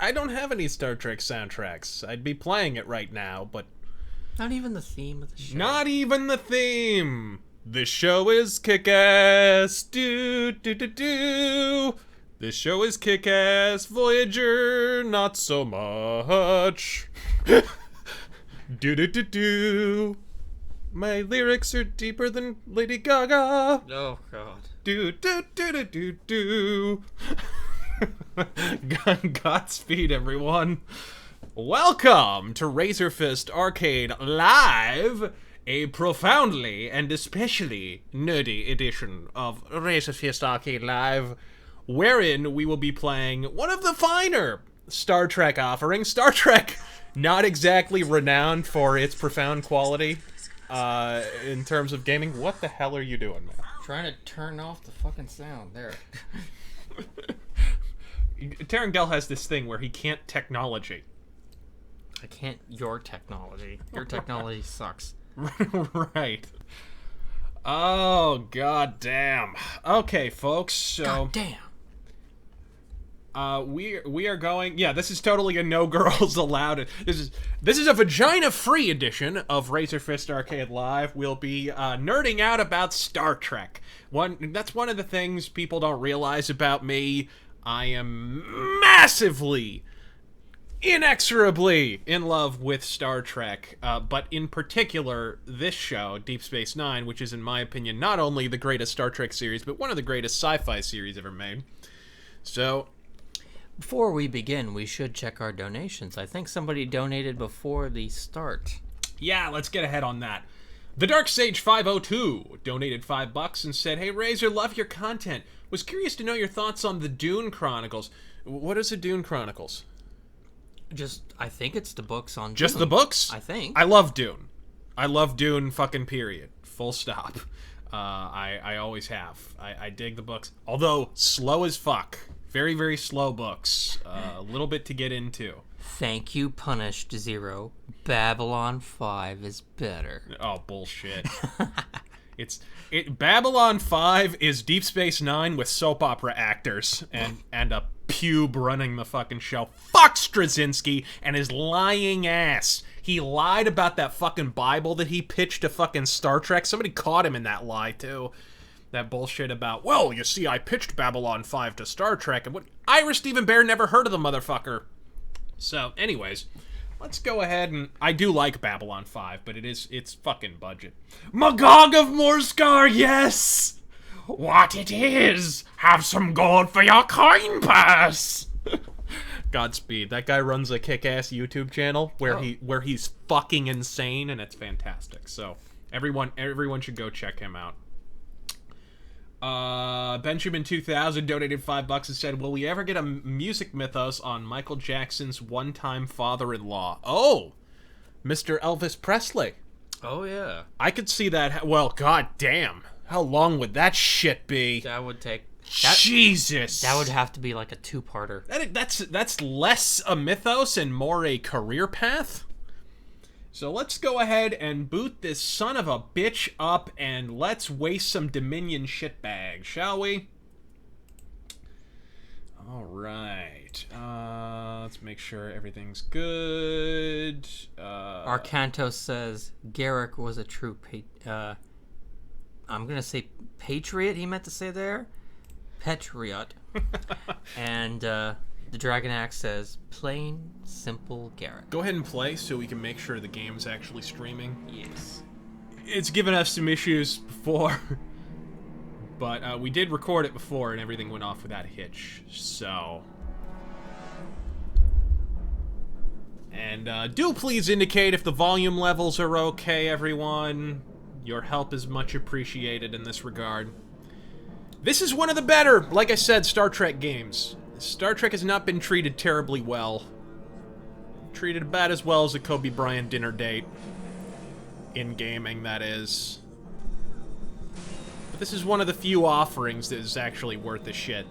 I don't have any Star Trek soundtracks. I'd be playing it right now, but... Not even the theme of the show. Not even the theme! This show is kick-ass, do-do-do-do. This show is kick-ass, Voyager, not so much. Do-do-do-do. My lyrics are deeper than Lady Gaga. Oh, God. Do-do-do-do-do-do. Godspeed, everyone. Welcome to RazörFist Arcade Live, a profoundly and especially nerdy edition of RazörFist Arcade Live, wherein we will be playing one of the finer Star Trek offerings. Star Trek, not exactly renowned for its profound quality in terms of gaming. What the hell are you doing, man? Trying to turn off the fucking sound. There. Tarangel has this thing where he can't technology. I can't your technology. Your technology sucks. Right. Oh, god damn. Okay, folks, so... God damn. We are going... Yeah, this is totally a no girls allowed. This is a vagina-free edition of RazörFist Arcade Live. We'll be nerding out about Star Trek. That's one of the things people don't realize about me. I am massively, inexorably in love with Star Trek, but in particular, this show, Deep Space Nine, which is, in my opinion, not only the greatest Star Trek series, but one of the greatest sci-fi series ever made. So... Before we begin, we should check our donations. I think somebody donated before the start. Yeah, let's get ahead on that. The Dark Sage 502 donated $5 and said, "Hey Razor, love your content. Was curious to know your thoughts on the Dune Chronicles." What is the Dune Chronicles? I think it's the books on Dune. Just the books? I think. I love Dune. I love Dune fucking period. Full stop. I always have. I dig the books. Although, slow as fuck. Very, very slow books. A little bit to get into. Thank you, Punished Zero. Babylon 5 is better. Oh, bullshit. Babylon 5 is Deep Space Nine with soap opera actors and a pube running the fucking show. Fuck Straczynski and his lying ass. He lied about that fucking Bible that he pitched to fucking Star Trek. Somebody caught him in that lie, too. That bullshit about, well, you see, I pitched Babylon 5 to Star Trek, and Ira Stephen Bear never heard of the motherfucker. So, anyways, let's go ahead and... I do like Babylon 5, but it's fucking budget. Magog of Morskar, yes! What it is! Have some gold for your coin purse! Godspeed. That guy runs a kick-ass YouTube channel where he's fucking insane, and it's fantastic. So, everyone should go check him out. Benjamin 2000 donated $5 and said, "Will we ever get a music mythos on Michael Jackson's one-time father-in-law?" Oh, Mr. Elvis Presley. Oh, yeah. I could see that. Well, god damn. How long would that shit be? That would take... Jesus. That would have to be like a two-parter. That's less a mythos and more a career path. So let's go ahead and boot this son of a bitch up, and let's waste some Dominion shitbag, shall we? Alright. Let's make sure everything's good. Arcanto says Garrick was a true I'm gonna say patriot, he meant to say there. Patriot. And, the Dragon Axe says, plain, simple Garrick. Go ahead and play so we can make sure the game's actually streaming. Yes. It's given us some issues before, but we did record it before and everything went off without a hitch, so... And do please indicate if the volume levels are okay, everyone. Your help is much appreciated in this regard. This is one of the better, like I said, Star Trek games. Star Trek has not been treated terribly well. Treated about as well as a Kobe Bryant dinner date. In gaming, that is. But this is one of the few offerings that is actually worth the shit.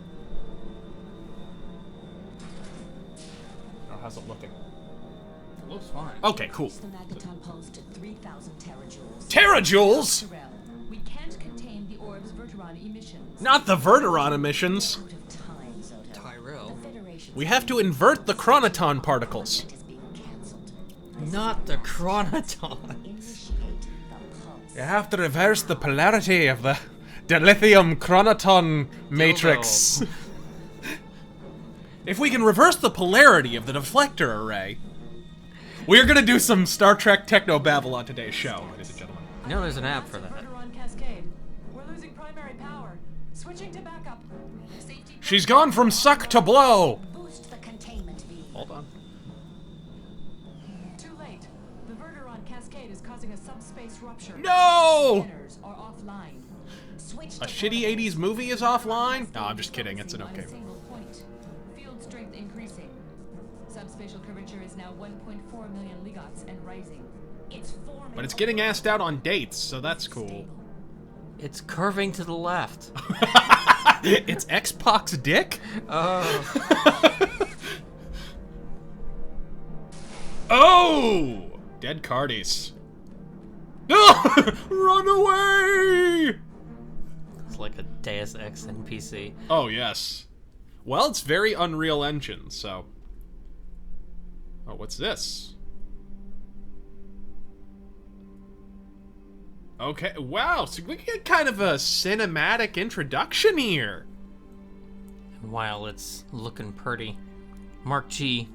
Oh, how's it looking? It looks fine. Okay, cool. The Magaton pulse to 3,000 terajoules. Terajoules? We can't contain the orb's Verteron emissions. Not the Verteron emissions. Out of time, Zoto. Tyrell. The We have to invert the chronoton particles. Is being cancelled. Not the chronoton. Initiate the pulse. You have to reverse the polarity of the dilithium chronoton matrix. If we can reverse the polarity of the deflector array, we're gonna do some Star Trek techno-babble on today's show, ladies and gentlemen. You know, there's an app for that. Murder on Cascade. We're losing primary power. Switching to backup. Safety. She's gone from suck to blow! Boost the containment beam. Hold on. Too late. The Verter on Cascade is causing a subspace rupture. No! Scanners are offline. Switch A to shitty 80s movie is offline? No, I'm just kidding, it's an On okay a movie. single point. Field strength increasing. Subspatial curvature is now 1.4 million ligots and rising. It's forming. But it's getting asked out on dates, so that's cool. It's curving to the left. It's X-Pac's dick? Oh. Oh! Dead Cardies. No! Run away! It's like a Deus Ex NPC. Oh, yes. Well, it's very Unreal Engine, so... Oh, what's this? Okay, wow, so we get kind of a cinematic introduction here. And while it's looking pretty, Mark G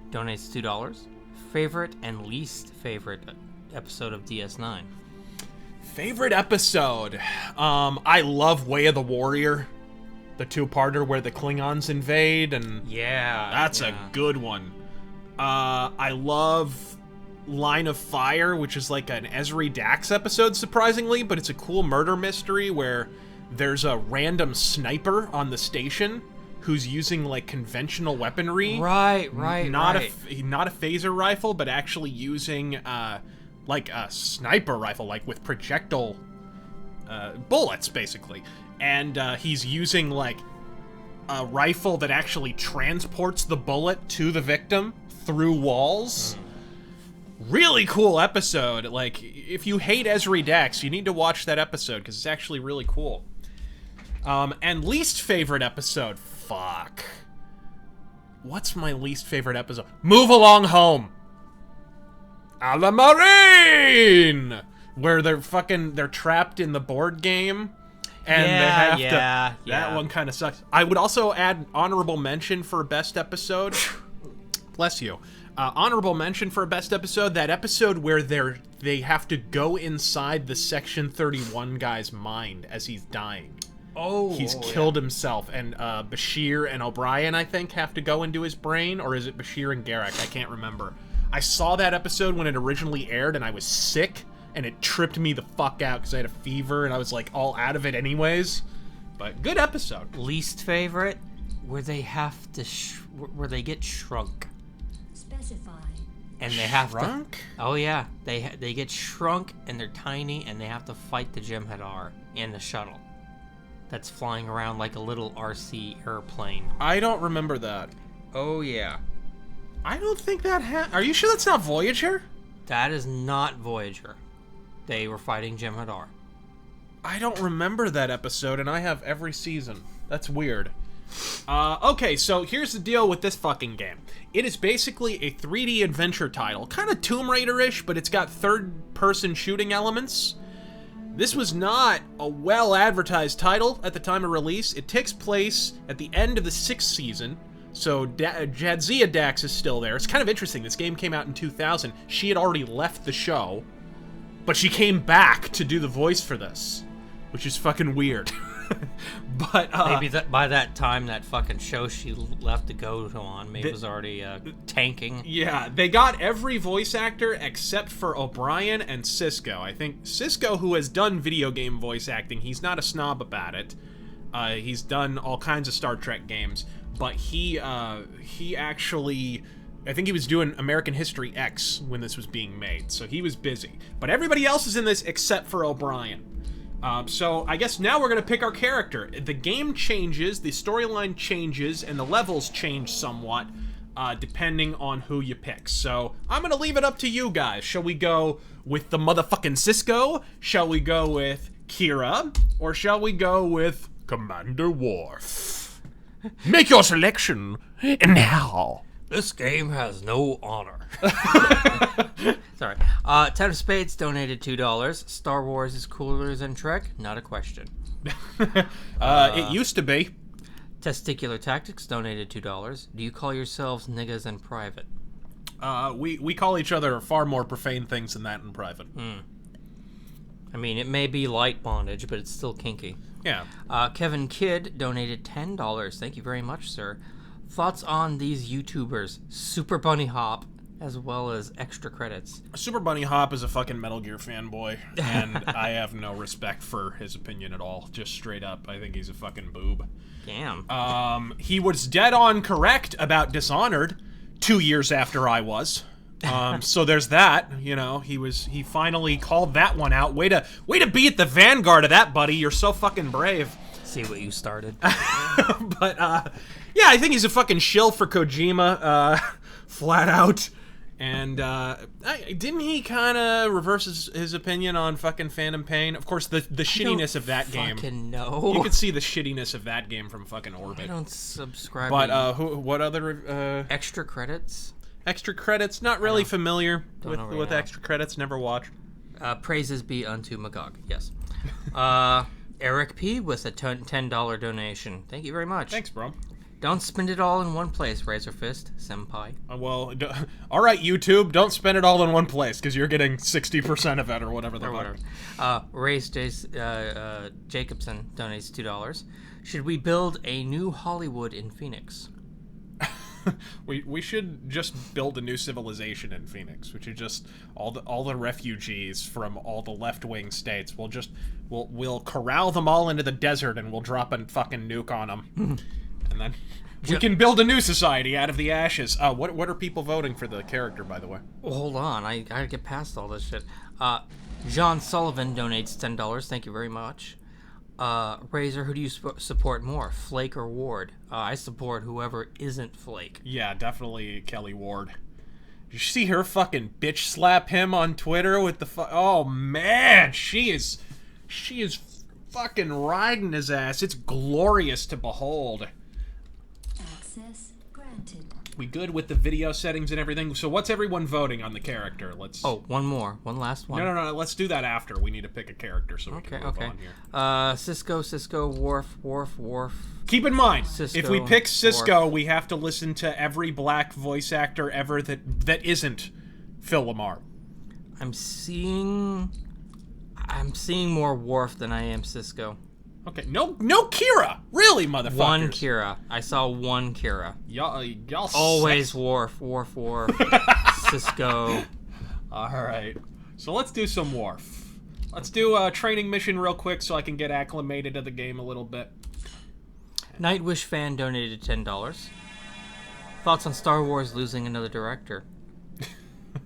donates $2. Favorite and least favorite episode of DS9. Favorite episode? I love Way of the Warrior. The two-parter where the Klingons invade, and Yeah. that's a good one. I love Line of Fire, which is like an Ezri Dax episode, surprisingly, but it's a cool murder mystery where there's a random sniper on the station who's using like conventional weaponry. Right. Not a phaser rifle, but actually using like a sniper rifle, like with projectile bullets, basically. And he's using like a rifle that actually transports the bullet to the victim through walls. Really cool episode. Like, if you hate Ezri Dax, you need to watch that episode because it's actually really cool. And least favorite episode? Fuck. What's my least favorite episode? Move Along Home. A la Marine! Where they're trapped in the board game. And they have to... That one kind of sucks. I would also add honorable mention for best episode. Bless you. Honorable mention for a best episode, that episode where they have to go inside the Section 31 guy's mind as he's dying. Oh, He's killed himself, and Bashir and O'Brien, I think, have to go into his brain, or is it Bashir and Garak? I can't remember. I saw that episode when it originally aired, and I was sick, and it tripped me the fuck out because I had a fever, and I was like all out of it anyways. But good episode. Least favorite, where they have to, where they get shrunk. Specify. And they have Shrunk? to. Oh yeah, they get shrunk and they're tiny and they have to fight the Jem'Hadar in the shuttle. That's flying around like a little RC airplane. I don't remember that. Oh yeah. I don't think that Are you sure that's not Voyager? That is not Voyager. They were fighting Jem'Hadar. I don't remember that episode, and I have every season. That's weird. Okay, so here's the deal with this fucking game. It is basically a 3D adventure title. Kind of Tomb Raider-ish, but it's got third-person shooting elements. This was not a well-advertised title at the time of release. It takes place at the end of the 6th season, so Jadzia Dax is still there. It's kind of interesting. This game came out in 2000. She had already left the show, but she came back to do the voice for this, which is fucking weird. But Maybe by that time, that fucking show she left to go on, maybe was already tanking. yeah, they got every voice actor except for O'Brien and Sisko. I think Sisko, who has done video game voice acting, he's not a snob about it. He's done all kinds of Star Trek games, but he actually, I think he was doing American History X when this was being made, so he was busy. But everybody else is in this except for O'Brien. So I guess now we're going to pick our character. The game changes, the storyline changes, and the levels change somewhat, depending on who you pick. So I'm going to leave it up to you guys. Shall we go with the motherfucking Sisko? Shall we go with Kira? Or shall we go with Commander Worf? Make your selection now. This game has no honor. Sorry. Ten of Spades donated $2. Star Wars is cooler than Trek? Not a question. It used to be. Testicular Tactics donated $2. Do you call yourselves niggas in private? We call each other far more profane things than that in private. I mean, it may be light bondage, but it's still kinky. Yeah. Kevin Kidd donated $10. Thank you very much, sir. Thoughts on these YouTubers, Super Bunny Hop, as well as extra credits? Super Bunny Hop is a fucking Metal Gear fanboy, and I have no respect for his opinion at all. Just straight up, I think he's a fucking boob. Damn. He was dead on correct about Dishonored 2 years after I was. So there's that, you know, he finally called that one out. Way to be at the vanguard of that, buddy. You're so fucking brave. See what you started. But, yeah, I think he's a fucking shill for Kojima, flat out. And, didn't he kind of reverse his opinion on fucking Phantom Pain? Of course, the shittiness of that game. Fucking no. You could see the shittiness of that game from fucking Orbit. I don't subscribe. But, what other, extra credits? Extra credits? Not really familiar with now. extra credits. Never watched. Praises be unto Magog. Yes. Eric P. with a $10 donation. Thank you very much. Thanks, bro. Don't spend it all in one place, RazörFist, senpai. All right, YouTube, don't spend it all in one place, because you're getting 60% of it, or whatever the fuck. Ray's Jacobson donates $2. Should we build a new Hollywood in Phoenix? We should just build a new civilization in Phoenix, which is just all the refugees from all the left-wing states. We'll corral them all into the desert, and we'll drop a fucking nuke on them. And then we can build a new society out of the ashes. What are people voting for the character, by the way? Well, hold on. I gotta get past all this shit. John Sullivan donates $10. Thank you very much. Razor, who do you support more, Flake or Ward? I support whoever isn't Flake. Yeah, definitely Kelly Ward. Did you see her fucking bitch slap him on Twitter with the oh man, she is fucking riding his ass. It's glorious to behold. Access granted. We good with the video settings and everything? So what's everyone voting on the character? Let's... Oh, one last one. No, let's do that after. We need to pick a character so we can move on here. Cisco, Worf. Keep in mind, Cisco, if we pick Cisco, Worf. we have to listen to every black voice actor ever that isn't Phil Lamar. I'm seeing more Worf than I am Cisco. Okay, no Kira! Really, motherfuckers? One Kira. I saw one Kira. Y'all always sex- Worf. Cisco. Alright, so let's do some Worf. Let's do a training mission real quick so I can get acclimated to the game a little bit. Nightwish fan donated $10. Thoughts on Star Wars losing another director?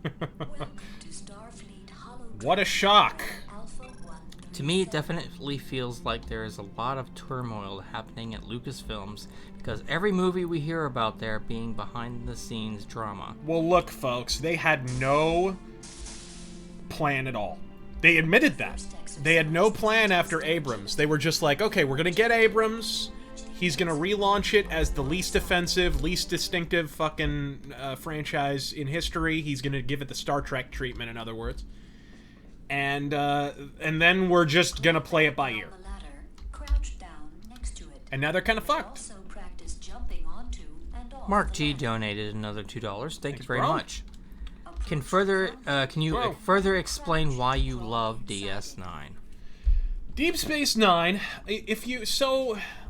Welcome to Starfleet Hologram. What a shock! Alpha 1. To me, it definitely feels like there is a lot of turmoil happening at Lucasfilms because every movie we hear about there being behind-the-scenes drama. Well, look, folks, they had no plan at all. They admitted that. They had no plan after Abrams. They were just like, okay, we're gonna get Abrams. He's gonna relaunch it as the least offensive, least distinctive fucking franchise in history. He's gonna give it the Star Trek treatment, in other words. And then we're just gonna play it by ear. On the ladder, crouch down next to it. And now they're kind of fucked. Also practice jumping onto and off Mark the G ladder. donated another $2. Thank you very bro. much. Can you Bro. further explain why you love DS9? Deep Space Nine.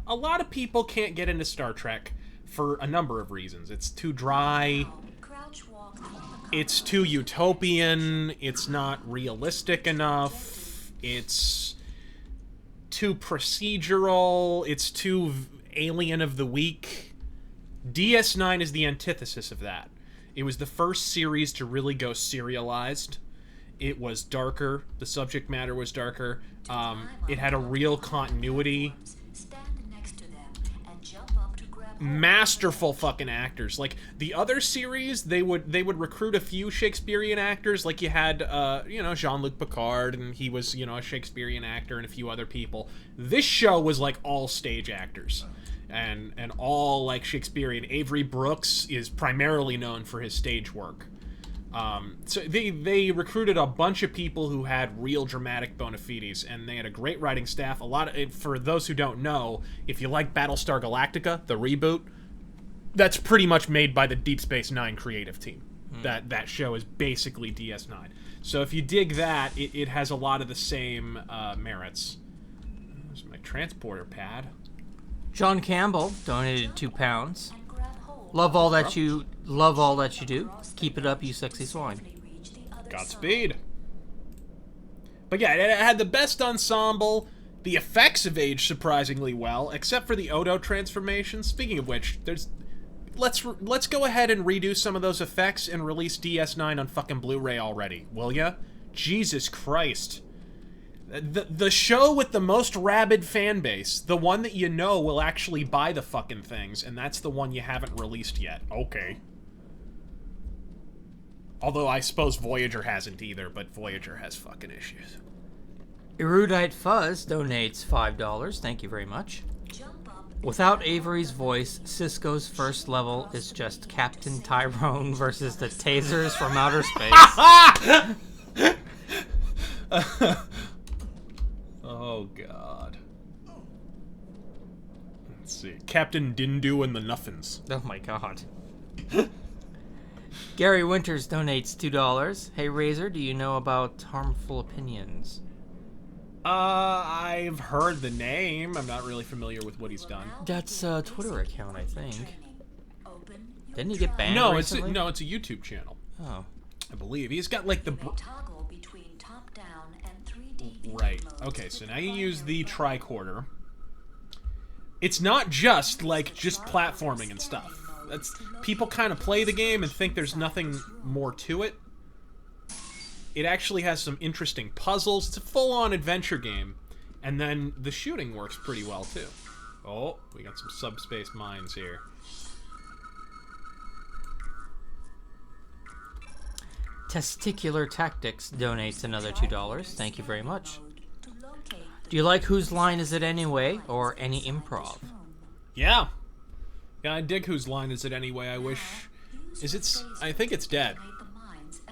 A lot of people can't get into Star Trek for a number of reasons. It's too dry. Crouch walk on the It's too utopian, it's not realistic enough, it's too procedural, it's too alien of the week. DS9 is the antithesis of that. It was the first series to really go serialized. It was darker, the subject matter was darker, it had a real continuity. Stand next to them and jump up to grab hold. Masterful fucking actors. Like the other series, they would recruit a few Shakespearean actors. Like you had Jean-Luc Picard, and he was a Shakespearean actor, and a few other people. This show was like all stage actors. and all like Shakespearean. Avery Brooks is primarily known for his stage work. So they recruited a bunch of people who had real dramatic bona fides, and they had a great writing staff. A lot of, for those who don't know, if you like Battlestar Galactica, the reboot, that's pretty much made by the Deep Space Nine creative team. That show is basically DS9. So if you dig that, it has a lot of the same merits. There's my transporter pad. John Campbell donated £2. And grab hold. Love all that you do. Keep it up, you sexy swine. Reach the other Godspeed. But yeah, it had the best ensemble. The effects have aged surprisingly well, except for the Odo transformation. Speaking of which, let's go ahead and redo some of those effects and release DS9 on fucking Blu-ray already, will ya? Jesus Christ. The show with the most rabid fan base, the one that you know will actually buy the fucking things, and that's the one you haven't released yet. Okay. Although I suppose Voyager hasn't either, but Voyager has fucking issues. Erudite Fuzz donates $5. Thank you very much. Jump up. Without Avery's voice, Cisco's first level is just Captain Tyrone versus the tasers from outer space. Oh, God. Let's see. Captain Dindu and the Nuffins. Oh my god. Gary Winters donates $2. Hey Razor, do you know about Harmful Opinions? I've heard the name. I'm not really familiar with what he's done. That's a Twitter account, I think. Open your Didn't he get banned No, recently? it's a YouTube channel. Oh. I believe he's got like the toggle between top-down and 3D. right. Okay, so now you use the tricorder. It's not just platforming and stuff. That's people kind of play the game and think there's nothing more to it. It actually has some interesting puzzles. It's a full-on adventure game, and then the shooting works pretty well too. Oh, we got some subspace mines here. Testicular Tactics donates another $2. Thank you very much. To locate Do you like Whose Line Is It Anyway or any improv? Yeah. Yeah, I dig Whose Line Is It Anyway. I wish... I think it's dead.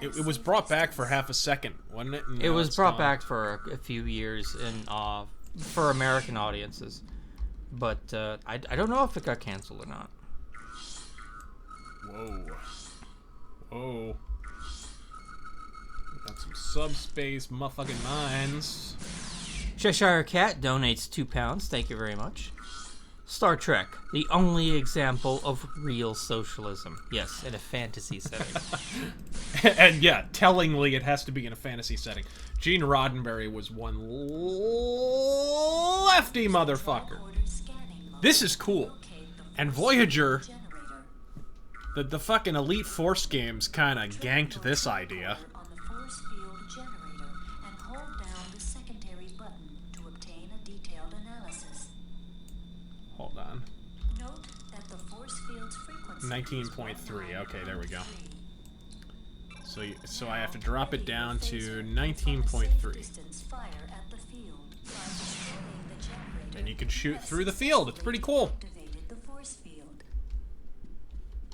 It was brought back for half a second, wasn't it? And It now was it's brought gone. back for a few years for American audiences. But I don't know if it got canceled or not. Whoa. Whoa. Got some subspace motherfucking mines. Cheshire Cat donates £2. Thank you very much. Star Trek, the only example of real socialism. Yes, in a fantasy setting. And yeah, tellingly, it has to be in a fantasy setting. Gene Roddenberry was one lefty motherfucker. This is cool. And Voyager, the fucking Elite Force games kind of ganked this idea. on the force field generator and hold down the secondary button to obtain a detailed analysis. Hold on. Note that the force field's frequency 19.3. Okay, there we go. So I have to drop it down to 19.3. distance fire at the field while destroying the generator. And you can shoot through the field. It's pretty cool. Activated the force field.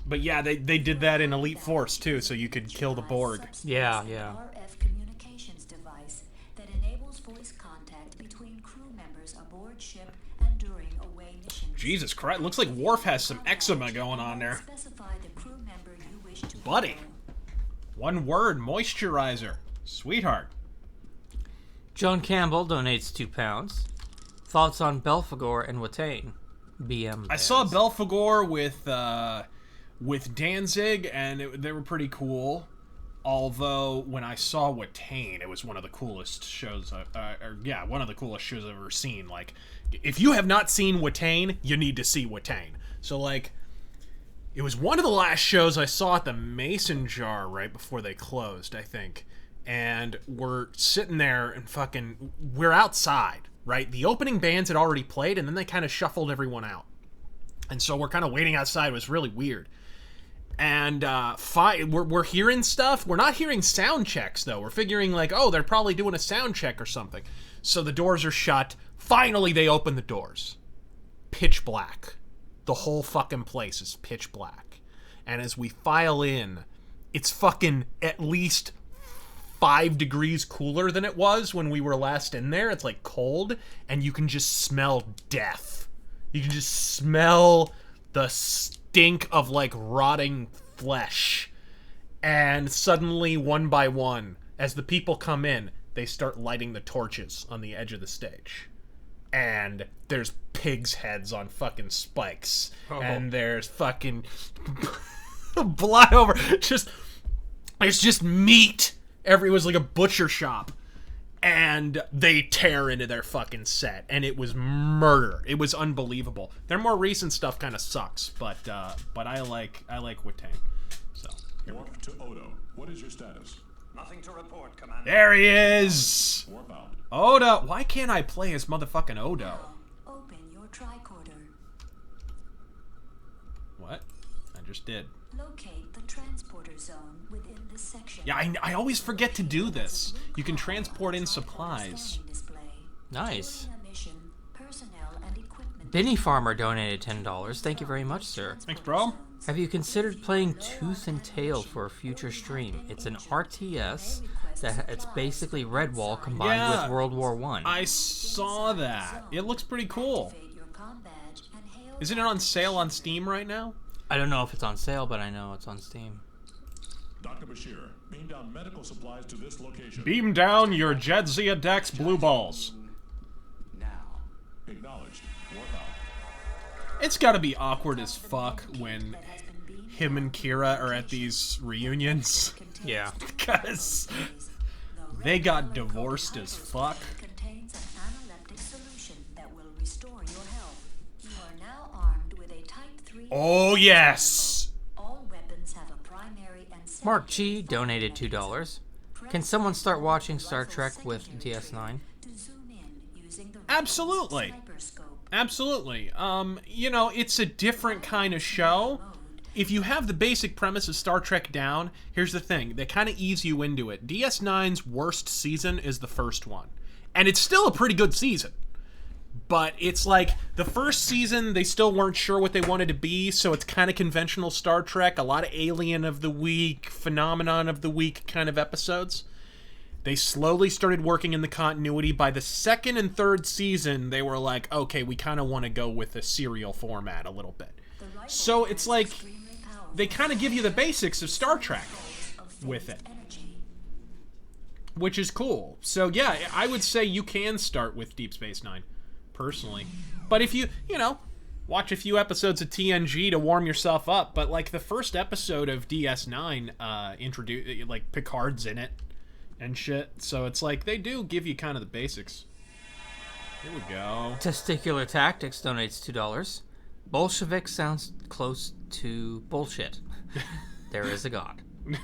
But yeah, they did that in Elite Force too, so you could kill the Borg. Yeah. RF communications device that enables voice contact between crew members aboard ship and during away missions. Jesus Christ, looks like Worf has some eczema going on there. Specify the crew member you wish to Buddy. control. One word, moisturizer. Sweetheart. John Campbell donates £2. Thoughts on Belphegor and Watain? BM. I saw bands. Belphegor with Danzig, and they were pretty cool. Although when I saw Watain, it was one of the coolest shows. One of the coolest shows I've ever seen. Like, if you have not seen Watain, you need to see Watain. So like, it was one of the last shows I saw at the Mason Jar right before they closed, I think. And we're sitting there and we're outside, right? The opening bands had already played, and then they kind of shuffled everyone out. And so we're kind of waiting outside. It was really weird. And we're hearing stuff. We're not hearing sound checks, though. We're figuring, like, oh, they're probably doing a sound check or something. So the doors are shut. Finally, they open the doors. Pitch black. the whole fucking place is pitch black. And as we file in, it's fucking at least 5 degrees cooler than it was when we were last in there. It's like cold, and you can just smell death. You can just smell the stink of like rotting flesh. And suddenly, one by one, as the people come in, they start lighting the torches on the edge of the stage. And there's pigs' heads on fucking spikes. Oh. And there's fucking blood over. There's just meat. It was like a butcher shop. And they tear into their fucking set. And it was murder. It was unbelievable. Their more recent stuff kind of sucks. But I like Witane. So, Warp to Odo. What is your status? Nothing to report, Commander. there he is! Warp out. Odo! Why can't I play as motherfucking Odo? Now, open your tricorder. What? I just did. Locate the transporter zone within this section. Yeah, I always forget to do this. You can transport in supplies. Scanning display. Nice. During a mission, personnel and equipment. Benny Farmer donated $10. Thank you very much, sir. Thanks, bro. Have you considered playing Tooth and Tail for a future stream? It's an RTS it's basically Redwall combined Yeah. with World War One. I saw that. It looks pretty cool. Activate your comm badge and hail Isn't it on sale on Steam right now? I don't know if it's on sale, but I know it's on Steam. Dr. Bashir, beam down medical supplies to this location. Beam down your Jedzia Dex blue balls. Now. Acknowledged. Warp out. It's gotta be awkward as fuck when him and Kira are at these reunions. Yeah. Because they got divorced as fuck. contains an analeptic solution that will restore your health. You are now armed with a Type 3. Oh, yes! All weapons have a primary and Mark secondary G donated $2. Can someone start watching Star Trek with DS9? to zoom in using the Absolutely. sniper scope. Absolutely. You know, it's a different kind of show. If you have the basic premise of Star Trek down, here's the thing. They kind of ease you into it. DS9's worst season is the first one. And it's still a pretty good season. But it's like, the first season, they still weren't sure what they wanted to be, so it's kind of conventional Star Trek, a lot of Alien of the Week, Phenomenon of the Week kind of episodes. They slowly started working in the continuity. By the second and third season, they were like, okay, we kind of want to go with the serial format a little bit. So it's like, they kind of give you the basics of Star Trek with it, which is cool. So yeah, I would say you can start with Deep Space Nine, personally. But if you know, watch a few episodes of TNG to warm yourself up. But like the first episode of DS9, introduce like Picard's in it and shit. So it's like they do give you kind of the basics. Here we go. Testicular Tactics donates $2. Bolshevik sounds close to bullshit. There is a god. The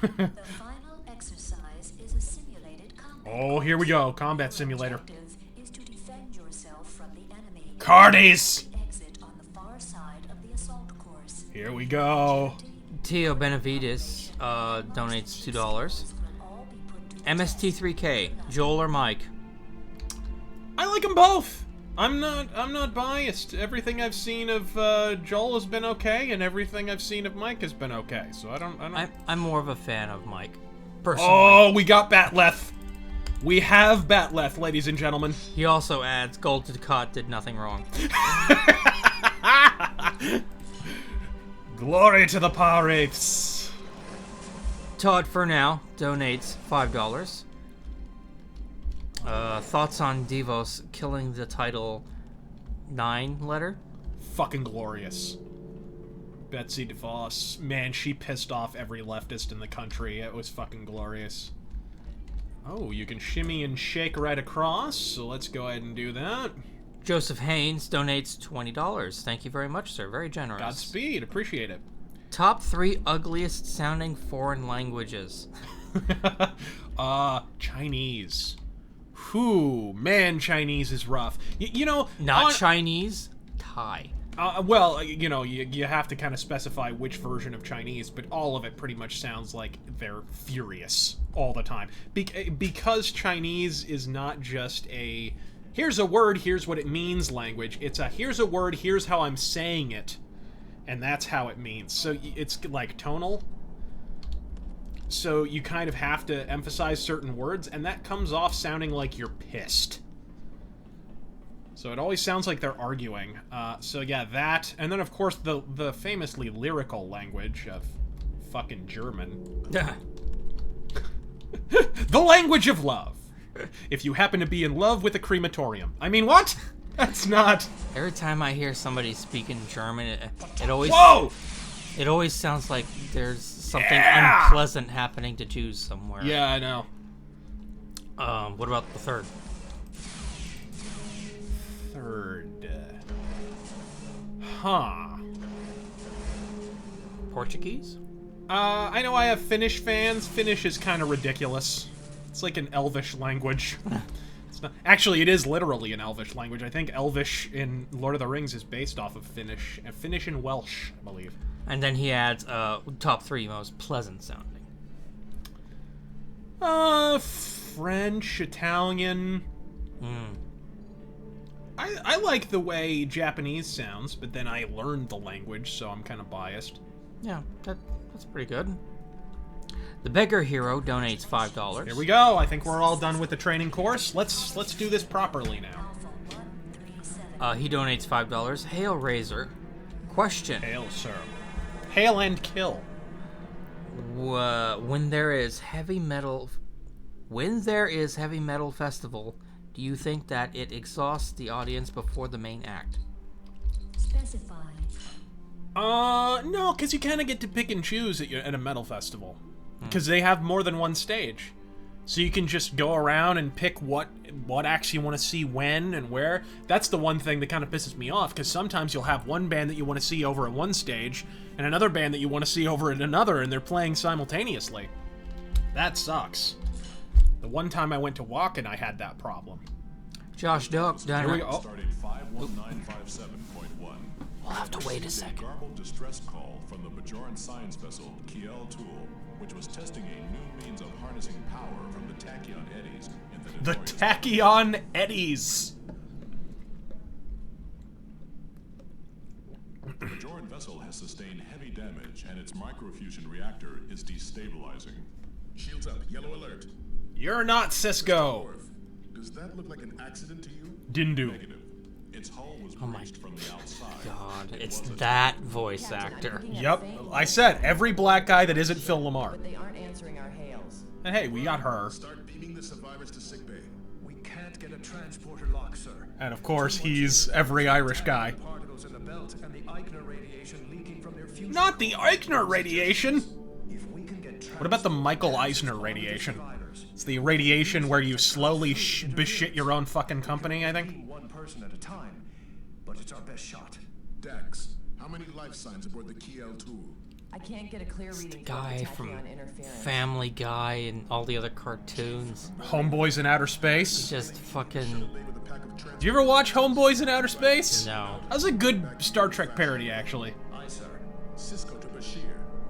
final exercise is a simulated combat. Oh, here we go. Combat simulator. Objective is to defend yourself from the enemy. Cardies! Exit on the far side of the assault course. Here we go. Tio Benavides donates $2. All be put to MST3K, Joel or Mike? I like them both. I'm not biased. Everything I've seen of Joel has been okay, and everything I've seen of Mike has been okay. So I don't. I'm more of a fan of Mike, personally. Oh, we got Batleth. We have Batleth, ladies and gentlemen. He also adds, Gold Ducat did nothing wrong. Glory to the pirates. Todd for now donates $5. Thoughts on Devos killing the Title 9 letter? Fucking glorious. Betsy DeVos. Man, she pissed off every leftist in the country. It was fucking glorious. Oh, you can shimmy and shake right across, so let's go ahead and do that. Joseph Haynes donates $20. Thank you very much, sir. Very generous. Godspeed. Appreciate it. Top 3 ugliest sounding foreign languages. Chinese. Whew, man, Chinese is rough. You know, Not Chinese, Thai. well, you know, you have to kind of specify which version of Chinese, but all of it pretty much sounds like they're furious all the time. Because Chinese is not just a, here's a word, here's what it means language. It's a, here's a word, here's how I'm saying it. And that's how it means. So it's like tonal. So you kind of have to emphasize certain words, and that comes off sounding like you're pissed. So it always sounds like they're arguing. So yeah, that, and then of course the famously lyrical language of fucking German. The language of love. If you happen to be in love with a crematorium. I mean, what? That's not... Every time I hear somebody speak in German, it always... Whoa! It always sounds like there's something unpleasant happening to Jews somewhere. Yeah, I know. What about the third? Huh. Portuguese? I know I have Finnish fans. Finnish is kind of ridiculous. It's like an Elvish language. It's not, actually, it is literally an Elvish language. I think Elvish in Lord of the Rings is based off of Finnish. Finnish and Welsh, I believe. And then he adds top 3 most pleasant sounding. French, Italian. I like the way Japanese sounds, but then I learned the language, so I'm kind of biased. Yeah, that's pretty good. The Beggar Hero donates $5. Here we go. I think we're all done with the training course. Let's do this properly now. He donates $5. Hail Razor. Question. Hail, sir. Hail and kill. When there is heavy metal festival, do you think that it exhausts the audience before the main act? Specify. No, because you kind of get to pick and choose at a metal festival. Because they have more than one stage. So you can just go around and pick what acts you want to see when and where. That's the one thing that kind of pisses me off, because sometimes you'll have one band that you want to see over at one stage, and another band that you want to see over at another, and they're playing simultaneously. That sucks. The one time I went to Wacken, I had that problem. Josh Duck, Here we go. Started 51957.1. We'll have to wait a second. Garbled distress call from the Bajoran science vessel Kiel-2, which was testing a new means of harnessing power from the tachyon eddies in the The tachyon eddies! The Bajoran vessel has sustained heavy damage, and its microfusion reactor is destabilizing. Shields up, yellow alert. You're not Cisco! Does that look like an accident to you? Dindu. Negative. Its hull was Oh my breached from the outside. God, it's that voice actor. Yep, I said, every black guy that isn't Phil Lamar. They aren't answering our hails. And hey, we got her. Start beaming the survivors to sickbay. We can't get a transporter lock, sir. And of course, he's every Irish guy. Particles in the belt and the Eichner radiation leaking from their fusion. Not the Eichner radiation! If we can get What about the Michael Eisner radiation? It's the radiation where you slowly beshit your own fucking company, I think. One person at a time, but it's our best shot. Dax, how many life signs aboard the Kiel-2? I can't get a clear reading Guy from from the tachyon interference. Family Guy and all the other cartoons. Homeboys in Outer Space. Just fucking... Do you ever watch Homeboys in Outer Space? No. That was a good Star Trek parody, actually. Aye, sir. Cisco to Bashir.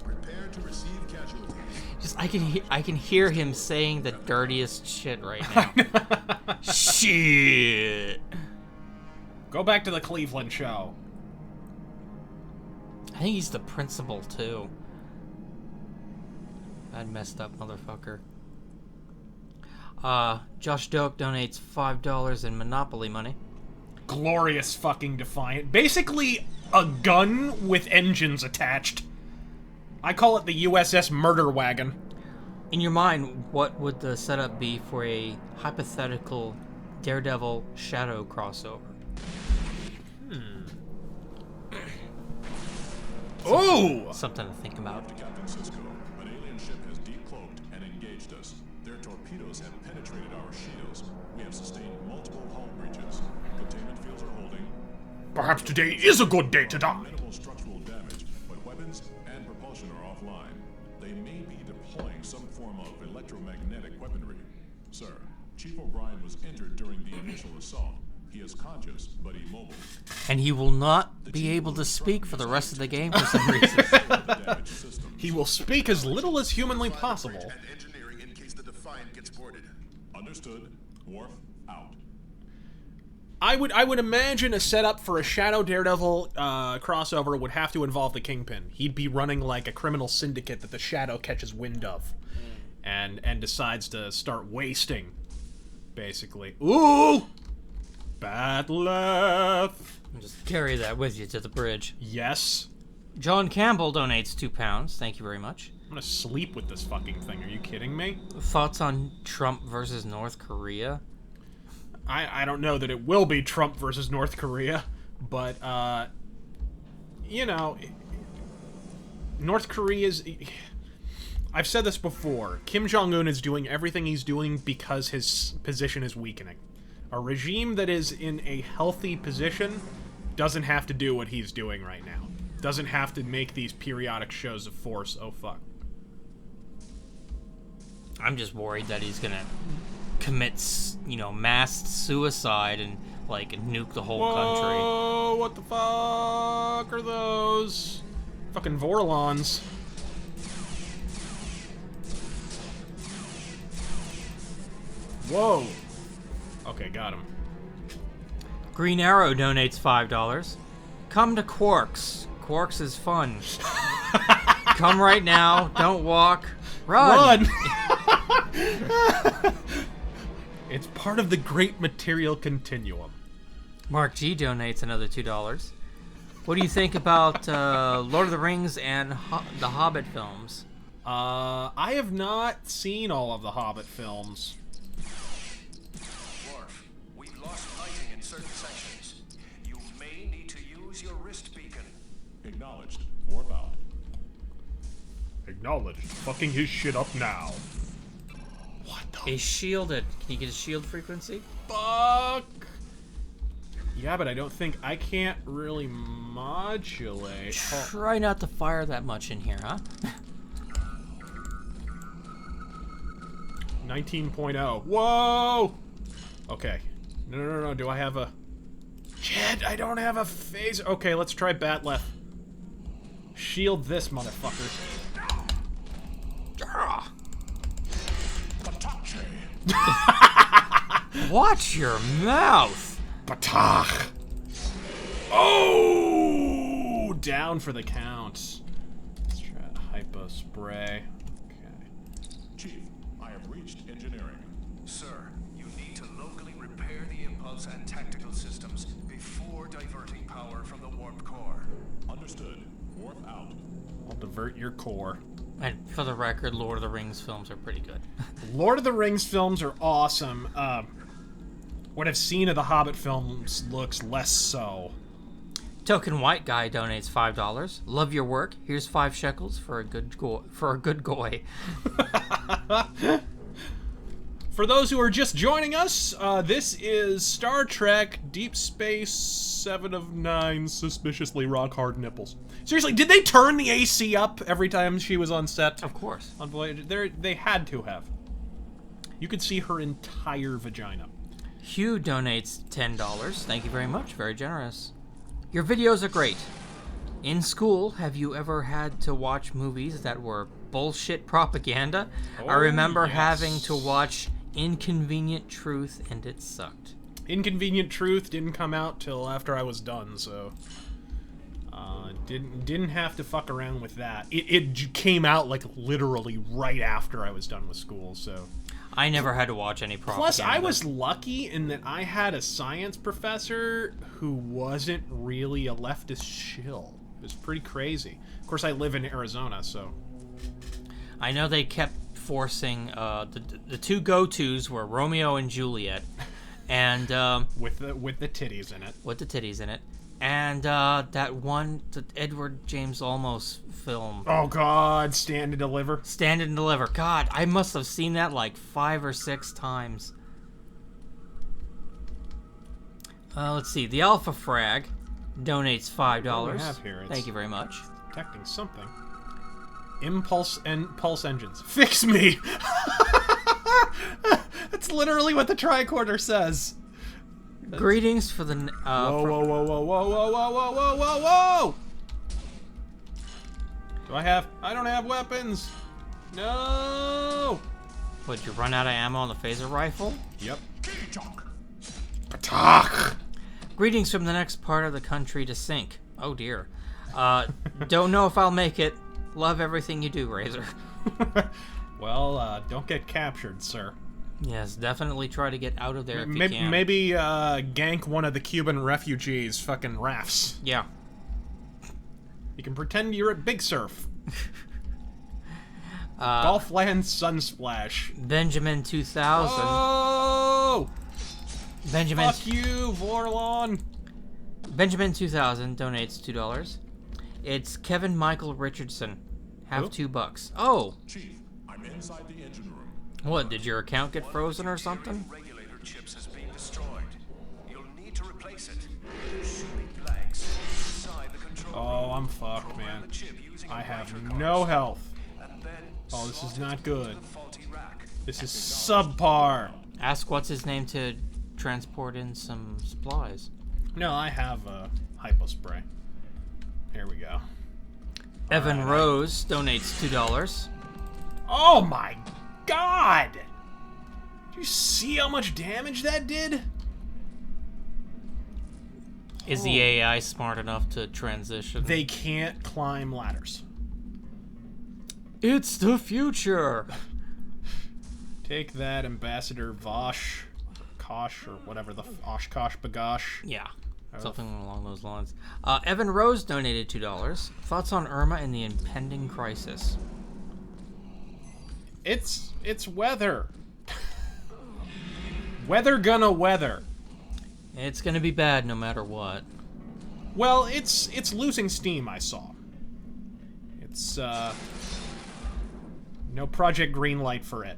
Prepare to receive casualties. Just, I can hear him saying the dirtiest shit right now. Shit. Go back to the Cleveland show. I think he's the principal, too. That messed up motherfucker. Josh Doak donates $5 in Monopoly money. Glorious fucking Defiant. Basically, a gun with engines attached. I call it the USS Murder Wagon. In your mind, what would the setup be for a hypothetical Daredevil Shadow crossover? Ooh! Something to think about. Captain Cisco, an alien ship has decloaked and engaged us. Their torpedoes have penetrated our shields. We have sustained multiple hull breaches. Containment fields are holding. Perhaps today is a good day to die. Minimal structural damage, but weapons and propulsion are offline. They may be deploying some form of electromagnetic weaponry. Sir, Chief O'Brien was injured during the initial assault. He is conscious, but immobile. And he will not be able to speak for the rest of the game for some reason. He will speak as little as humanly possible. And engineering in case the Defiant gets boarded. Understood. Wharf out. I would imagine a setup for a Shadow Daredevil crossover would have to involve the Kingpin. He'd be running like a criminal syndicate that the Shadow catches wind of, and decides to start wasting, basically. Ooh, bad left. Just carry that with you to the bridge. Yes. John Campbell donates £2. Thank you very much. I'm gonna sleep with this fucking thing. Are you kidding me? Thoughts on Trump versus North Korea? I don't know that it will be Trump versus North Korea, but, you know, North Korea's... I've said this before. Kim Jong-un is doing everything he's doing because his position is weakening. A regime that is in a healthy position doesn't have to do what he's doing right now. Doesn't have to make these periodic shows of force. Oh, fuck. I'm just worried that he's gonna commit, you know, mass suicide and, like, nuke the whole country. Oh, what the fuck are those? Fucking Vorlons. Whoa. Okay, got him. Green Arrow donates $5. Come to Quarks. Quarks is fun. Come right now. Don't walk. Run! It's part of the great material continuum. Mark G donates another $2. What do you think about Lord of the Rings and the Hobbit films? I have not seen all of the Hobbit films. Worf, we've lost lighting in certain sections. You may need to use your wrist beacon. Acknowledged. Warp out. Acknowledged. Fucking his shit up now. What the Is shielded. Can you get a shield frequency? fuck? Yeah, but I don't think... I can't really modulate. Oh, Try not to fire that much in here, huh? 19.0. Whoa! Okay. No. Do I have a... Shit, I don't have a phase... Okay, let's try bat left. Shield this motherfucker. Watch your mouth! Batach! Oh! Down for the count. Let's try hypo spray. Okay. Chief, I have reached engineering. Sir, you need to locally repair the impulse and tactical systems before diverting power from the warp core. Understood. Warp out. I'll divert your core. And for the record, Lord of the Rings films are pretty good. Lord of the Rings films are awesome. What I've seen of the Hobbit films looks less so. Token White Guy donates $5. Love your work. Here's 5 shekels for a good goy. For those who are just joining us, this is Star Trek Deep Space 7 of 9 Suspiciously Rock Hard Nipples. Seriously, did they turn the AC up every time she was on set? Of course. On Voyager? They had to have. You could see her entire vagina. Hugh donates $10. Thank you very much. Very generous. Your videos are great. In school, have you ever had to watch movies that were bullshit propaganda? I remember having to watch Inconvenient Truth, and it sucked. Inconvenient Truth didn't come out till after I was done, so didn't have to fuck around with that. It came out like literally right after I was done with school, so. I never had to watch any propaganda. Plus, I was lucky in that I had a science professor who wasn't really a leftist shill. It was pretty crazy. Of course, I live in Arizona, so. I know they kept forcing the two go-tos were Romeo and Juliet, and with the titties in it. With the titties in it, and that one, the Edward James Olmos film. Oh God, Stand and Deliver. Stand and Deliver. God, I must have seen that like 5 or 6 times. Let's see. The Alpha Frag donates $5. Thank you very much. Detecting something. Impulse and pulse engines. Fix me. That's literally what the tricorder says. Greetings for the. Whoa. Do I have? I don't have weapons. No. What, you run out of ammo on the phaser rifle? Yep. Patak. Greetings from the next part of the country to sink. Oh dear. Don't know if I'll make it. Love everything you do, Razor. Well, don't get captured, sir. Yes, definitely try to get out of there if you can. Maybe gank one of the Cuban refugees' fucking rafts. Yeah. You can pretend you're at Big Surf. Golfland Sunsplash. Benjamin 2000. Oh! Benjamin. Fuck you, Vorlon. Benjamin 2000 donates $2. It's Kevin Michael Richardson. Have Who? $2. Oh. Chief, I'm inside the engine room. What? Did your account get frozen or something? Regulator chips has been destroyed. You'll need to replace it. There should be blanks inside the control Oh, room. I'm fucked, Program man. the chip using a I have microcontroller, no health. and then Oh, this is slot not it good. into the faulty rack. This is subpar. Ask what's his name to transport in some supplies. No, I have a hypospray. Here we go. Evan Rose donates $2. Oh my god! Do you see how much damage that did? Is the AI smart enough to transition? They can't climb ladders. It's the future. Take that, Ambassador Vosh, Kosh, or whatever the Oshkosh Bagosh. Yeah, something along those lines. Evan Rose donated $2. Thoughts on Irma and the impending crisis? It's weather. Weather gonna weather. It's gonna be bad no matter what. Well, it's losing steam, I saw. It's no Project Greenlight for it.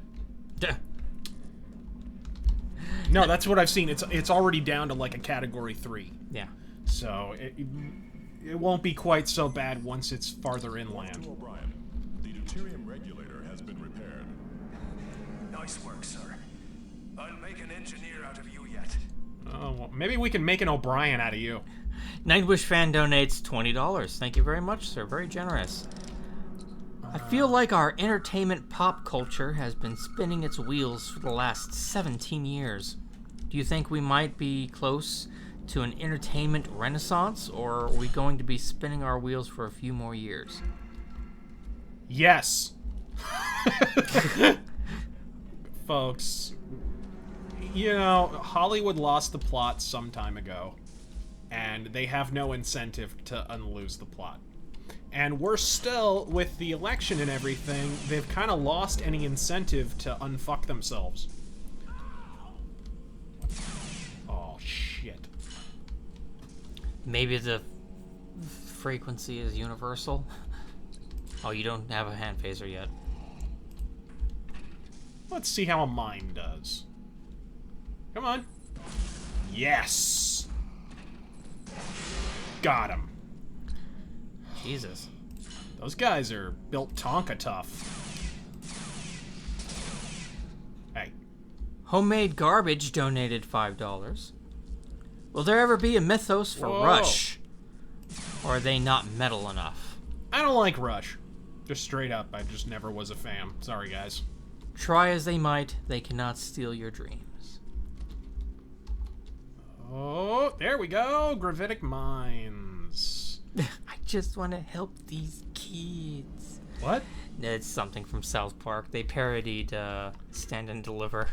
No, that's what I've seen. It's already down to like a category 3. Yeah. So it won't be quite so bad once it's farther inland. To O'Brien, the deuterium regulator has been repaired. Nice work, sir. I'll make an engineer out of you yet. Oh, well, maybe we can make an O'Brien out of you. Nightwish fan donates $20. Thank you very much, sir. Very generous. I feel like our entertainment pop culture has been spinning its wheels for the last 17 years. Do you think we might be close to an entertainment renaissance, or are we going to be spinning our wheels for a few more years? Yes. Folks, you know, Hollywood lost the plot some time ago, and they have no incentive to unloose the plot. And we're still, with the election and everything, they've kind of lost any incentive to unfuck themselves. Oh, shit. Maybe the frequency is universal? Oh, you don't have a hand phaser yet. Let's see how a mine does. Come on. Yes! Got him. Jesus. Those guys are built Tonka tough. Hey. Homemade Garbage donated $5. Will there ever be a mythos for Whoa. Rush? Or are they not metal enough? I don't like Rush. Just straight up, I just never was a fan. Sorry, guys. Try as they might, they cannot steal your dreams. Oh, there we go. Gravitic Mines. I just want to help these kids. What? It's something from South Park. They parodied Stand and Deliver.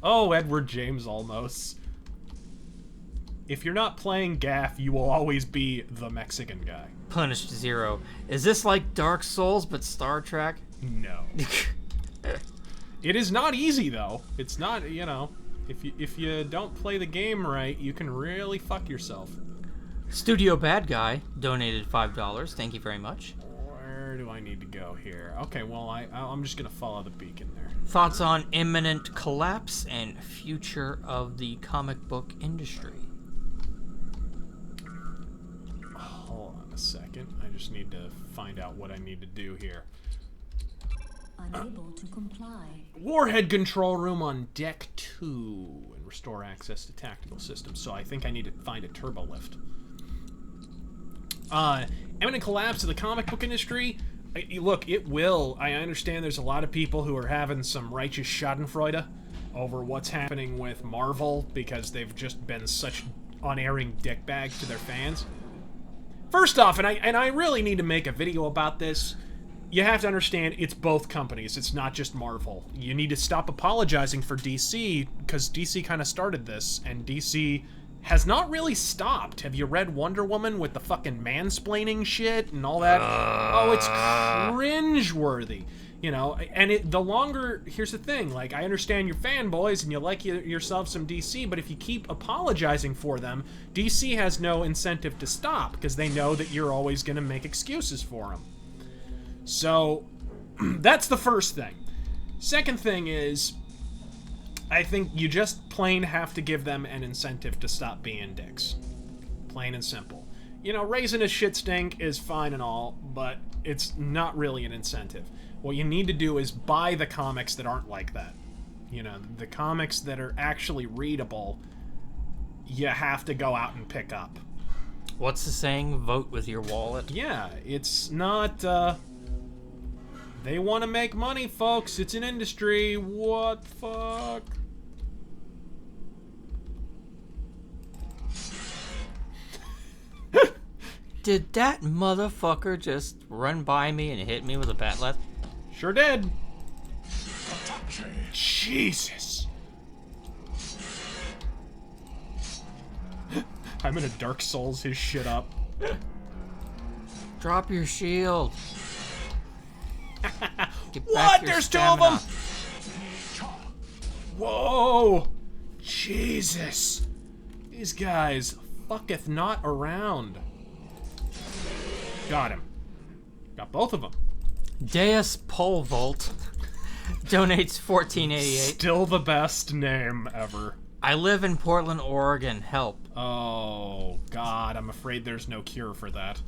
Oh, Edward James almost. If you're not playing Gaff, you will always be the Mexican guy. Punished Zero. Is this like Dark Souls but Star Trek? No. It is not easy, though. It's not, you know, if you don't play the game right, you can really fuck yourself. Studio Bad Guy donated $5. Thank you very much. Where do I need to go here? Okay, well, I'm just going to follow the beacon there. Thoughts on imminent collapse and future of the comic book industry? Hold on a second. I just need to find out what I need to do here. Unable to comply. Warhead control room on deck 2 and restore access to tactical systems. So I think I need to find a turbo lift. Imminent collapse of the comic book industry. Look, it will. I understand there's a lot of people who are having some righteous schadenfreude over what's happening with Marvel because they've just been such unerring dickbags to their fans. First off, and I really need to make a video about this, you have to understand it's both companies. It's not just Marvel. You need to stop apologizing for DC, because DC kind of started this, and DC has not really stopped. Have you read Wonder Woman with the fucking mansplaining shit and all that? Oh, it's cringeworthy. You know, and the longer... Here's the thing, like, I understand you're fanboys and you like yourself some DC, but if you keep apologizing for them, DC has no incentive to stop, because they know that you're always going to make excuses for them. So, that's the first thing. Second thing is, I think you just plain have to give them an incentive to stop being dicks. Plain and simple. You know, raising a shit stink is fine and all, but it's not really an incentive. What you need to do is buy the comics that aren't like that. You know, the comics that are actually readable, you have to go out and pick up. What's the saying? Vote with your wallet? Yeah, it's not, they want to make money, folks. It's an industry. What the fuck? Did that motherfucker just run by me and hit me with a bat'leth? Sure did. Jesus. I'm gonna Dark Souls his shit up. Drop your shield. What? There's two of them! Whoa! Jesus. These guys fucketh not around. Got him. Got both of them. Deus Pole Vault donates $14.88. Still the best name ever. I live in Portland, Oregon. Help. Oh, God. I'm afraid there's no cure for that.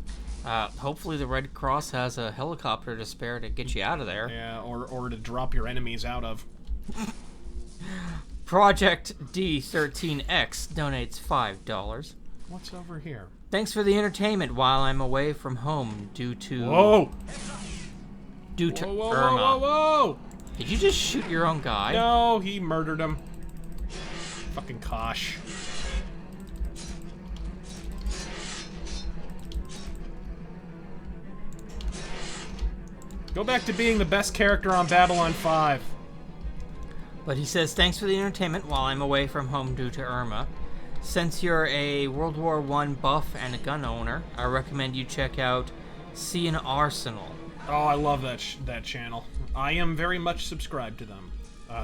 Hopefully the Red Cross has a helicopter to spare to get you out of there. Yeah, or to drop your enemies out of. Project D13X donates $5. What's over here? Thanks for the entertainment while I'm away from home due to... Whoa! Due to whoa, whoa, Irma. Whoa, whoa, whoa! Did you just shoot your own guy? No, he murdered him. Fucking Kosh. Go back to being the best character on Babylon 5. But he says, thanks for the entertainment while I'm away from home due to Irma. Since you're a World War I buff and a gun owner, I recommend you check out See an Arsenal. Oh, I love that channel. I am very much subscribed to them.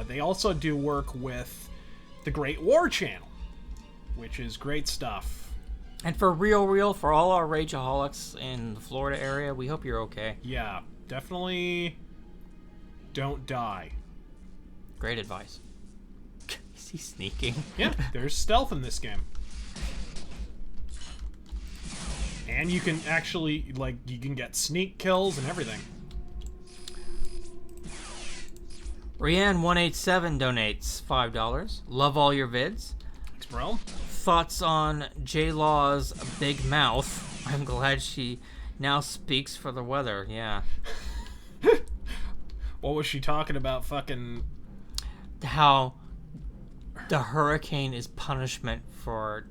They also do work with the Great War channel, which is great stuff. And for real, for all our rageaholics in the Florida area, we hope you're okay. Yeah, definitely don't die. Great advice. Is he sneaking? Yeah, there's stealth in this game. And you can actually, like, you can get sneak kills and everything. Rianne187 donates $5. Love all your vids. Thanks, bro. Thoughts on J-Law's big mouth. I'm glad she now speaks for the weather. Yeah. What was she talking about? Fucking... How the hurricane is punishment for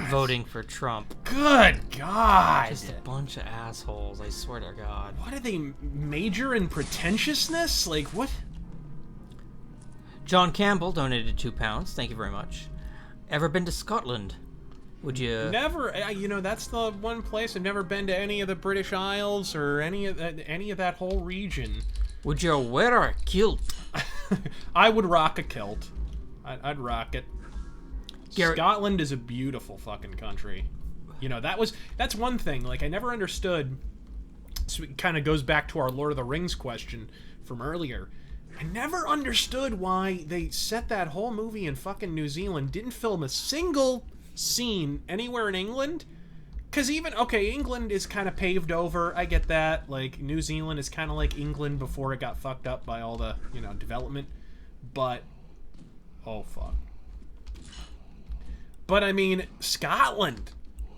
voting for Trump. Good God! Just a bunch of assholes, I swear to God. What are they, major in pretentiousness? Like, what? John Campbell donated £2. Thank you very much. Ever been to Scotland? Would you... Never. You know, that's the one place I've never been to. Any of the British Isles or any of that whole region. Would you wear a kilt? I would rock a kilt. I'd rock it. Garrett... Scotland is a beautiful fucking country. You know, that's one thing. Like, I never understood. So it kind of goes back to our Lord of the Rings question from earlier. I never understood why they set that whole movie in fucking New Zealand, didn't film a single scene anywhere in England. Because even, okay, England is kind of paved over, I get that. Like, New Zealand is kind of like England before it got fucked up by all the, you know, development. But, oh fuck. But, I mean, Scotland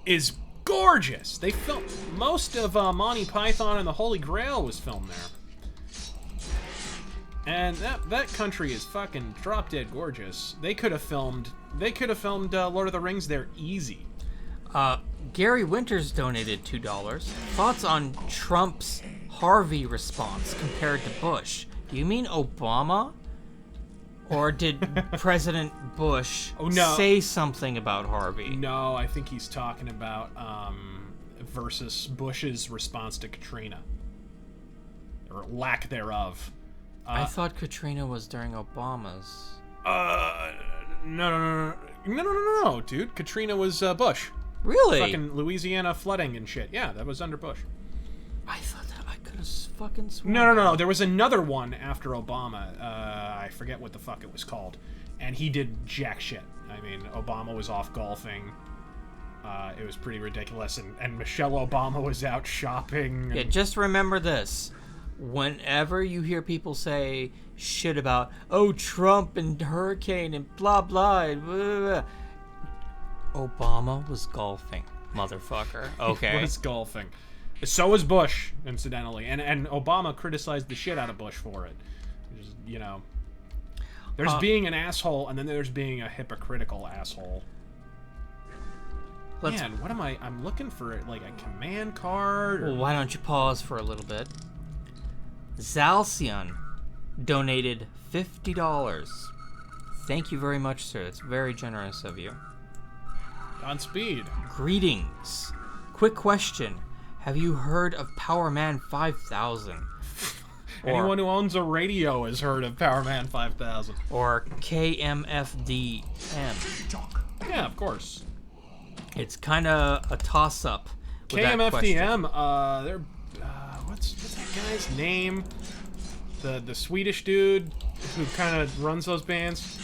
is gorgeous. They filmed, most of Monty Python and the Holy Grail was filmed there. And that country is fucking drop dead gorgeous. They could have filmed Lord of the Rings there easy. Gary Winters donated $2. Thoughts on Trump's Harvey response compared to Bush? Do you mean Obama? Or did President Bush say something about Harvey? No, I think he's talking about versus Bush's response to Katrina. Or lack thereof. I thought Katrina was during Obama's. No, dude. Katrina was Bush. Really? Fucking Louisiana flooding and shit. Yeah, that was under Bush. I thought that I could have fucking sworn. No. There was another one after Obama. I forget what the fuck it was called. And he did jack shit. I mean, Obama was off golfing. It was pretty ridiculous. And Michelle Obama was out shopping. Yeah, just remember this. Whenever you hear people say shit about, oh, Trump and hurricane and blah, blah, blah, Obama was golfing, motherfucker. Okay? He was golfing. So was Bush, incidentally. And Obama criticized the shit out of Bush for it. Just, you know. There's being an asshole, and then there's being a hypocritical asshole. Man, what am I? I'm looking for, like, a command card? Well, why don't you pause for a little bit? Zalcian donated $50. Thank you very much, sir. That's very generous of you. Godspeed. Greetings. Quick question. Have you heard of Power Man 5000? Anyone who owns a radio has heard of Power Man 5000. Or KMFDM. Yeah, of course. It's kind of a toss-up. KMFDM, they're... what's that guy's name? The Swedish dude who kind of runs those bands.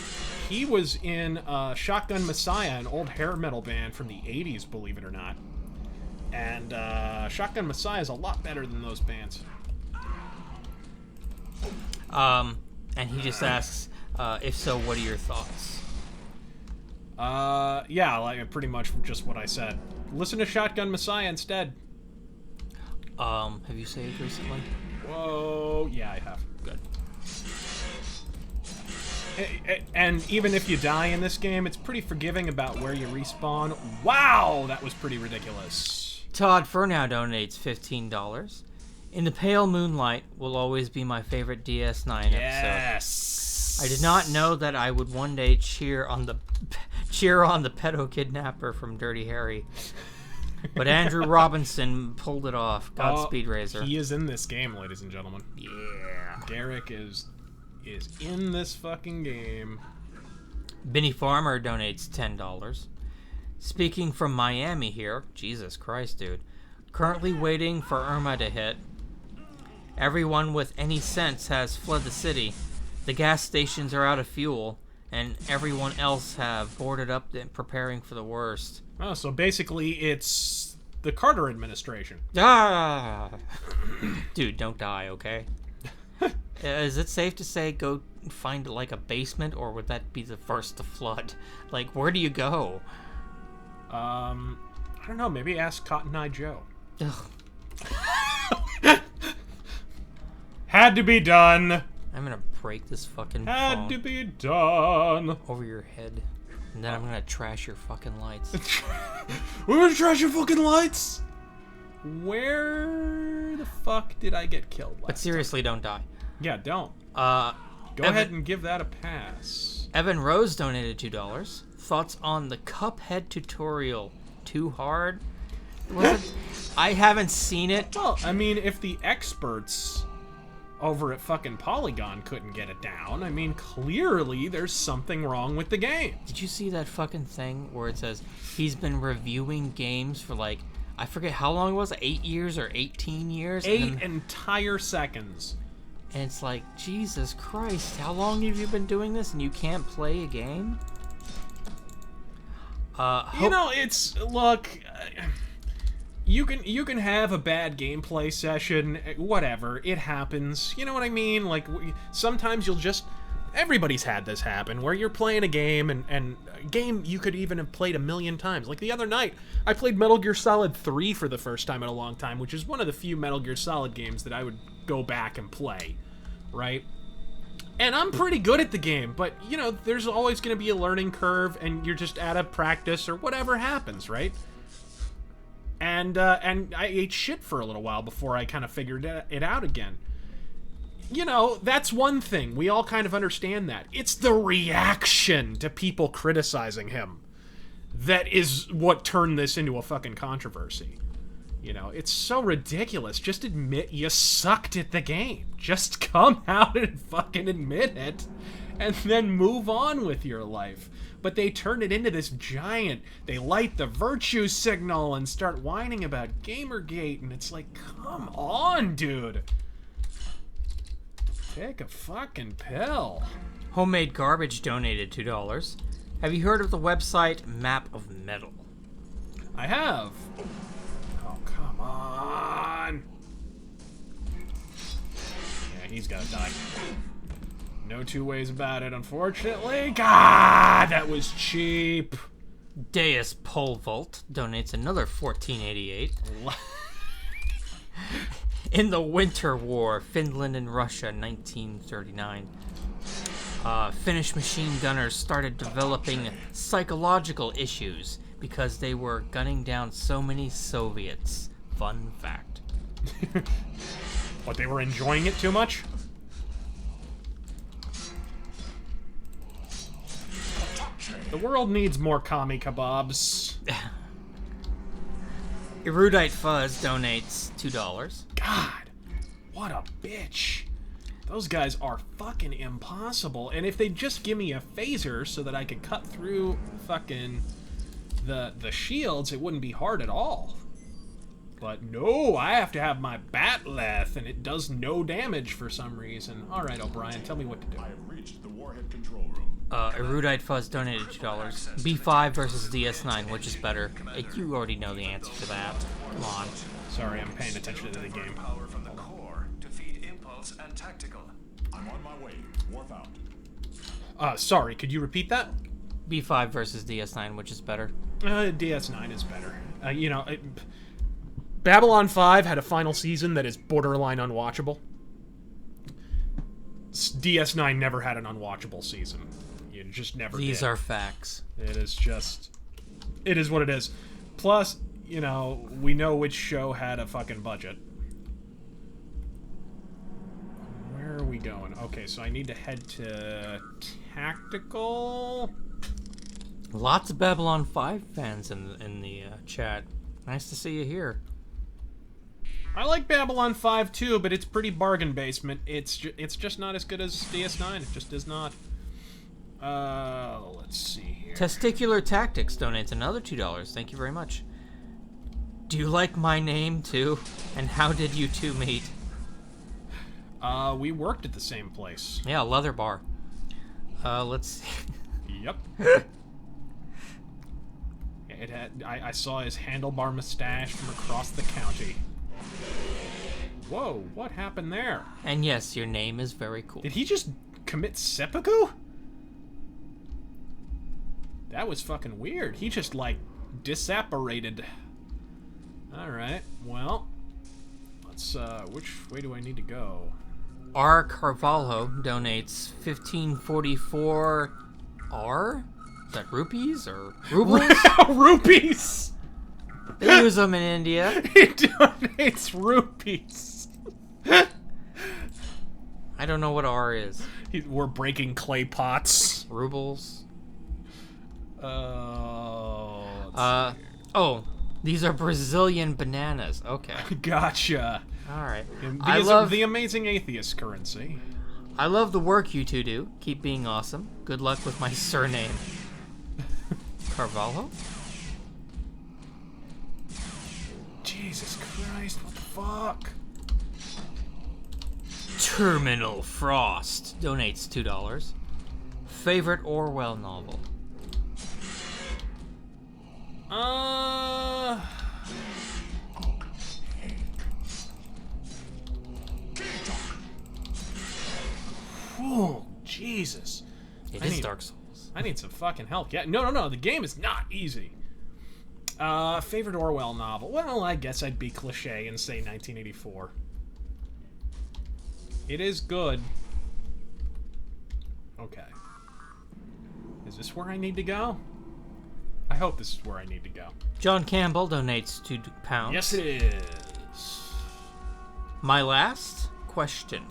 He was in Shotgun Messiah, an old hair metal band from the 80s, believe it or not. And Shotgun Messiah is a lot better than those bands. And he just asks, if so, what are your thoughts? Yeah, like pretty much just what I said. Listen to Shotgun Messiah instead. Have you saved recently? Whoa, yeah, I have. Good. And even if you die in this game, it's pretty forgiving about where you respawn. Wow, that was pretty ridiculous. Todd Furnow donates $15. In the Pale Moonlight will always be my favorite DS9 episode. Yes. I did not know that I would one day cheer on the pedo kidnapper from Dirty Harry. But Andrew Robinson pulled it off. Godspeed, Razor. He is in this game, ladies and gentlemen. Yeah. Garrick is in this fucking game. Benny Farmer donates $10. Speaking from Miami here. Jesus Christ, dude. Currently waiting for Irma to hit. Everyone with any sense has fled the city. The gas stations are out of fuel. And everyone else have boarded up and preparing for the worst. Oh, so basically it's the Carter administration. Ah! Dude, don't die, okay? Is it safe to say go find, like, a basement, or would that be the first to flood? Like, where do you go? I don't know. Maybe ask Cotton Eye Joe. Had to be done. I'm gonna break this fucking Had phone to be done. over your head, and then I'm gonna trash your fucking lights. We're gonna trash your fucking lights. Where the fuck did I get killed last But seriously, don't die. Yeah, don't. Go Evan- ahead and give that a pass. Evan Rose donated $2. Thoughts on the Cuphead tutorial? Too hard? I haven't seen it. Well, I mean, if the experts over at fucking Polygon couldn't get it down, I mean, clearly there's something wrong with the game. Did you see that fucking thing where it says he's been reviewing games for, like, I forget how long it was, 8 years or 18 years? 8 entire seconds. And it's like, Jesus Christ, how long have you been doing this and you can't play a game? You know, it's, look, you can have a bad gameplay session, whatever, it happens, you know what I mean? Like, sometimes you'll just, everybody's had this happen, where you're playing a game, and a game you could even have played 1,000,000 times. Like the other night, I played Metal Gear Solid 3 for the first time in a long time, which is one of the few Metal Gear Solid games that I would go back and play, right? And I'm pretty good at the game, but, you know, there's always going to be a learning curve, and you're just out of practice or whatever happens, right? And I ate shit for a little while before I kind of figured it out again. You know, that's one thing. We all kind of understand that. It's the reaction to people criticizing him that is what turned this into a fucking controversy. You know, it's so ridiculous. Just admit you sucked at the game. Just come out and fucking admit it, and then move on with your life. But they turn it into this giant, they light the virtue signal and start whining about Gamergate, and it's like, come on, dude. Take a fucking pill. Homemade Garbage donated $2. Have you heard of the website Map of Metal? I have. Oh, come on. Yeah, he's gotta die. No two ways about it, unfortunately. God, that was cheap. Deus Pole Vault donates another $14.88. In the Winter War, Finland and Russia, 1939. Finnish machine gunners started developing psychological issues because they were gunning down so many Soviets. Fun fact. What, they were enjoying it too much? The world needs more commie kebabs. Erudite Fuzz donates $2. God, what a bitch. Those guys are fucking impossible. And if they'd just give me a phaser so that I could cut through fucking the shields, it wouldn't be hard at all. But no, I have to have my batleth, and it does no damage for some reason. Alright, O'Brien, tell me what to do. I have reached the warhead control room. Erudite Fuzz donated $2. B5 versus DS9, which is better? You already know the answer to that. Come on. Sorry, I'm paying attention to the game. Power from the core to feed impulse and tactical. I'm on my way. Warp out. Sorry, could you repeat that? B5 versus DS9, which is better? DS9 is better. You know, Babylon 5 had a final season that is borderline unwatchable. DS9 never had an unwatchable season. You just never did. These are facts. It is just... It is what it is. Plus, you know, we know which show had a fucking budget. Where are we going? Okay, so I need to head to... Tactical... Lots of Babylon 5 fans in the chat. Nice to see you here. I like Babylon 5 too, but it's pretty bargain basement. It's just not as good as DS9. It just is not. Let's see here. Testicular Tactics donates another $2. Thank you very much. Do you like my name too? And how did you two meet? We worked at the same place. Yeah, Leather Bar. Let's see. Yep. It had. I saw his handlebar mustache from across the county. Whoa, what happened there? And yes, your name is very cool. Did he just commit seppuku? That was fucking weird. He just, like, disapparated. Alright, well, let's, which way do I need to go? R. Carvalho donates 1544 R? Is that rupees or rubles? Rupees! They use them in India. He donates rupees. I don't know what R is. We're breaking clay pots. Rubles. Oh, these are Brazilian bananas. Okay. gotcha. All right. I love the amazing atheist currency. I love the work you two do. Keep being awesome. Good luck with my surname. Carvalho? Jesus Christ, what the fuck? Terminal Frost donates $2. Favorite Orwell novel? Whew, Jesus. It is Dark Souls. I need some fucking help. Yeah, no, the game is not easy. Favorite Orwell novel? Well, I guess I'd be cliche and say 1984. It is good. Okay. Is this where I need to go? I hope this is where I need to go. John Campbell donates £2. Yes, it is. My last question.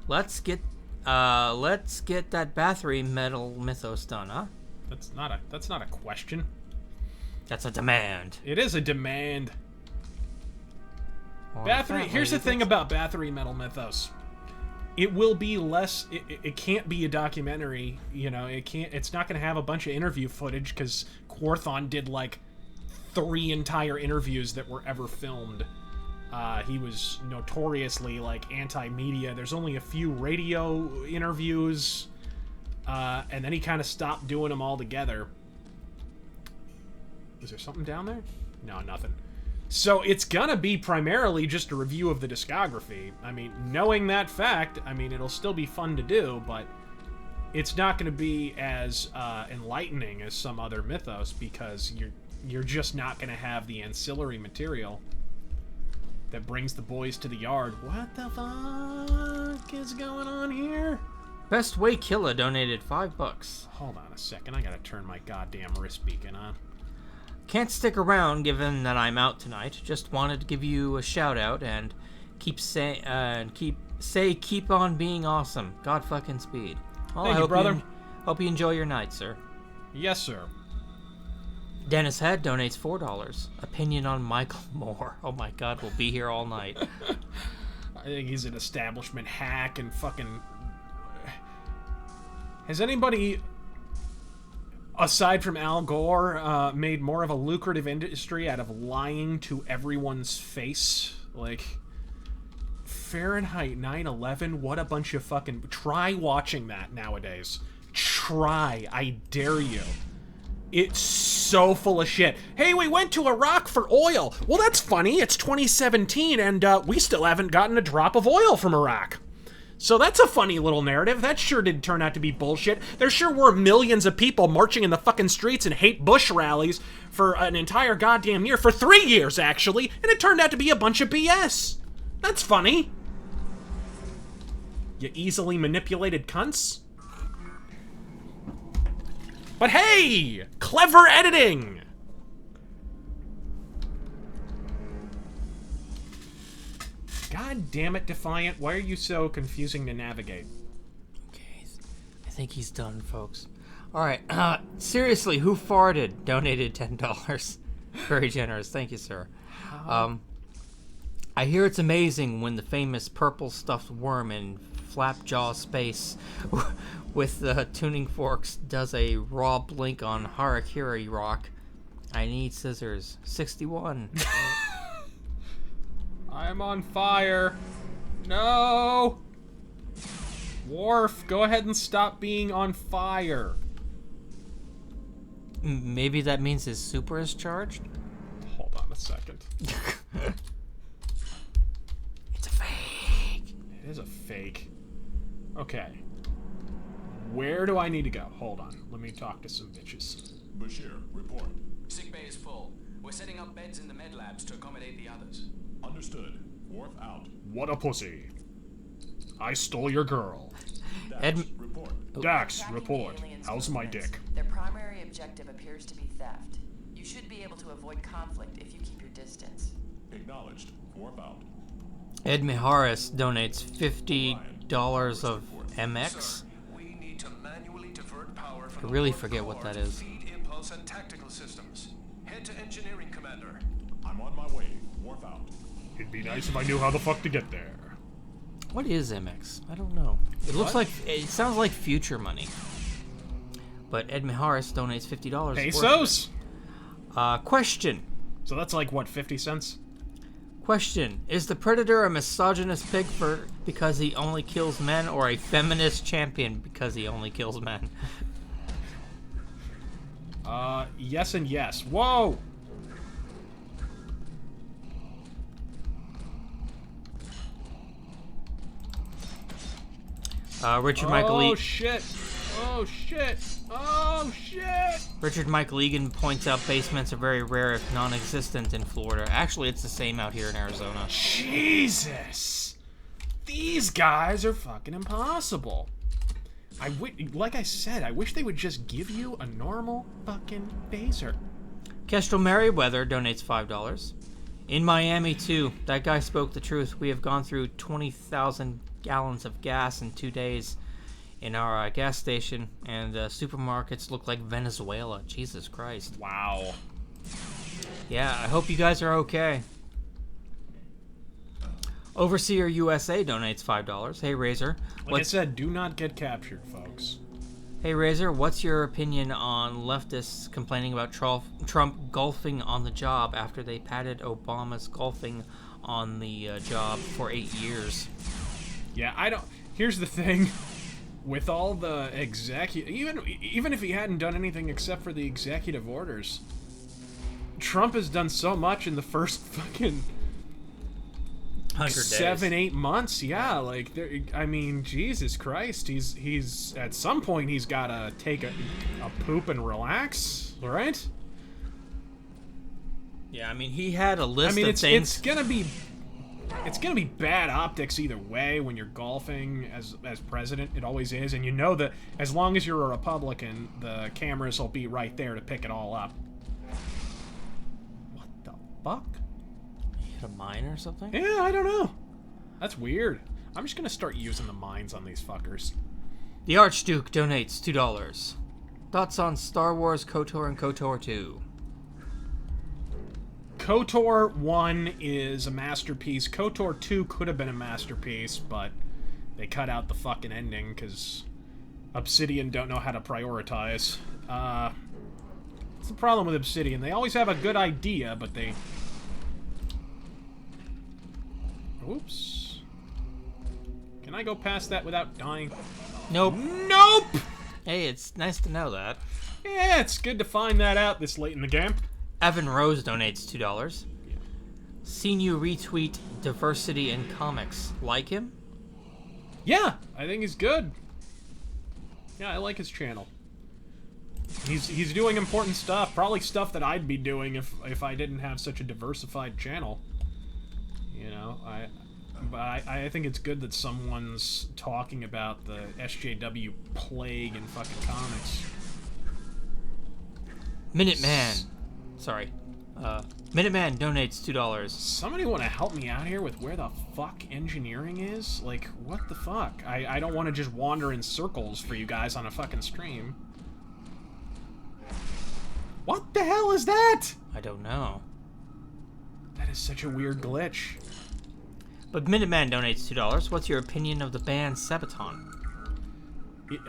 Let's get that battery metal mythos done, huh? That's not a question. That's a demand. It is a demand. Well, Here's the thing about battery metal mythos. It will be less. It can't be a documentary. You know, it's not going to have a bunch of interview footage because Quarthon did like 3 entire interviews that were ever filmed. He was notoriously like anti-media. There's only a few radio interviews, and then he kind of stopped doing them altogether. Is there something down there? No, nothing. So it's gonna be primarily just a review of the discography. I mean, knowing that fact, I mean, it'll still be fun to do, but it's not gonna be as enlightening as some other mythos because you're just not gonna have the ancillary material that brings the boys to the yard. What the fuck is going on here? Best Way Killer donated $5. Hold on a second, I gotta turn my goddamn wrist beacon on. Can't stick around given that I'm out tonight. Just wanted to give you a shout out and keep on being awesome. God fucking speed. Well, Thank you, brother. Hope you enjoy your night, sir. Yes, sir. Dennis Head donates $4. Opinion on Michael Moore. Oh my God, we'll be here all night. I think he's an establishment hack and fucking... Has anybody, aside from Al Gore, made more of a lucrative industry out of lying to everyone's face? Like, Fahrenheit 9/11, what a bunch of fucking... Try watching that nowadays. Try. I dare you. It's so full of shit. Hey, we went to Iraq for oil. Well, that's funny. It's 2017, and we still haven't gotten a drop of oil from Iraq. So that's a funny little narrative. That sure did turn out to be bullshit. There sure were millions of people marching in the fucking streets and hate Bush rallies for an entire goddamn year. For 3 years, actually. And it turned out to be a bunch of BS. That's funny. You easily manipulated cunts. But hey! Clever editing! God damn it, Defiant. Why are you so confusing to navigate? Okay, I think he's done, folks. Alright, seriously, who farted? Donated $10. Very generous. Thank you, sir. I hear it's amazing when the famous purple stuffed worm in Flapjaw Space with the tuning forks does a raw blink on Harakiri Rock. I need scissors. 61. I'm on fire. No! Worf, go ahead and stop being on fire. Maybe that means his super is charged? Hold on a second. It's a fake. It is a fake. Okay. Where do I need to go? Hold on. Let me talk to some bitches. Bashir, report. Sick bay is full. We're setting up beds in the med labs to accommodate the others. Understood. Worf out. What a pussy. I stole your girl. Dax, report. Dax, Tracking report. the aliens' How's my movements. dick? Their primary objective appears to be theft. You should be able to avoid conflict if you keep your distance. Acknowledged. Worf out. Ed Miharis donates $50 of MX. We need to manually divert power from I really the warp forget what core that to is. feed impulse and tactical systems. Head to engineering, Commander. I'm on my way. Worf out. It'd be nice if I knew how the fuck to get there. What is MX? I don't know. It looks like, it sounds like future money. But Ed Miharis donates $50. Pesos? Question. So that's like, what, 50 cents? Question. Is the Predator a misogynist pig because he only kills men, or a feminist champion because he only kills men? Yes and yes. Whoa! Richard Michael Oh shit! Oh shit! Oh shit! Richard Michael Egan points out basements are very rare, if non-existent, in Florida. Actually, it's the same out here in Arizona. Jesus! These guys are fucking impossible. like I said, I wish they would just give you a normal fucking phaser. Kestrel Merriweather donates $5. In Miami, too, that guy spoke the truth. We have gone through 20,000 gallons of gas in 2 days in our gas station, and supermarkets look like Venezuela. Jesus Christ. Wow. Yeah, I hope you guys are okay. Overseer USA donates $5. Hey, Razor. Like I said, do not get captured, folks. Hey, Razor, what's your opinion on leftists complaining about Trump golfing on the job after they patted Obama's golfing on the job for 8 years? Yeah, I don't... Here's the thing. With all the even if he hadn't done anything except for the executive orders, Trump has done so much in the first fucking 7-8 months. Yeah, like I mean, Jesus Christ, he's at some point he's got to take a poop and relax, right? Yeah, I mean, he had a list of things. It's gonna be bad optics either way when you're golfing as president. It always is, and you know that as long as you're a Republican, the cameras will be right there to pick it all up. What the fuck? You hit a mine or something? Yeah, I don't know. That's weird. I'm just gonna start using the mines on these fuckers. The Archduke donates $2. Thoughts on Star Wars KOTOR and KOTOR 2? KOTOR 1 is a masterpiece. KOTOR 2 could have been a masterpiece, but they cut out the fucking ending because Obsidian don't know how to prioritize. It's the problem with Obsidian. They always have a good idea, but they... Oops. Can I go past that without dying? Nope. Nope! Hey, it's nice to know that. Yeah, it's good to find that out this late in the game. Evan Rose donates $2. Yeah. Seen you retweet diversity in comics. Like him? Yeah, I think he's good. Yeah, I like his channel. He's doing important stuff. Probably stuff that I'd be doing if I didn't have such a diversified channel. You know, I think it's good that someone's talking about the SJW plague in fucking comics. Minuteman. Sorry. Minuteman donates $2. Somebody want to help me out here with where the fuck engineering is? Like, what the fuck? I don't want to just wander in circles for you guys on a fucking stream. What the hell is that? I don't know. That is such a weird glitch. But Minuteman donates $2. What's your opinion of the band Sabaton?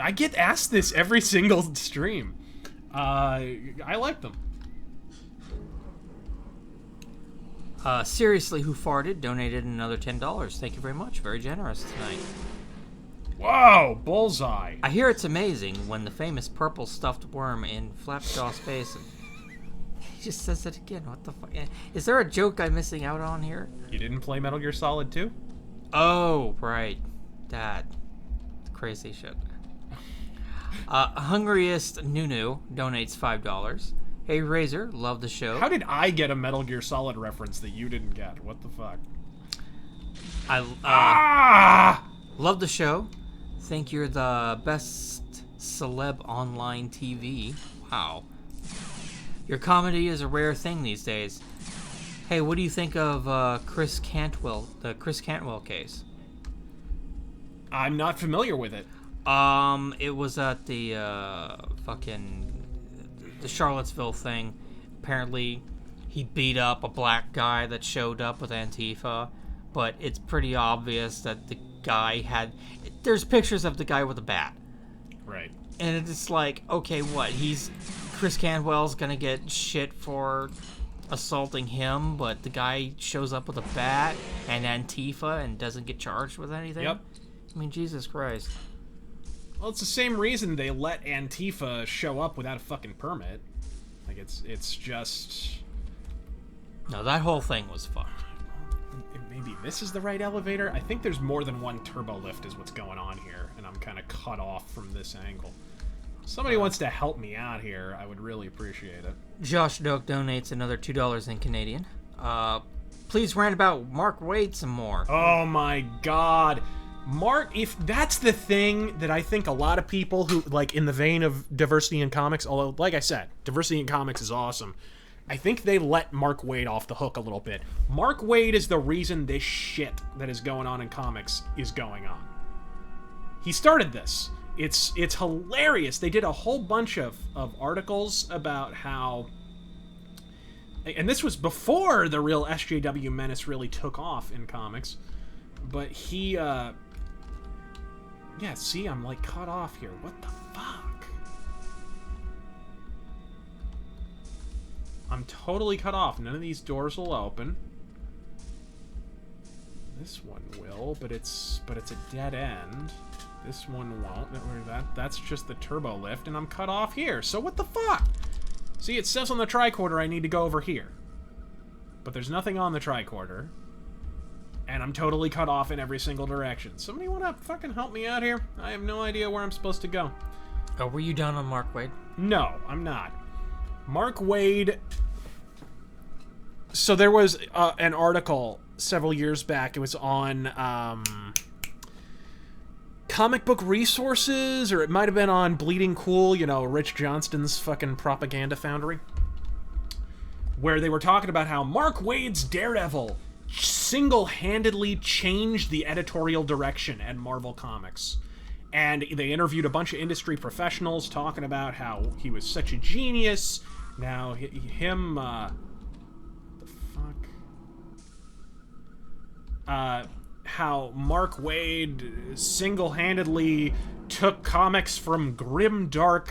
I get asked this every single stream. I like them. Seriously Who Farted donated another $10. Thank you very much. Very generous tonight. Whoa, bullseye. I hear it's amazing when the famous purple stuffed worm in Flapjaw Space... He just says it again. What the fuck? Is there a joke I'm missing out on here? You didn't play Metal Gear Solid 2? Oh, right. That. Crazy shit. Hungriest Nunu donates $5. Hey, Razor, love the show. How did I get a Metal Gear Solid reference that you didn't get? What the fuck? Love the show. Think you're the best celeb online TV. Wow. Your comedy is a rare thing these days. Hey, what do you think of Chris Cantwell, the Chris Cantwell case? I'm not familiar with it. It was at the the Charlottesville thing. Apparently, he beat up a black guy that showed up with Antifa, but it's pretty obvious that the guy had... There's pictures of the guy with a bat. Right. And it's like, okay, what? Chris Cantwell's gonna get shit for assaulting him, but the guy shows up with a bat and Antifa and doesn't get charged with anything? Yep. I mean, Jesus Christ. Well, it's the same reason they let Antifa show up without a fucking permit. Like, it's just... No, that whole thing was fucked. Maybe this is the right elevator? I think there's more than one turbo lift is what's going on here, and I'm kind of cut off from this angle. Somebody wants to help me out here, I would really appreciate it. Josh Doak donates another $2 in Canadian. Please rant about Mark Wade some more. Oh my god. Mark, if that's the thing that I think a lot of people who, like, in the vein of diversity in comics, although, like I said, diversity in comics is awesome, I think they let Mark Waid off the hook a little bit. Mark Waid is the reason this shit that is going on in comics is going on. He started this. It's hilarious. They did a whole bunch of articles about how... And this was before the real SJW menace really took off in comics. But he, Yeah, see, I'm, like, cut off here. What the fuck? I'm totally cut off. None of these doors will open. This one will, but it's a dead end. This one won't. That's just the turbo lift, and I'm cut off here. So what the fuck? See, it says on the tricorder I need to go over here. But there's nothing on the tricorder. And I'm totally cut off in every single direction. Somebody wanna fucking help me out here? I have no idea where I'm supposed to go. Oh, were you down on Mark Waid? No, I'm not. Mark Waid... So there was an article several years back. It was on Comic Book Resources, or it might have been on Bleeding Cool, you know, Rich Johnston's fucking propaganda foundry, where they were talking about how Mark Waid's Daredevil single-handedly changed the editorial direction at Marvel Comics. And they interviewed a bunch of industry professionals talking about how he was such a genius. Now, him, the fuck? How Mark Waid single-handedly took comics from grimdark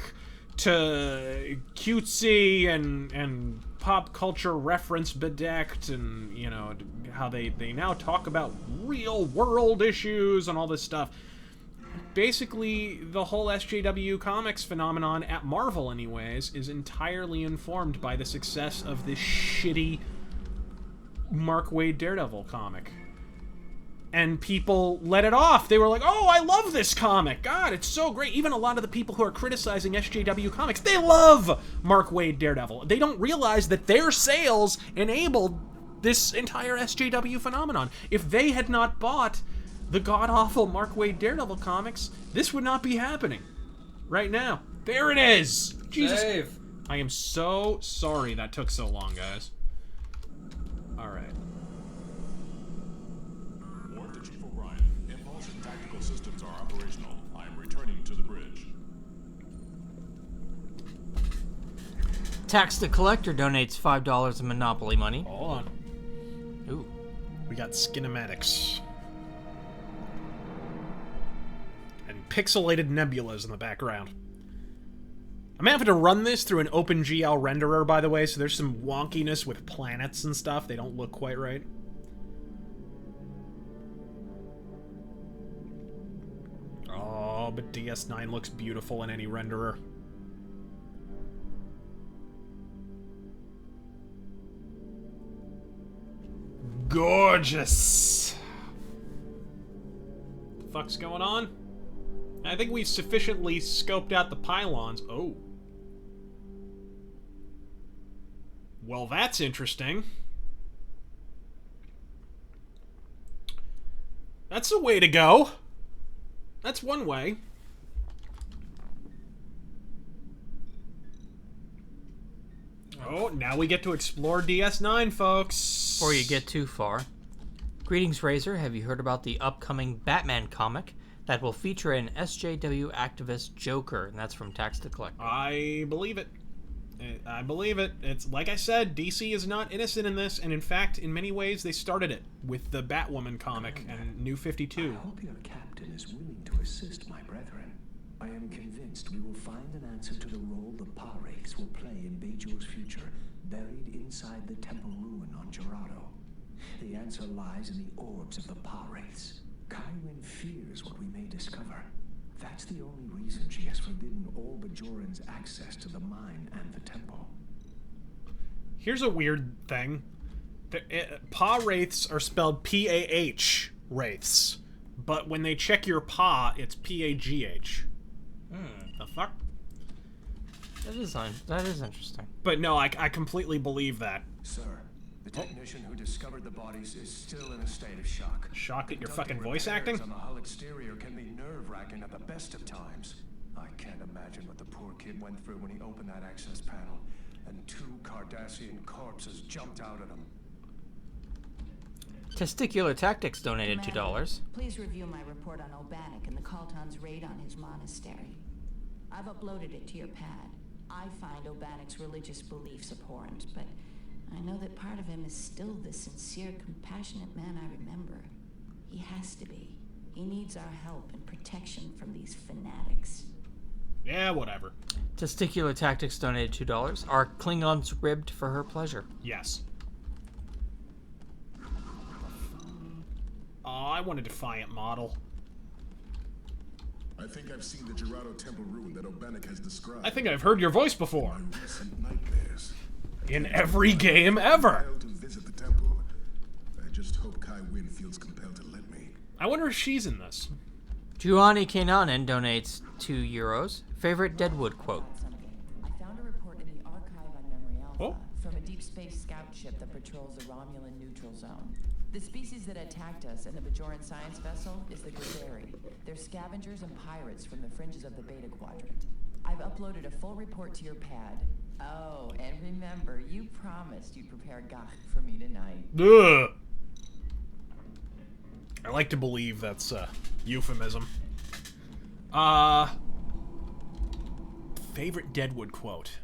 to cutesy and pop culture reference bedecked, and, you know, how they now talk about real-world issues and all this stuff. Basically, the whole SJW Comics phenomenon, at Marvel anyways, is entirely informed by the success of this shitty Mark Waid Daredevil comic. And people let it off. They were like, oh, I love this comic. God, it's so great. Even a lot of the people who are criticizing SJW Comics, they love Mark Waid Daredevil. They don't realize that their sales enabled this entire SJW phenomenon. If they had not bought the god-awful Mark Waid Daredevil comics, this would not be happening right now. There it is! Jesus. Dave. I am so sorry that took so long, guys. Alright. Warp to Chief O'Brien. Impulse and tactical systems are operational. I am returning to the bridge. Tax the Collector donates $5 in Monopoly money. Hold on. Ooh. We got Skinematics. And pixelated nebulas in the background. I'm having to run this through an OpenGL renderer, by the way, so there's some wonkiness with planets and stuff. They don't look quite right. Oh, but DS9 looks beautiful in any renderer. Gorgeous! What the fuck's going on? I think we've sufficiently scoped out the pylons. Oh. Well, that's interesting. That's a way to go. That's one way. Oh, now we get to explore DS9, folks. Before you get too far. Greetings, Razor. Have you heard about the upcoming Batman comic that will feature an SJW activist Joker? And that's from Tax the Collector. I believe it. I believe it. It's like I said, DC is not innocent in this, and in fact, in many ways, they started it with the Batwoman comic and New 52. I hope your captain is willing to assist my brethren. I am convinced we will find an answer to the role the Pah-wraiths will play in Bejor's future, buried inside the temple ruin on Gerardo. The answer lies in the orbs of the Pah-wraiths. Kaiwyn fears what we may discover. That's the only reason she has forbidden all Bajorans access to the mine and the temple. Here's a weird thing. The Pah-wraiths are spelled P-A-H wraiths, but when they check your Pah, it's P-A-G-H. The fuck? That is interesting. But no, I completely believe that. Sir, The technician who discovered the bodies is still in a state of shock. Shocked at your Conducting fucking voice repairs acting? on the hull exterior can be nerve-wracking at the best of times. I can't imagine what the poor kid went through when he opened that access panel and 2 Cardassian corpses jumped out at him. Testicular Tactics donated $2. Please review my report on Obanik and the Kaltan's raid on his monastery. I've uploaded it to your pad. I find Obanik's religious beliefs abhorrent, but I know that part of him is still the sincere, compassionate man I remember. He has to be. He needs our help and protection from these fanatics. Yeah, whatever. Testicular Tactics donated $2. Are Klingons ribbed for her pleasure? Yes. Oh, I want a Defiant model. I think I've seen the Gerardo Temple ruin that Obanik has described. I think I've heard your voice before. My recent nightmares. In every game ever. Compelled to visit the temple. I just hope Kai Wynn feels compelled to let me. I wonder if she's in this. Giovanni Kenanen donates €2. Favorite Deadwood quote? I found a report in the archive on Memory Alpha Oh. from a deep space scout ship that patrols the Romulan neutral zone. The species that attacked us in the Bajoran science vessel is the Griseri. They're scavengers and pirates from the fringes of the Beta Quadrant. I've uploaded a full report to your pad. Oh, and remember, you promised you'd prepare Gach for me tonight. Ugh. I like to believe that's a euphemism. Favorite Deadwood quote.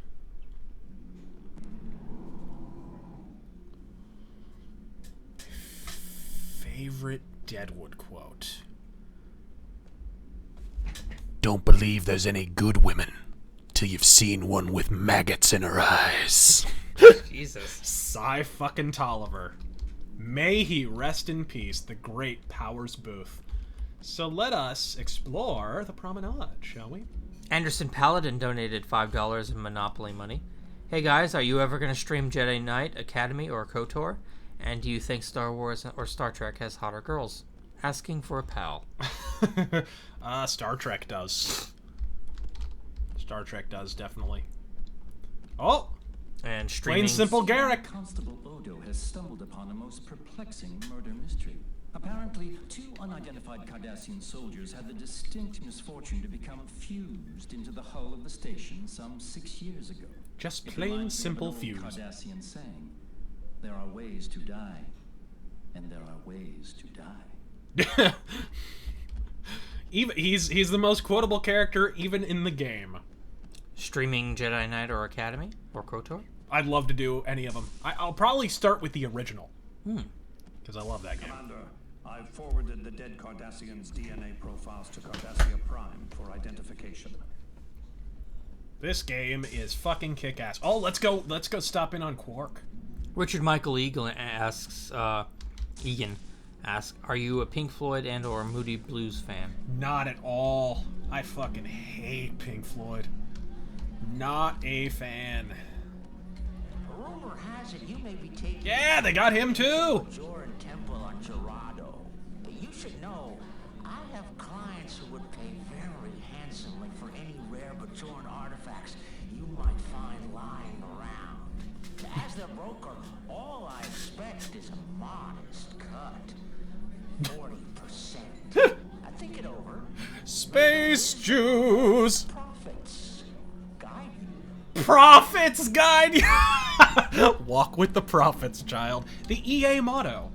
Favorite Deadwood quote. Don't believe there's any good women till you've seen one with maggots in her eyes. Jesus. Cy-fucking-Tolliver. May he rest in peace, the great Powers Booth. So let us explore the promenade, shall we? Anderson Paladin donated $5 in Monopoly money. Hey guys, are you ever going to stream Jedi Knight Academy or KOTOR? And do you think Star Wars or Star Trek has hotter girls? Asking for a pal. Star Trek does. Star Trek does, definitely. Oh! And streaming... Plain simple Garrick. Constable Odo has stumbled upon a most perplexing murder mystery. Apparently, 2 unidentified Cardassian soldiers had the distinct misfortune to become fused into the hull of the station some 6 years ago. Just It plain reminds me of simple an old fuse. Cardassian saying, there are ways to die, and there are ways to die. Even he's the most quotable character even in the game. Streaming Jedi Knight or Academy or KOTOR? I'd love to do any of them. I'll probably start with the original. Because I love that game. Commander, I've forwarded the dead Cardassians' DNA profiles to Cardassia Prime for identification. This game is fucking kick-ass. Oh, let's go stop in on Quark. Richard Michael Egan asks, are you a Pink Floyd and or Moody Blues fan? Not at all. I fucking hate Pink Floyd. Not a fan. Rumor has it you may be taking... Yeah, they got him too! Bajoran Temple on Gerardo. You should know, I have clients who would pay very handsomely for any rare Bajoran artifacts you might find lying around. As their broker, all I expect is a modest cut. 40%. I think it over. Space Jews! Profits guide you. Prophets guide you! Walk with the prophets, child. The EA motto.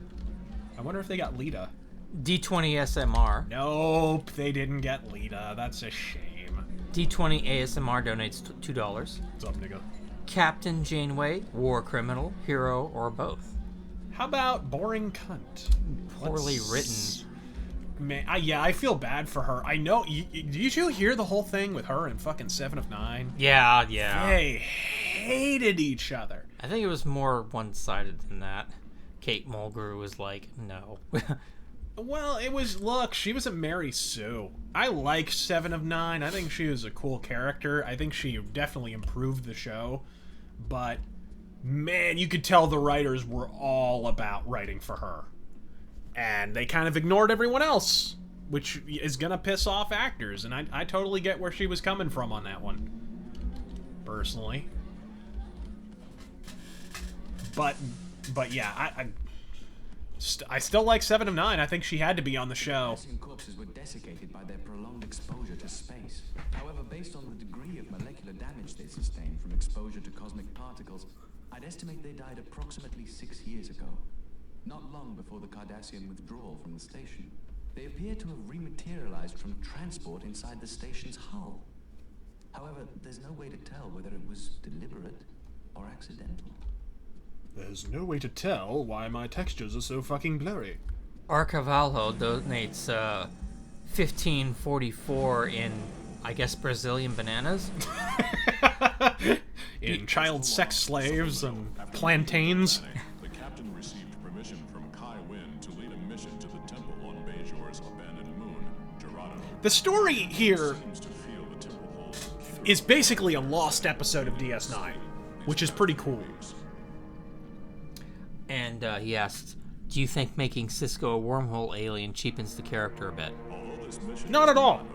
I wonder if they got Lita. D20 SMR. Nope, they didn't get Lita. That's a shame. D20 ASMR donates $2. What's up, nigga? Captain Janeway, war criminal, hero, or both? How about boring cunt? Poorly written. Man, yeah, I feel bad for her. I know. Did you hear the whole thing with her and fucking 7 of 9? Yeah. They hated each other. I think it was more one-sided than that. Kate Mulgrew was like, no. Well, it was, look, she was a Mary Sue. I like 7 of 9. I think she was a cool character. I think she definitely improved the show. But, man, you could tell the writers were all about writing for her. And they kind of ignored everyone else, which is going to piss off actors. And I totally get where she was coming from on that one, personally. But But yeah, I still like 7 of 9. I think she had to be on the show. Cardassian corpses were desiccated by their prolonged exposure to space. However, based on the degree of molecular damage they sustained from exposure to cosmic particles, I'd estimate they died approximately 6 years ago. Not long before the Cardassian withdrawal from the station. They appear to have rematerialized from transport inside the station's hull. However, there's no way to tell whether it was deliberate or accidental. There's no way to tell why my textures are so fucking blurry. Arcavalho donates 1544 in, I guess, Brazilian bananas. In child sex slaves and plantains. The captain received permission from Kai Wynn to lead a mission to the temple on Bajor's abandoned moon, Gerardo. The story here Seems to feel the temple holds is basically a lost episode of DS9, which is pretty cool. And he asks, do you think making Cisco a wormhole alien cheapens the character a bit? Not at all.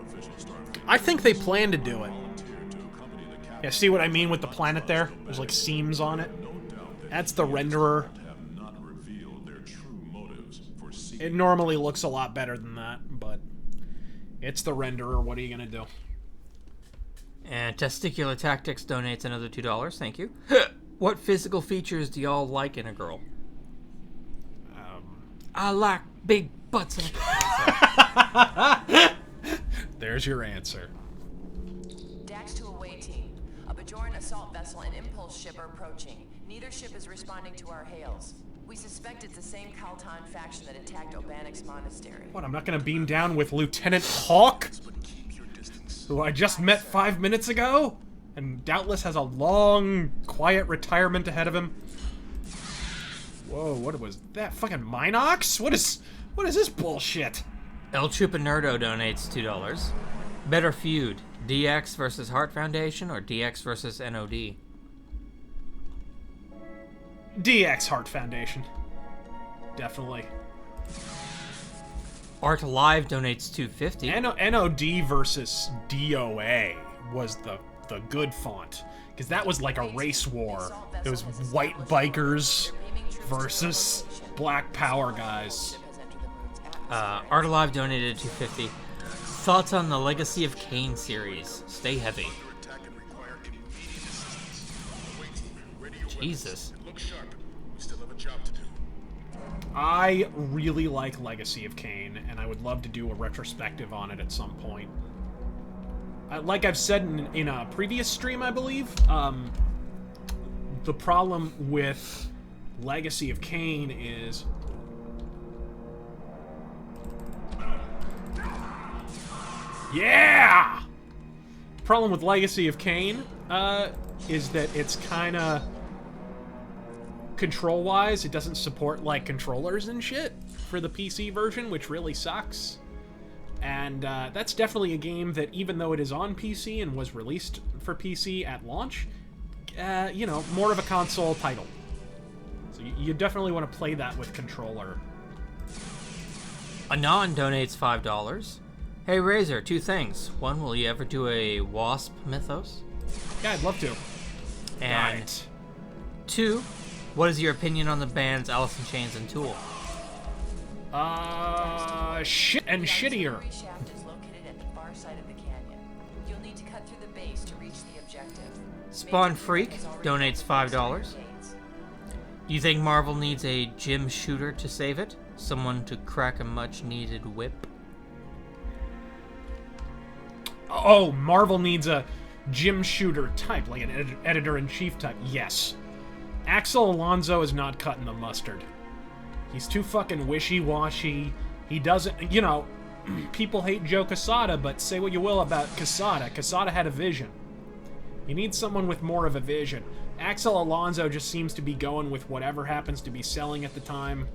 I think they plan to do it. Yeah, see what I mean with the planet there? There's like seams on it. That's the renderer. It normally looks a lot better than that, but it's the renderer. What are you gonna do? And Testicular Tactics donates another $2. Thank you. What physical features do y'all like in a girl? I like big butts. There's your answer. Dax to away team. A Bajoran assault vessel and impulse ship are approaching. Neither ship is responding to our hails. We suspect it's the same Kaltan faction that attacked Obanik's monastery. What, I'm not gonna beam down with Lieutenant Hawk? Who I just met 5 minutes ago? And doubtless has a long, quiet retirement ahead of him. Whoa, what was that? Fucking Minox? What is this bullshit? El Chupanerdo donates $2. Better feud, DX versus Heart Foundation or DX versus NOD? DX Heart Foundation. Definitely. Art Alive donates $2.50. NOD versus DOA was the good font. Because that was like a race war. It was white bikers versus black power guys. Art Alive donated $2.50. Thoughts on the Legacy of Kain series? Stay heavy. Jesus. I really like Legacy of Kain, and I would love to do a retrospective on it at some point. Like I've said in a previous stream, I believe, the problem with Legacy of Kain is... Yeah! Problem with Legacy of Kain is that it's kind of... Control-wise, it doesn't support, like, controllers and shit for the PC version, which really sucks. And that's definitely a game that, even though it is on PC and was released for PC at launch, you know, more of a console title. So you definitely want to play that with controller. Anon donates $5. Hey Razor, 2 things. 1, will you ever do a Wasp mythos? Yeah, I'd love to. And right. 2, what is your opinion on the bands Alice in Chains and Tool? Shit and shittier. The shaft is located at the far side of the canyon. You'll need to cut through the base to reach the objective. Spawn Freak donates $5. Do you think Marvel needs a gym shooter to save it? Someone to crack a much-needed whip? Oh, Marvel needs a gym shooter type, like an editor-in-chief type. Yes. Axel Alonso is not cutting the mustard. He's too fucking wishy-washy. He doesn't, you know, people hate Joe Quesada, but say what you will about Quesada. Quesada had a vision. You need someone with more of a vision. Axel Alonso just seems to be going with whatever happens to be selling at the time.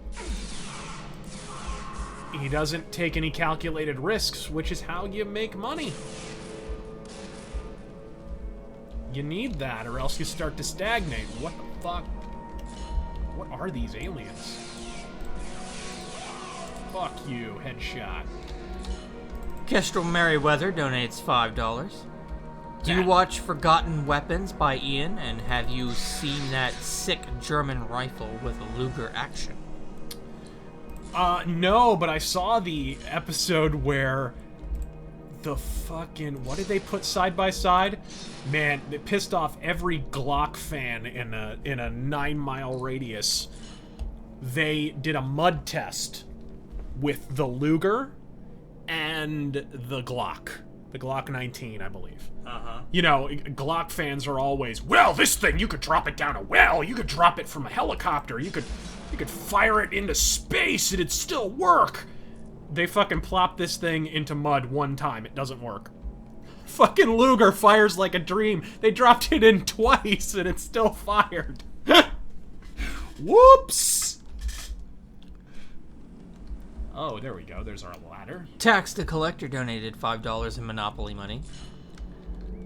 He doesn't take any calculated risks, which is how you make money. You need that, or else you start to stagnate. What the fuck? What are these aliens? Fuck you, headshot. Kestrel Merriweather donates $5. Do you watch Forgotten Weapons by Ian, and have you seen that sick German rifle with a Luger action? No, but I saw the episode where the fucking... What did they put side by side? Man, it pissed off every Glock fan in a 9-mile radius. They did a mud test with the Luger and the Glock. The Glock 19, I believe. Uh-huh. You know, Glock fans are always, well, this thing, you could drop it down a well, you could drop it from a helicopter, you could fire it into space, and it'd still work. They fucking plop this thing into mud one time, it doesn't work. Fucking Luger fires like a dream. They dropped it in twice, and it still fired. Whoops! Oh, there we go, there's our ladder. Tax the Collector donated $5 in Monopoly money.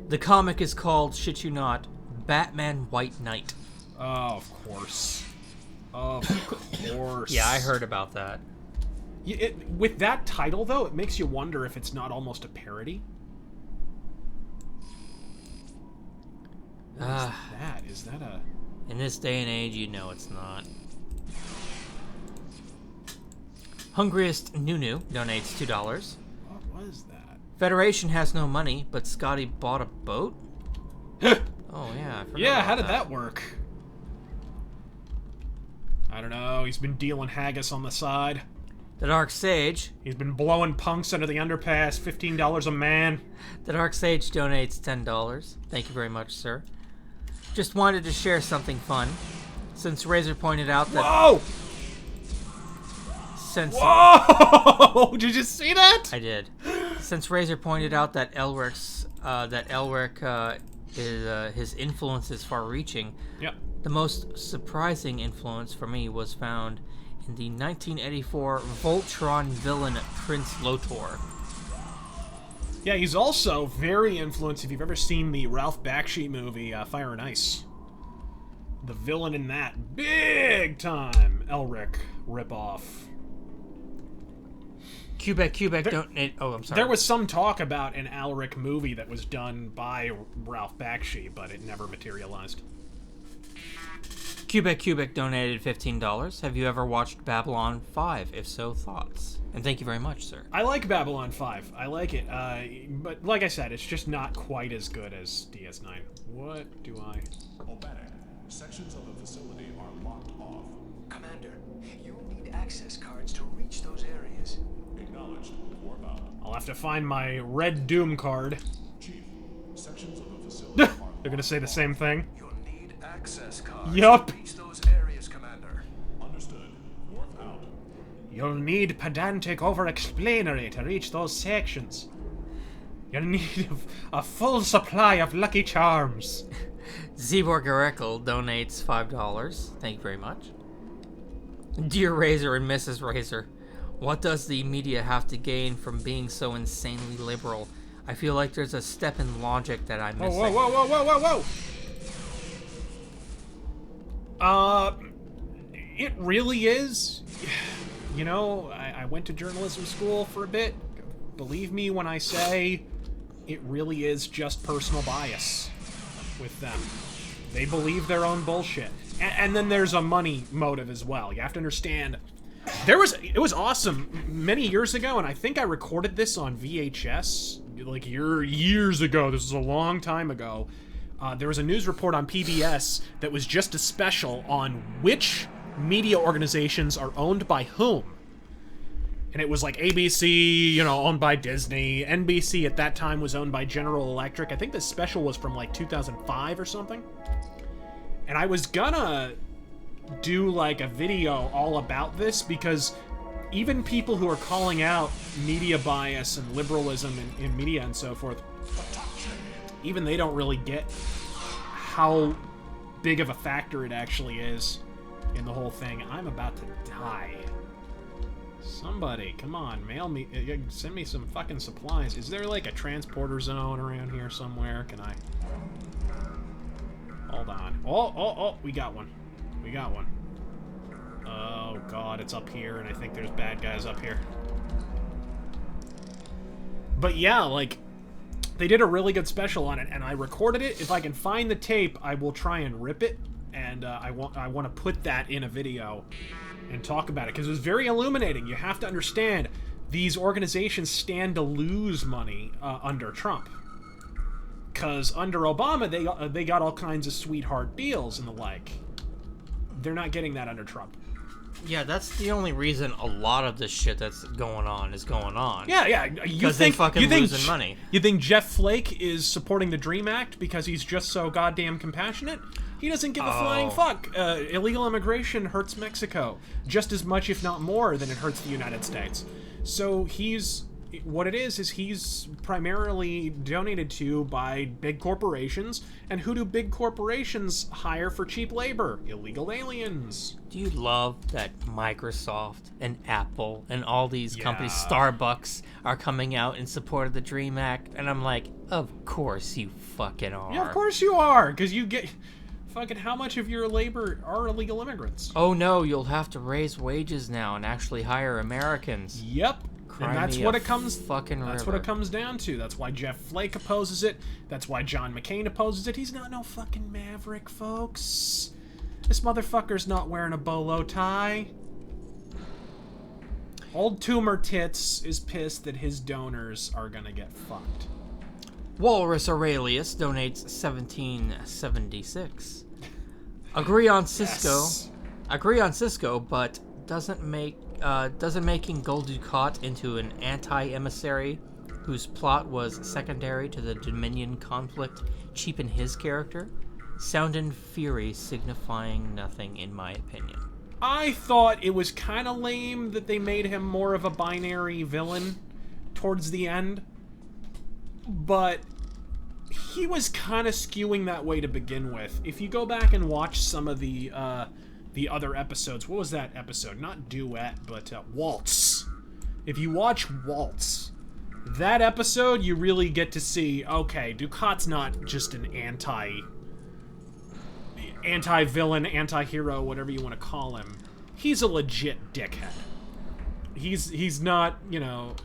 The comic is called, shit you not, Batman White Knight. Oh, of course. Of course. Yeah, I heard about that. With that title, though, it makes you wonder if it's not almost a parody. What is that? Is that a... In this day and age, you know it's not. Hungriest Nunu donates $2. What was that? Federation has no money, but Scotty bought a boat? Oh, yeah, I forgot Yeah, about how did that. that work? I don't know, he's been dealing haggis on the side. The Dark Sage. He's been blowing punks under the underpass, $15 a man. The Dark Sage donates $10. Thank you very much, sir. Just wanted to share something fun. Since Razor pointed out that... Whoa! Whoa! Did you see that? I did. Since Razor pointed out that Elric his influence is far-reaching, yep. The most surprising influence for me was found in the 1984 Voltron villain Prince Lotor. Yeah, he's also very influenced, if you've ever seen the Ralph Bakshi movie, Fire and Ice. The villain in that, big time Elric ripoff. Quebec, donate. Oh, I'm sorry. There was some talk about an Elric movie that was done by Ralph Bakshi, but it never materialized. Quebec donated $15. Have you ever watched Babylon 5? If so, thoughts? And thank you very much, sir. I like Babylon 5. I like it. But like I said, it's just not quite as good as DS9. What do I... Obanic, sections of the facility are locked off. Commander, you will need access cards to reach those areas. Acknowledged. Warp out. I'll have to find my Red Doom card. Chief, sections of the facility are They're gonna say the same thing. You'll need access cards Yup. to reach those areas, Commander. Understood. Warp out. You'll need pedantic over-explanatory to reach those sections. You'll need a full supply of Lucky Charms. Zebor Garekle donates $5. Thank you very much. Dear Razor and Mrs. Razor, what does the media have to gain from being so insanely liberal? I feel like there's a step in logic that I'm missing. Whoa. It really is. You know, I went to journalism school for a bit. Believe me when I say it really is just personal bias with them. They believe their own bullshit. And then there's a money motive as well. You have to understand. It was awesome many years ago, and I think I recorded this on VHS like years ago. This was a long time ago. There was a news report on PBS that was just a special on which media organizations are owned by whom. And it was like ABC, you know, owned by Disney. NBC at that time was owned by General Electric. I think this special was from like 2005 or something. And I was gonna do like a video all about this because even people who are calling out media bias and liberalism in media and so forth, even they don't really get how big of a factor it actually is in the whole thing. I'm about to die. Somebody, come on, mail me, send me some fucking supplies. Is there like a transporter zone around here somewhere? Can I... Hold on. Oh, we got one. We got one. Oh god, it's up here, and I think there's bad guys up here. But yeah, like, They did a really good special on it, and I recorded it. If I can find the tape, I will try and rip it, and I want to put that in a video and talk about it, because it was very illuminating. You have to understand, these organizations stand to lose money under Trump. Because under Obama, they got all kinds of sweetheart deals and the like. They're not getting that under Trump. Yeah, that's the only reason a lot of this shit that's going on is going on. Yeah. Because they fucking losing money. You think Jeff Flake is supporting the DREAM Act because he's just so goddamn compassionate? He doesn't give a flying fuck. Illegal immigration hurts Mexico just as much, if not more, than it hurts the United States. So what it is he's primarily donated to by big corporations. And who do big corporations hire for cheap labor? Illegal aliens. Do you love that Microsoft and Apple and all these companies, Starbucks, are coming out in support of the DREAM Act? And I'm like, of course you fucking are. Yeah, of course you are, because you get... Fucking how much of your labor are illegal immigrants? Oh no, you'll have to raise wages now and actually hire Americans. Yep. And that's what it comes That's what it comes down to. That's why Jeff Flake opposes it. That's why John McCain opposes it. He's not no fucking maverick, folks. This motherfucker's not wearing a bolo tie. Old Tumor Tits is pissed that his donors are gonna get fucked. Walrus Aurelius donates 1776. Agree on Cisco, but doesn't making Gul Dukat into an anti-emissary whose plot was secondary to the Dominion conflict cheapen his character? Sound and fury signifying nothing, in my opinion. I thought it was kind of lame that they made him more of a binary villain towards the end, but he was kind of skewing that way to begin with. If you go back and watch some of the other episodes, what was that episode? Not Duet, but Waltz. If you watch Waltz, that episode, you really get to see, okay, Ducat's not just an anti-villain, anti-hero, whatever you want to call him. He's a legit dickhead. He's not, you know,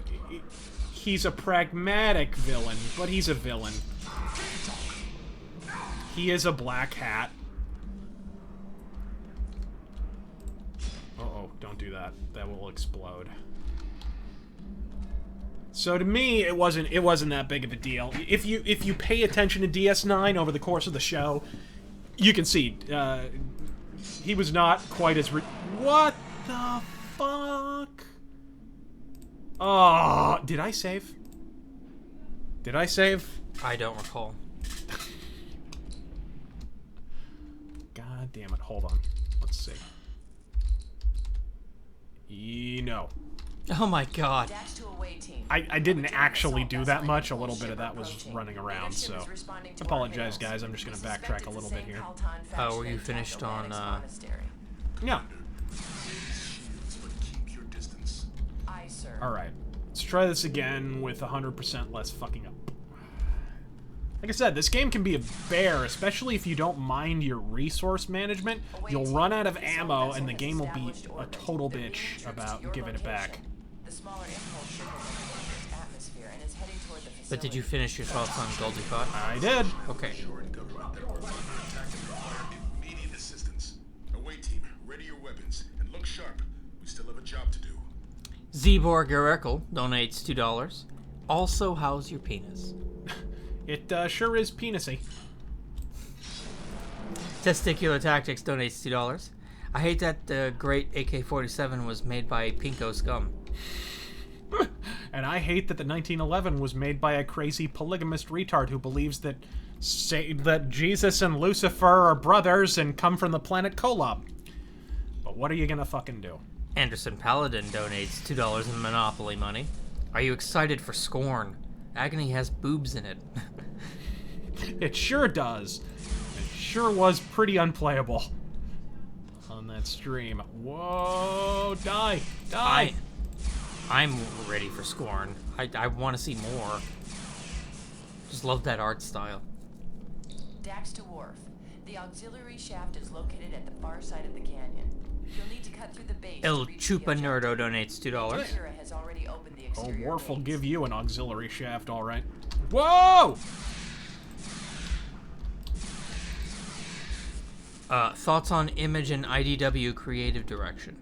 he's a pragmatic villain, but he's a villain. He is a black hat. Uh-oh, don't do that. That will explode. So to me, it wasn't that big of a deal. If you pay attention to DS9 over the course of the show, you can see he was not quite as what the fuck? Oh, did I save? Did I save? I don't recall. God damn it! Hold on. Let's see. No. Oh my god. I didn't actually do that much. A little bit of that was running around, so I apologize, guys. I'm just going to backtrack a little bit here. Oh, were you finished on, Yeah. Alright. Let's try this again with 100% less fucking up. Like I said, this game can be a bear, especially if you don't mind your resource management. You'll run out of ammo, and the game will be a total bitch about giving it back. But did you finish your thoughts on Gul Dukat? I did. Okay. Immediate assistance. Away team, ready your weapons and look sharp. We still have a job to do. Zebor Gerekel donates $2. Also, how's your penis? It sure is penisy. Testicular Tactics donates $2. I hate that the great AK-47 was made by Pinko scum. And I hate that the 1911 was made by a crazy polygamist retard who believes that that Jesus and Lucifer are brothers and come from the planet Kolob. But what are you gonna fucking do? Anderson Paladin donates $2 in Monopoly money. Are you excited for Scorn? Agony has boobs in it. It sure does. It sure was pretty unplayable on that stream. Whoa, die! Die! I'm ready for Scorn. I want to see more. Just love that art style. Dax to Wharf. The auxiliary shaft is located at the far side of the canyon. You'll need to cut through the base. El Chupa Nerdo donates $2. Has already opened the Oh, exterior Worf will give you an auxiliary shaft, alright. Whoa! Thoughts on Image and IDW creative direction?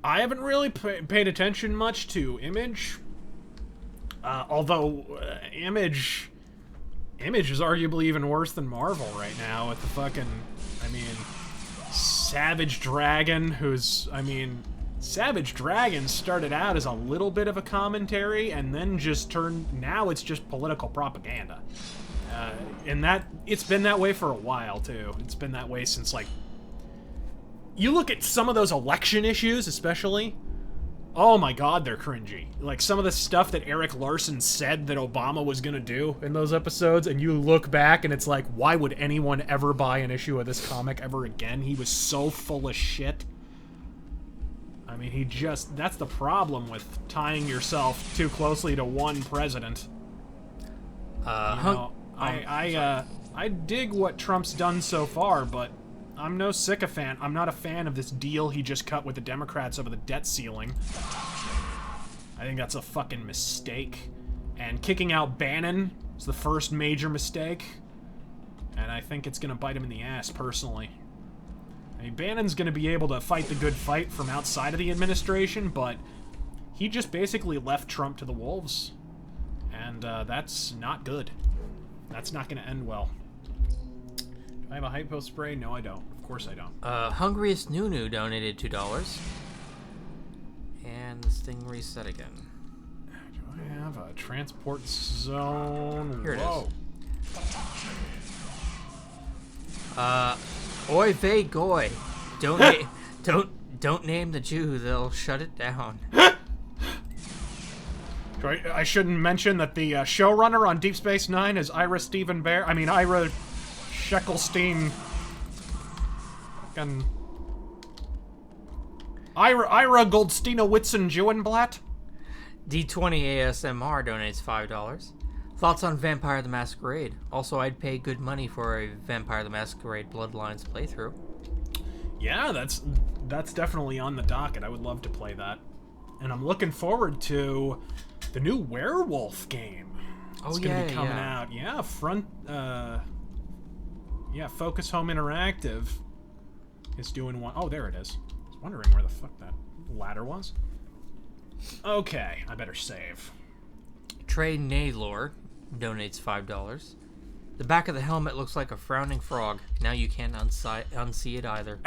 I haven't really paid attention much to Image. Although, Image is arguably even worse than Marvel right now with the fucking, Savage Dragon, Savage Dragon started out as a little bit of a commentary and then now it's just political propaganda. And it's been that way for a while, too. It's been that way since, you look at some of those election issues, especially. Oh my god, they're cringy. Like, some of the stuff that Eric Larson said that Obama was gonna do in those episodes, and you look back and it's like, why would anyone ever buy an issue of this comic ever again? He was so full of shit. That's the problem with tying yourself too closely to one president. I dig what Trump's done so far, but I'm no sycophant. I'm not a fan of this deal he just cut with the Democrats over the debt ceiling. I think that's a fucking mistake. And kicking out Bannon is the first major mistake. And I think it's gonna bite him in the ass, personally. Bannon's gonna be able to fight the good fight from outside of the administration, but he just basically left Trump to the wolves. And that's not good. That's not gonna end well. Do I have a hypo spray? No, I don't. Of course I don't. Hungriest Nunu donated $2. And this thing reset again. Do I have a transport zone? Here it Whoa. is. Oy vey goy. Don't name the Jew, they'll shut it down. I shouldn't mention that the showrunner on Deep Space Nine is Ira Sheckelstein. Fucking Ira Goldsteina Whitson Jewenblatt. D20 ASMR donates $5. Thoughts on Vampire the Masquerade? Also, I'd pay good money for a Vampire the Masquerade Bloodlines playthrough. Yeah, that's definitely on the docket. I would love to play that. And I'm looking forward to the new Werewolf game. It's gonna be coming out. Yeah, Focus Home Interactive is doing one. Oh, there it is. I was wondering where the fuck that ladder was. Okay, I better save. Trey Naylor donates $5. The back of the helmet looks like a frowning frog. Now you can't unsee it either.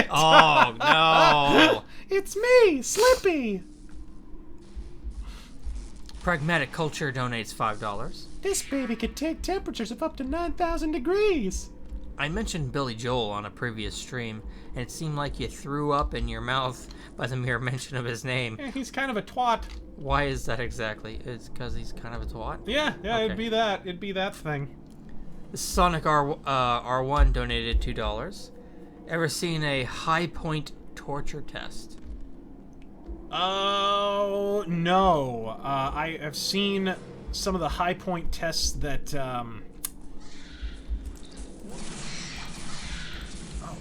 Oh, no. It's me, Slippy. Pragmatic Culture donates $5. This baby could take temperatures of up to 9,000 degrees. I mentioned Billy Joel on a previous stream, and it seemed like you threw up in your mouth by the mere mention of his name. Yeah, he's kind of a twat. Why is that exactly? It's because he's kind of a twat? Yeah, okay. It'd be that. It'd be that thing. Sonic R1 donated $2. Ever seen a high point torture test? Oh, no. I have seen some of the high point tests that, Oh,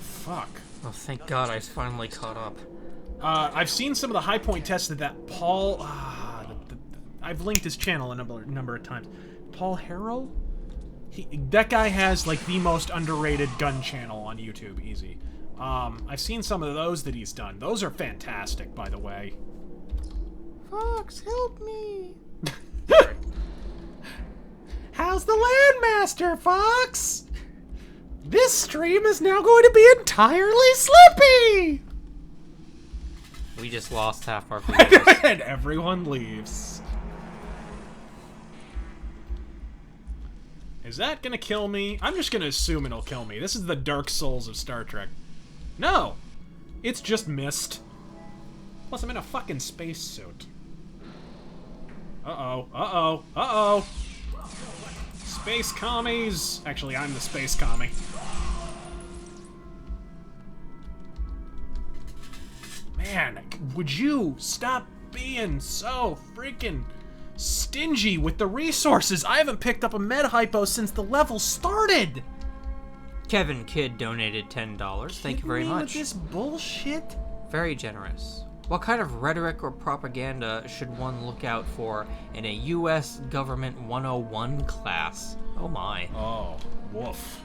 fuck. Oh, thank God I finally caught up. I've seen some of the high point tests that Paul... I've linked his channel a number of times. Paul Harrow? That guy has, like, the most underrated gun channel on YouTube, easy. I've seen some of those that he's done. Those are fantastic, by the way. Fox, help me! How's the Landmaster, Fox? This stream is now going to be entirely Slippy! We just lost half our viewers. And everyone leaves. Is that gonna kill me? I'm just gonna assume it'll kill me. This is the Dark Souls of Star Trek. No! It's just mist. Plus, I'm in a fucking spacesuit. Uh-oh. Uh-oh. Uh-oh. Space commies! Actually, I'm the space commie. Man, would you stop being so freaking stingy with the resources? I haven't picked up a med hypo since the level started! Kevin Kidd donated $10. Thank you very much. With this bullshit? Very generous. What kind of rhetoric or propaganda should one look out for in a U.S. Government 101 class? Oh my. Oh, woof.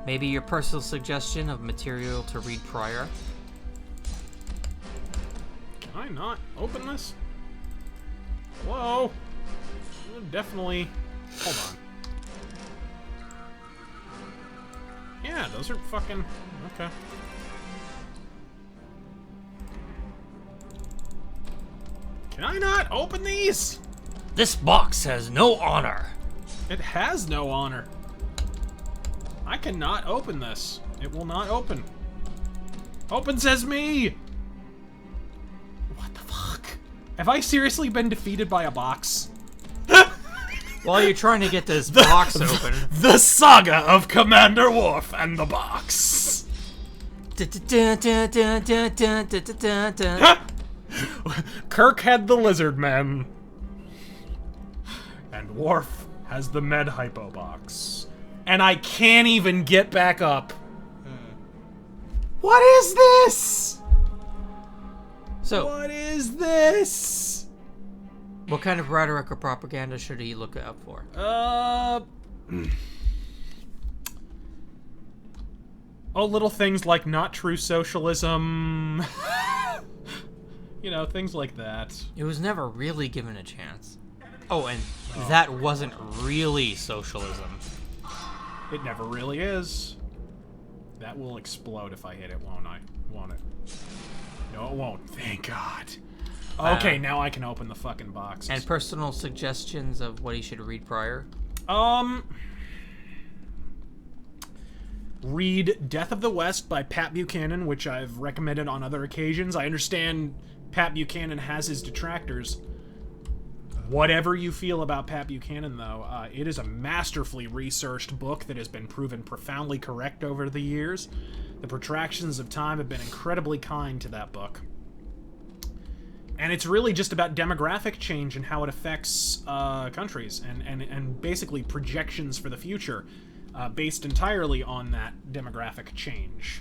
Maybe your personal suggestion of material to read prior? Can I not open this? Whoa. Definitely. Hold on. Yeah, those are fucking... Okay. Can I not open these? This box has no honor. It has no honor. I cannot open this. It will not open. Open says me! What the fuck? Have I seriously been defeated by a box? While you're trying to get this box open... The saga of Commander Worf and the box! Kirk had the lizard man. And Worf has the med hypo box. And I can't even get back up. What is this? So, what is this? What kind of rhetoric or propaganda should he look out for? Little things like not true socialism. You know, things like that. It was never really given a chance. Oh, and that wasn't really socialism. It never really is. That will explode if I hit it, won't I? Won't it? No, it won't. Thank God. Okay, now I can open the fucking boxes. And personal suggestions of what he should read prior? Read Death of the West by Pat Buchanan, which I've recommended on other occasions. I understand Pat Buchanan has his detractors. Whatever you feel about Pat Buchanan, though, it is a masterfully researched book that has been proven profoundly correct over the years. The protractions of time have been incredibly kind to that book. And it's really just about demographic change and how it affects countries and basically projections for the future based entirely on that demographic change.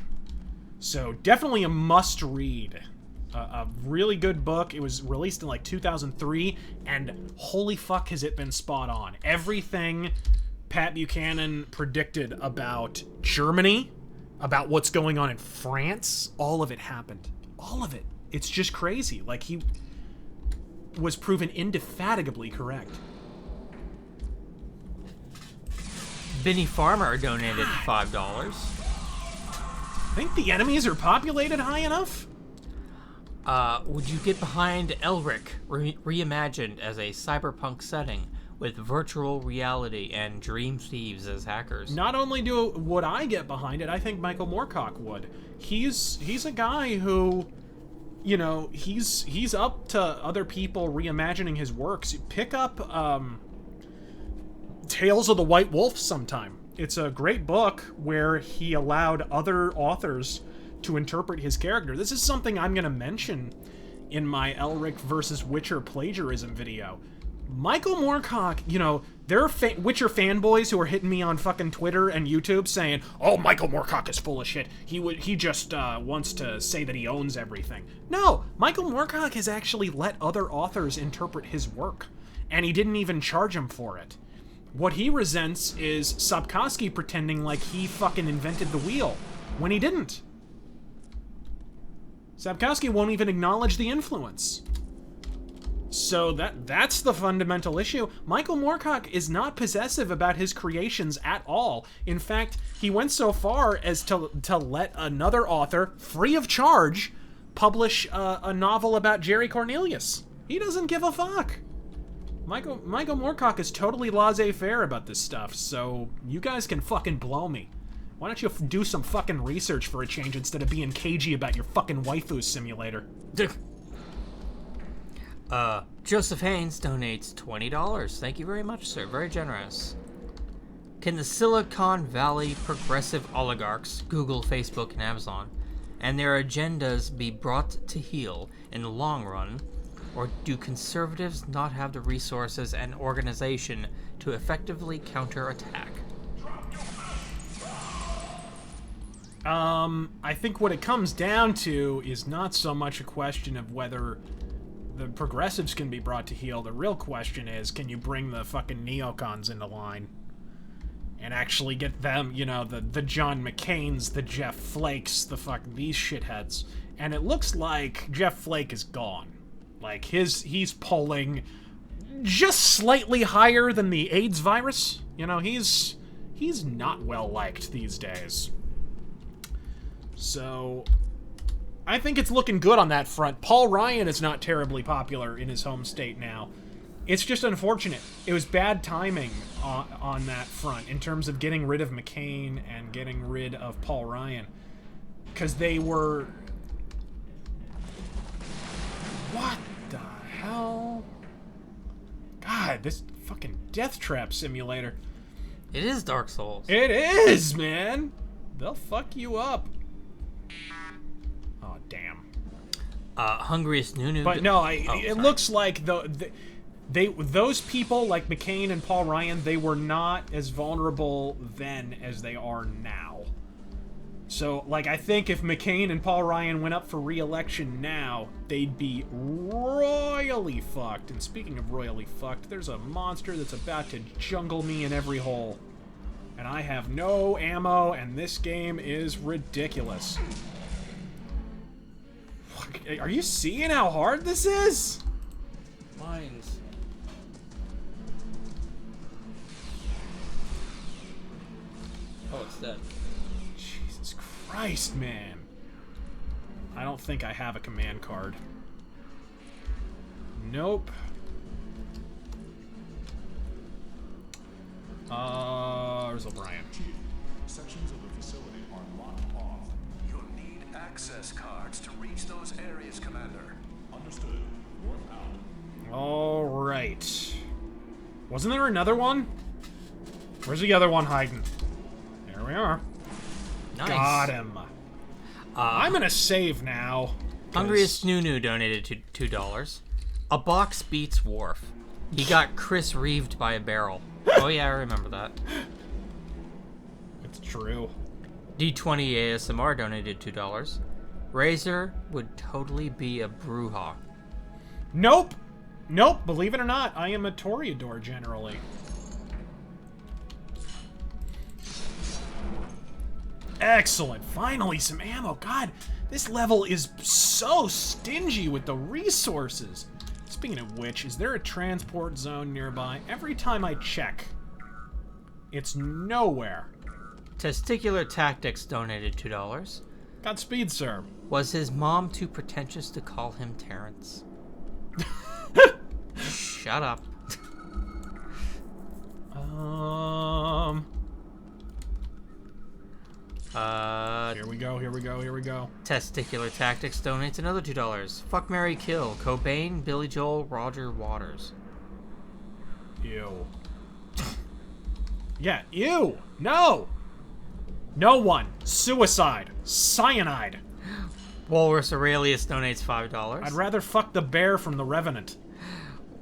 So definitely a must-read. A really good book. It was released in like 2003, and holy fuck has it been spot on. Everything Pat Buchanan predicted about Germany, about what's going on in France, all of it happened. All of it. It's just crazy. Like, he was proven indefatigably correct. Benny Farmer donated $5. Think the enemies are populated high enough? Would you get behind Elric, reimagined as a cyberpunk setting with virtual reality and dream thieves as hackers? Not only would I get behind it, I think Michael Moorcock would. He's a guy who, you know, he's up to other people reimagining his works. Pick up Tales of the White Wolf sometime. It's a great book where he allowed other authors to interpret his character. This is something I'm going to mention in my Elric versus Witcher plagiarism video. Michael Moorcock, you know, there are Witcher fanboys who are hitting me on fucking Twitter and YouTube saying, "Oh, Michael Moorcock is full of shit. He just wants to say that he owns everything." No, Michael Moorcock has actually let other authors interpret his work, and he didn't even charge him for it. What he resents is Sapkowski pretending like he fucking invented the wheel when he didn't. Sapkowski won't even acknowledge the influence. So that's the fundamental issue. Michael Moorcock is not possessive about his creations at all. In fact, he went so far as to let another author, free of charge, publish a novel about Jerry Cornelius. He doesn't give a fuck. Michael Moorcock is totally laissez-faire about this stuff, so you guys can fucking blow me. Why don't you do some fucking research for a change instead of being cagey about your fucking waifu simulator? Joseph Haynes donates $20. Thank you very much, sir. Very generous. Can the Silicon Valley progressive oligarchs, Google, Facebook, and Amazon, and their agendas be brought to heel in the long run, or do conservatives not have the resources and organization to effectively counterattack? I think what it comes down to is not so much a question of whether the progressives can be brought to heel. The real question is, can you bring the fucking neocons into line? And actually get them, you know, the John McCains, the Jeff Flakes, these shitheads. And it looks like Jeff Flake is gone. Like, he's polling just slightly higher than the AIDS virus. You know, he's not well liked these days. So, I think it's looking good on that front. Paul Ryan is not terribly popular in his home state now. It's just unfortunate. It was bad timing on that front in terms of getting rid of McCain and getting rid of Paul Ryan. Because they were... What the hell? God, this fucking Death Trap simulator. It is Dark Souls. It is, man! They'll fuck you up. Oh, damn. Hungriest Nunu... But no, it looks like those people, like McCain and Paul Ryan, they were not as vulnerable then as they are now. So, like, I think if McCain and Paul Ryan went up for re-election now, they'd be royally fucked. And speaking of royally fucked, there's a monster that's about to jungle me in every hole. And I have no ammo, and this game is ridiculous. Are you seeing how hard this is? Mines. Oh, it's dead. Jesus Christ, man. I don't think I have a command card. Nope. Where's O'Brien? Sections of the facility are locked off. You'll need access cards to reach those areas, Commander. Understood. Warp out. Alright. Wasn't there another one? Where's the other one hiding? There we are. Nice. Got him. I'm gonna save now. Hungriest Nunu donated $2. A box beats Worf. He got Chris Reeved by a barrel. Oh yeah, I remember that. It's true. D20 ASMR donated $2. Razor would totally be a Bruja. Nope. Nope. Believe it or not, I am a Toreador generally. Excellent. Finally, some ammo. God, this level is so stingy with the resources. Speaking of which, is there a transport zone nearby? Every time I check, it's nowhere. Testicular Tactics donated $2. Godspeed, sir. Was his mom too pretentious to call him Terrence? Shut up. Here we go, here we go, here we go. Testicular Tactics donates another $2. Fuck, marry, kill. Cobain, Billy Joel, Roger Waters. Ew. Yeah, ew! No! No one! Suicide! Cyanide! Walrus Aurelius donates $5. I'd rather fuck the bear from The Revenant.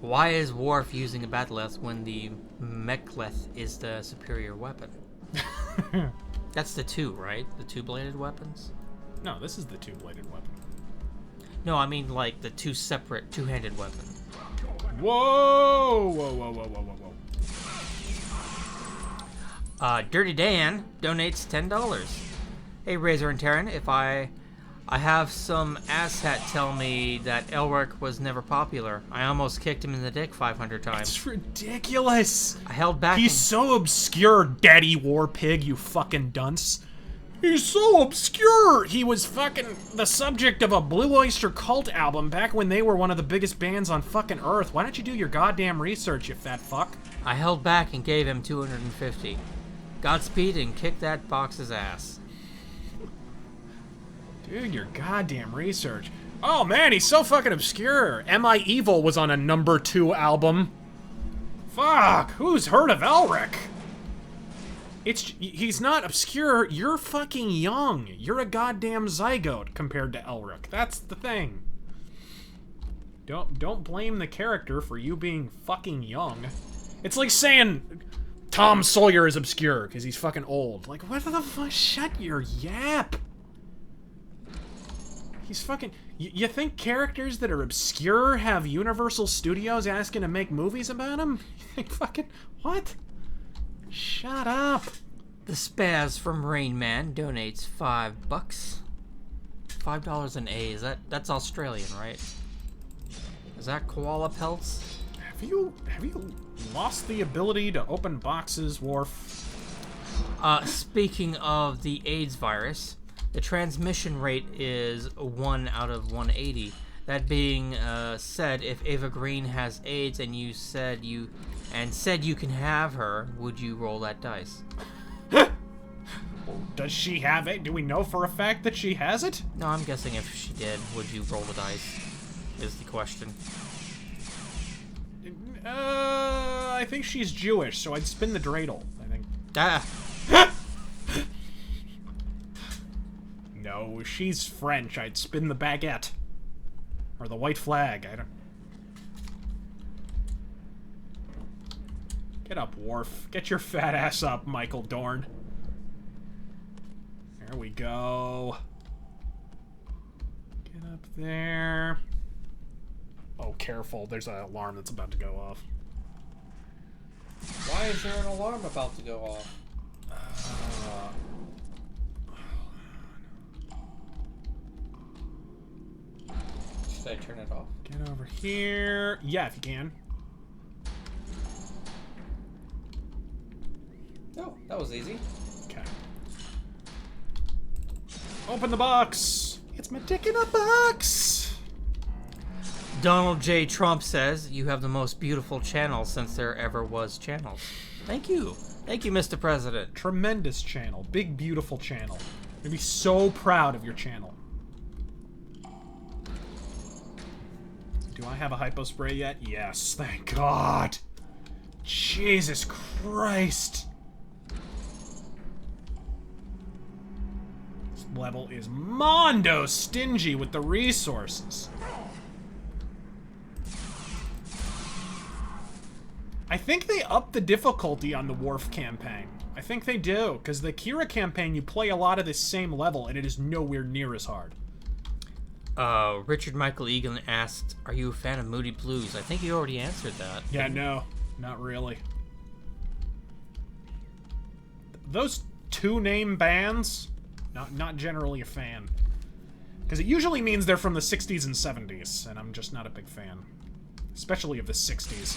Why is Worf using a bat'leth when the mechleth is the superior weapon? That's the two, right? The two-bladed weapons? No, this is the two-bladed weapon. No, I mean like the two separate two-handed weapon. Whoa! Whoa, whoa, whoa, whoa, whoa, whoa. Dirty Dan donates $10. Hey, Razor and Terran, if I have some asshat tell me that Elric was never popular. I almost kicked him in the dick 500 times. It's ridiculous. I held back. He's so obscure, Daddy War Pig, you fucking dunce. He's so obscure. He was fucking the subject of a Blue Oyster Cult album back when they were one of the biggest bands on fucking Earth. Why don't you do your goddamn research, you fat fuck? I held back and gave him $250. Godspeed and kick that box's ass. Dude, your goddamn research. Oh man, he's so fucking obscure. Am I Evil was on a #2 album. Fuck, who's heard of Elric? He's not obscure, you're fucking young. You're a goddamn zygote compared to Elric. That's the thing. Don't blame the character for you being fucking young. It's like saying Tom Sawyer is obscure because he's fucking old. Like, what the fuck? Shut your yap. He's fucking... You think characters that are obscure have Universal Studios asking to make movies about them? You think fucking... What? Shut up. The Spaz from Rain Man donates $5. $5 an A. That's Australian, right? Is that koala pelts? Have you lost the ability to open boxes, Worf? Speaking of the AIDS virus, the transmission rate is 1 out of 180. That being said, if Ava Green has AIDS and said you can have her, would you roll that dice? Does she have it? Do we know for a fact that she has it? No, I'm guessing if she did, would you roll the dice? Is the question. I think she's Jewish, so I'd spin the dreidel, I think. Ah! No, she's French. I'd spin the baguette. Or the white flag. I don't... Get up, Worf. Get your fat ass up, Michael Dorn. There we go. Get up there. Oh, careful. There's an alarm that's about to go off. Why is there an alarm about to go off? Should I turn it off? Get over here. Yeah, if you can. Oh, that was easy. Okay. Open the box. It's my dick in a box. Donald J. Trump says, you have the most beautiful channel since there ever was channels. Thank you. Thank you, Mr. President. Tremendous channel. Big, beautiful channel. I'm gonna be so proud of your channel. Do I have a hypo spray yet? Yes, thank God. Jesus Christ. This level is mondo stingy with the resources. I think they upped the difficulty on the Worf campaign. I think they do, because the Kira campaign, you play a lot of this same level, and it is nowhere near as hard. Richard Michael Egan asked, are you a fan of Moody Blues? I think you already answered that. Yeah, no, not really. Those two name bands, not generally a fan. Because it usually means they're from the 60s and 70s, and I'm just not a big fan. Especially of the 60s.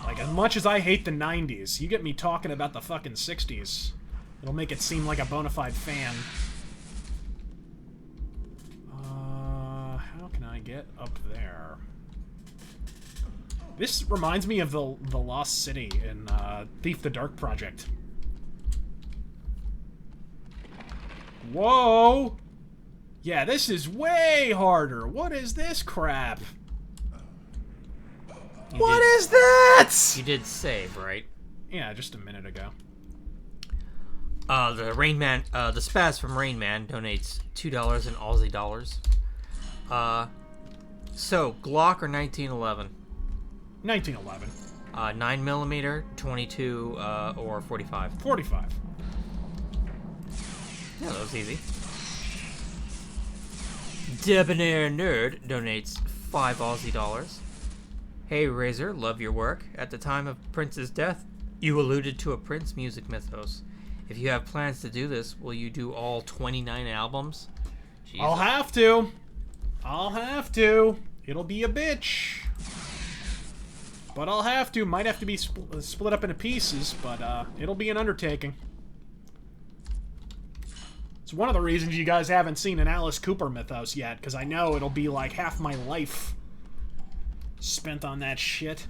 Like, as much as I hate the 90s, you get me talking about the fucking 60s. It'll make it seem like a bona fide fan. How can I get up there? This reminds me of the Lost City in Thief the Dark Project. Whoa! Yeah, this is way harder. What is this crap? What is that? You did save, right? Yeah, just a minute ago. The Rain Man, the Spaz from Rain Man donates $2 in Aussie dollars. So Glock or 1911? 1911. 9mm, 22, or 45. 45. Yeah, that was easy. Debonair Nerd donates 5 Aussie dollars. Hey Razor, love your work. At the time of Prince's death, you alluded to a Prince music mythos. If you have plans to do this, will you do all 29 albums? Jesus. I'll have to. I'll have to. It'll be a bitch. But I'll have to. Might have to be split up into pieces, but it'll be an undertaking. It's one of the reasons you guys haven't seen an Alice Cooper mythos yet, because I know it'll be like half my life spent on that shit.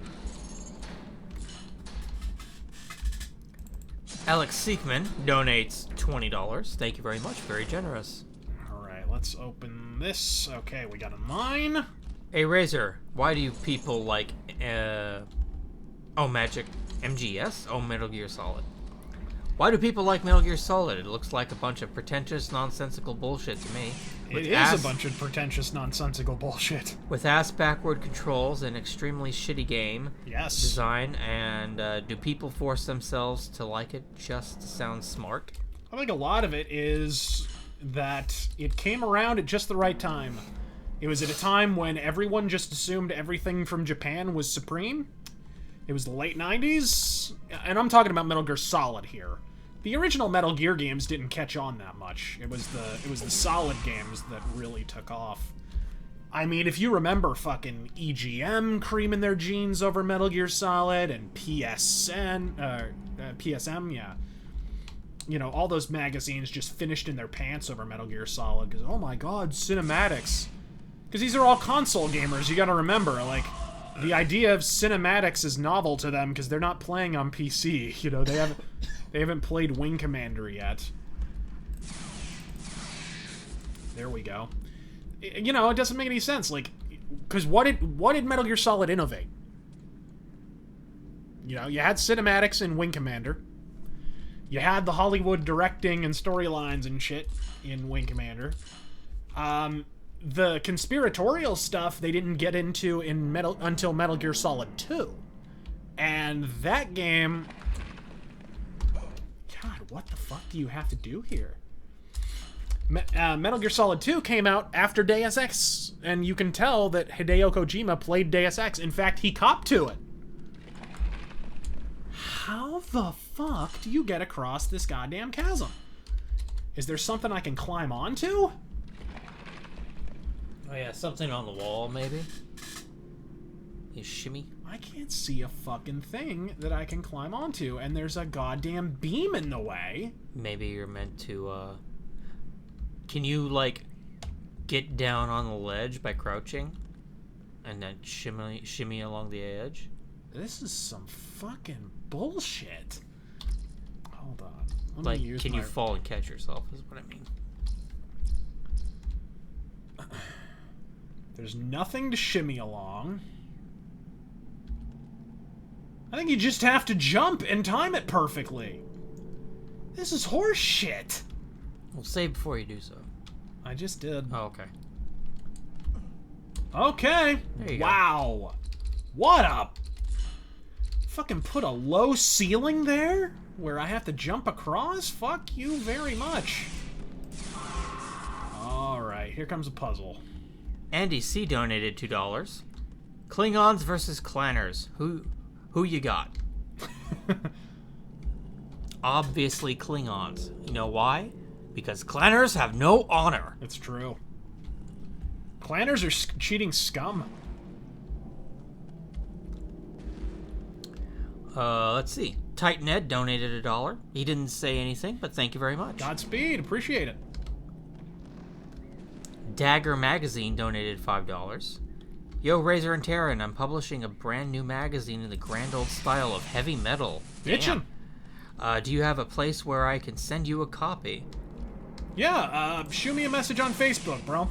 Alex Seekman donates $20. Thank you very much. Very generous. Alright, let's open this. Okay, we got a mine. Hey Razor, why do you people like Magic MGS? Oh, Metal Gear Solid. Why do people like Metal Gear Solid? It looks like a bunch of pretentious, nonsensical bullshit to me. It is a bunch of pretentious, nonsensical bullshit. With ass-backward controls and extremely shitty game design, and do people force themselves to like it just to sound smart? I think a lot of it is that it came around at just the right time. It was at a time when everyone just assumed everything from Japan was supreme. It was the late 90s, and I'm talking about Metal Gear Solid here. The original Metal Gear games didn't catch on that much. It was the Solid games that really took off. I mean, if you remember fucking EGM creaming their jeans over Metal Gear Solid, and PSM, yeah. You know, all those magazines just finished in their pants over Metal Gear Solid, because, oh my god, cinematics. Because these are all console gamers, you gotta remember, like, the idea of cinematics is novel to them, because they're not playing on PC, you know, they haven't played Wing Commander yet. There we go. You know, it doesn't make any sense, like, because what did Metal Gear Solid innovate? You know, you had cinematics in Wing Commander. You had the Hollywood directing and storylines and shit in Wing Commander. The conspiratorial stuff they didn't get into until Metal Gear Solid 2. And that game... God, what the fuck do you have to do here? Metal Gear Solid 2 came out after Deus Ex, and you can tell that Hideo Kojima played Deus Ex. In fact, he copped to it. How the fuck do you get across this goddamn chasm? Is there something I can climb onto? Oh yeah, something on the wall, maybe? You shimmy? I can't see a fucking thing that I can climb onto, and there's a goddamn beam in the way. Maybe you're meant to, Can you, like, get down on the ledge by crouching? And then shimmy along the edge? This is some fucking bullshit. Hold on. Like, can you fall and catch yourself, is what I mean. There's nothing to shimmy along. I think you just have to jump and time it perfectly. This is horse shit. Well, save before you do so. I just did. Oh, okay. Okay. There you go. What up? Fucking put a low ceiling there where I have to jump across? Fuck you very much. Alright, here comes a puzzle. Andy C donated $2. Klingons versus Clanners. Who you got? Obviously Klingons. You know why? Because Clanners have no honor. It's true. Clanners are cheating scum. Let's see. Titan Ed donated $1. He didn't say anything, but thank you very much. Godspeed. Appreciate it. Dagger Magazine donated $5. Yo, Razor and Terran, I'm publishing a brand new magazine in the grand old style of heavy metal. Bitchin'. Do you have a place where I can send you a copy? Yeah, shoot me a message on Facebook, bro.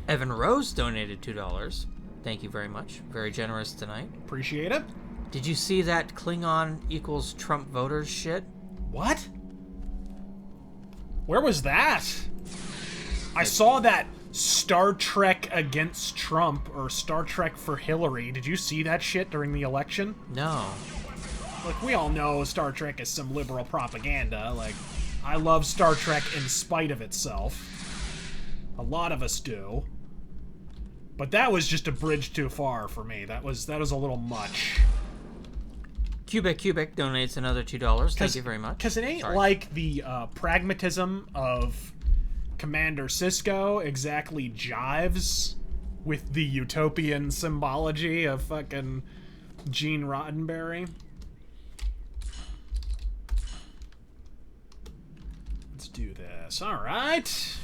Evan Rose donated $2. Thank you very much. Very generous tonight. Appreciate it. Did you see that Klingon equals Trump voters shit? What? Where was that? I saw that Star Trek against Trump or Star Trek for Hillary. Did you see that shit during the election? No. Look, we all know Star Trek is some liberal propaganda. Like, I love Star Trek in spite of itself. A lot of us do. But that was just a bridge too far for me. That was a little much. Cubic donates another $2. Thank you very much. Because it ain't like the pragmatism of Commander Sisko exactly jives with the utopian symbology of fucking Gene Roddenberry. Let's do this. All right.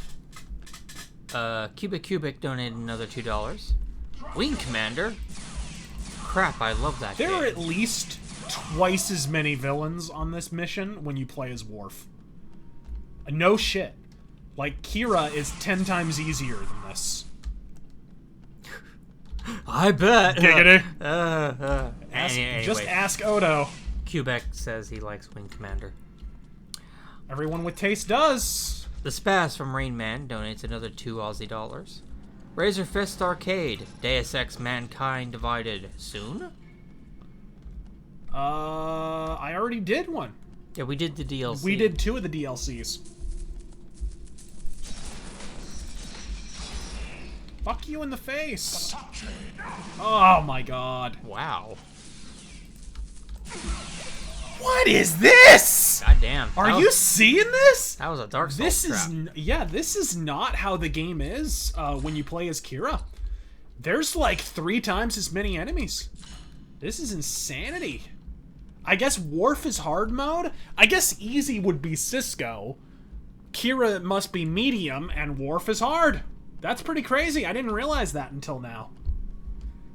Cubic donated another $2. Wing Commander? Crap, I love that game. There are at least twice as many villains on this mission when you play as Worf. No shit. Like, Kira is 10 times easier than this. I bet. Giggity. Anyway. Just ask Odo. Quebec says he likes Wing Commander. Everyone with taste does. The Spaz from Rain Man donates another $2 Aussie. RazörFist Arcade. Deus Ex Mankind Divided. Soon? I already did one. Yeah, we did the DLC. We did 2 of the DLCs. Fuck you in the face. Oh my god. Wow. What is this? God damn. Are you seeing this? That was a Dark Souls trap. This is not how the game is when you play as Kira. There's like 3 times as many enemies. This is insanity. I guess Worf is hard mode. I guess easy would be Cisco. Kira must be medium, and Worf is hard. That's pretty crazy. I didn't realize that until now.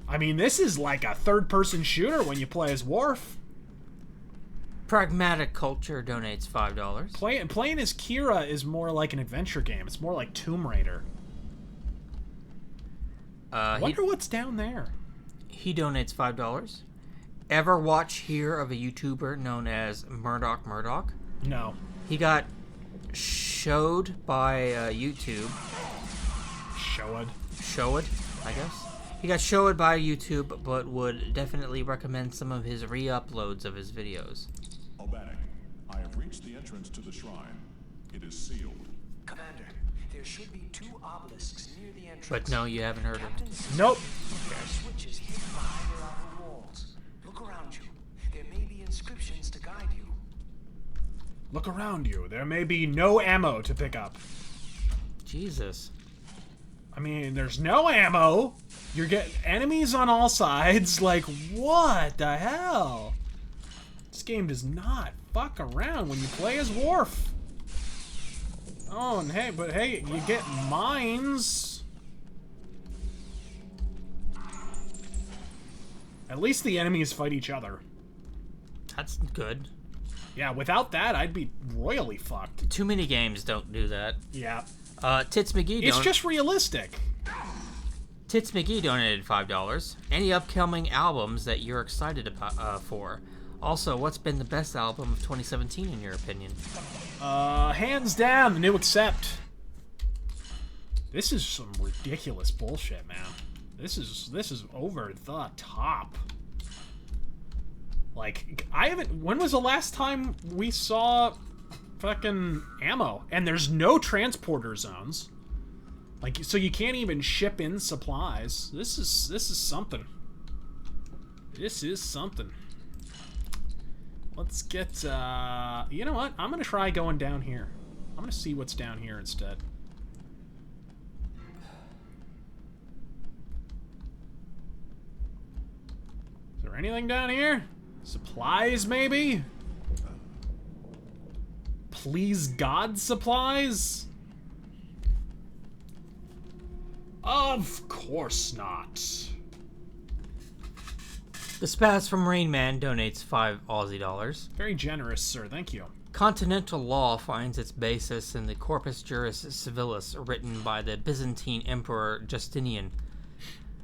I mean, this is like a third-person shooter when you play as Worf. Pragmatic Culture donates $5. Playing as Kira is more like an adventure game. It's more like Tomb Raider. I wonder what's down there. He donates $5. Ever hear of a YouTuber known as Murdoch? No. He got showed by YouTube. Showed, I guess. He got showed by YouTube, but would definitely recommend some of his re-uploads of his videos. Obanek, I have reached the entrance to the shrine. It is sealed. Commander, there should be 2 obelisks near the entrance. But no, you haven't heard of it. Nope. There are switches hidden behind their outer walls. Look around you. There may be inscriptions to guide you. Look around you. There may be no ammo to pick up. Jesus. I mean, there's no ammo. You're getting enemies on all sides. Like, what the hell? This game does not fuck around when you play as Worf. Oh, and hey, you get mines. At least the enemies fight each other. That's good. Yeah, without that, I'd be royally fucked. Too many games don't do that. Yeah. Tits McGee. It's just realistic. Tits McGee donated $5. Any upcoming albums that you're excited about for? Also, what's been the best album of 2017 in your opinion? Hands down, the new Accept. This is some ridiculous bullshit, man. This is over the top. Like, when was the last time we saw fucking ammo? And there's no transporter zones. Like, so you can't even ship in supplies. This is something. This is something. Let's get, you know what? I'm gonna try going down here. I'm gonna see what's down here instead. Is there anything down here? Supplies, maybe? Please God supplies? Of course not. The Spaz from Rain Man donates $5 Aussie. Very generous, sir. Thank you. Continental law finds its basis in the Corpus Juris Civilis written by the Byzantine Emperor Justinian.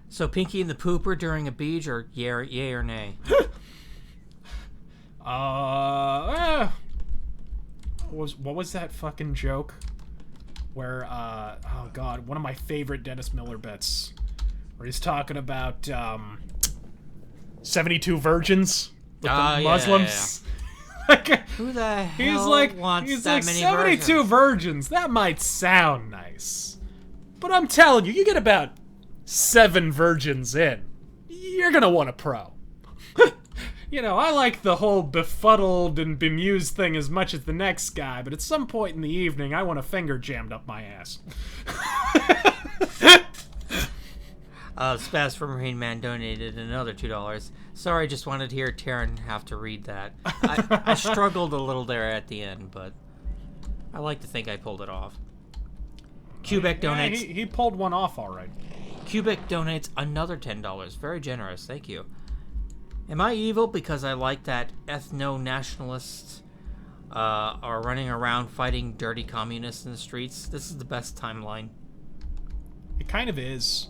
So Pinky and the Pooper during a beach, or yay or nay? What was that fucking joke? Where, oh god, one of my favorite Dennis Miller bits. Where he's talking about, 72 virgins with the Muslims. Yeah. Who the hell wants that many 72 virgins. That might sound nice. But I'm telling you, you get about 7 virgins in, you're gonna want a pro. You know, I like the whole befuddled and bemused thing as much as the next guy, but at some point in the evening, I want a finger jammed up my ass. Spaz from Rain Man donated another $2. Sorry, just wanted to hear Taryn have to read that. I struggled a little there at the end, but I like to think I pulled it off. Quebec donates... He pulled one off all right. Quebec donates another $10. Very generous, thank you. Am I evil because I like that ethno-nationalists are running around fighting dirty communists in the streets? This is the best timeline. It kind of is.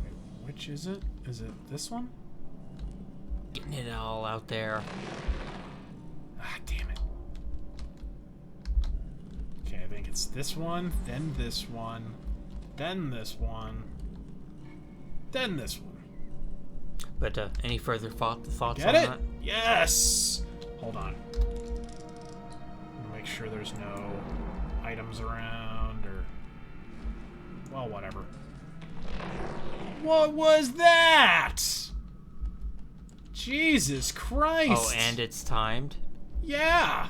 Wait, which is it? Is it this one? Getting it all out there. Ah, damn it. Okay, I think it's this one, then this one, then this one, then this one. But any further thoughts Get on it? that? Yes! Hold on. Make sure there's no items around, or... Well, whatever. What was that? Jesus Christ! Oh, and it's timed? Yeah!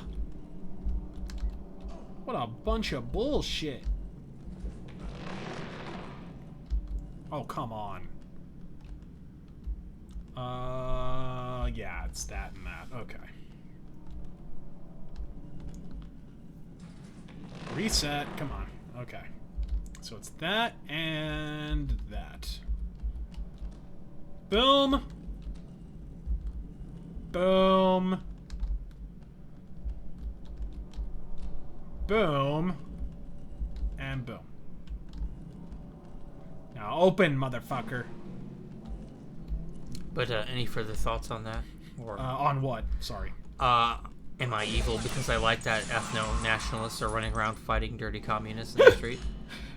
What a bunch of bullshit. Oh, come on. Yeah, it's that and that. Okay. Reset. Come on. Okay. So it's that and that. Boom. Boom. Boom. And boom. Now open, motherfucker. But any further thoughts on that? Or on what? Sorry. Am I evil because I like that ethno-nationalists are running around fighting dirty communists in the street?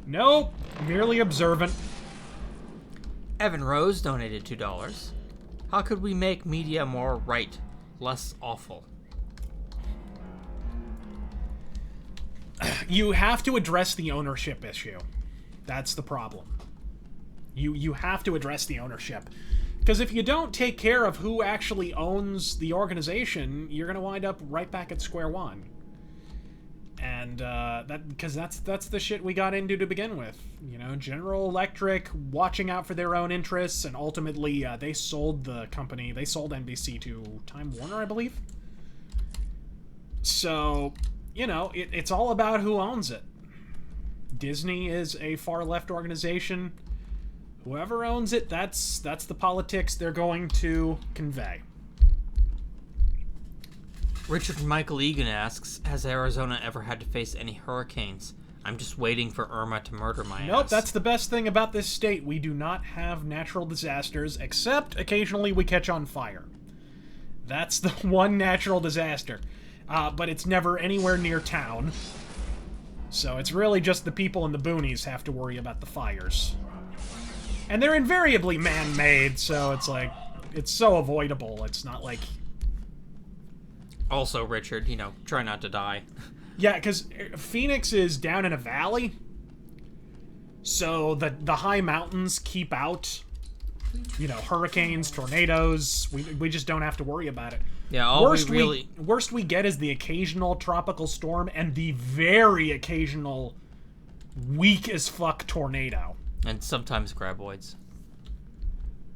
Nope. Merely observant. Evan Rose donated $2. How could we make media more right, less awful? You have to address the ownership issue. That's the problem. You have to address the ownership. Because if you don't take care of who actually owns the organization, you're going to wind up right back at square one. And because that's the shit we got into to begin with. You know, General Electric watching out for their own interests, and ultimately they sold the company. They sold NBC to Time Warner, I believe. So, you know, it's all about who owns it. Disney is a far-left organization. Whoever owns it, that's the politics they're going to convey. Richard Michael Egan asks, has Arizona ever had to face any hurricanes? I'm just waiting for Irma to murder my ass. Nope, that's the best thing about this state. We do not have natural disasters, except occasionally we catch on fire. That's the one natural disaster. But it's never anywhere near town. So it's really just the people in the boonies have to worry about the fires. And they're invariably man-made, so it's like, it's so avoidable. It's not like... Also, Richard, you know, try not to die. Yeah, because Phoenix is down in a valley, so the high mountains keep out, you know, hurricanes, tornadoes. We just don't have to worry about it. Yeah, worst we get is the occasional tropical storm and the very occasional weak as fuck tornado. And sometimes graboids.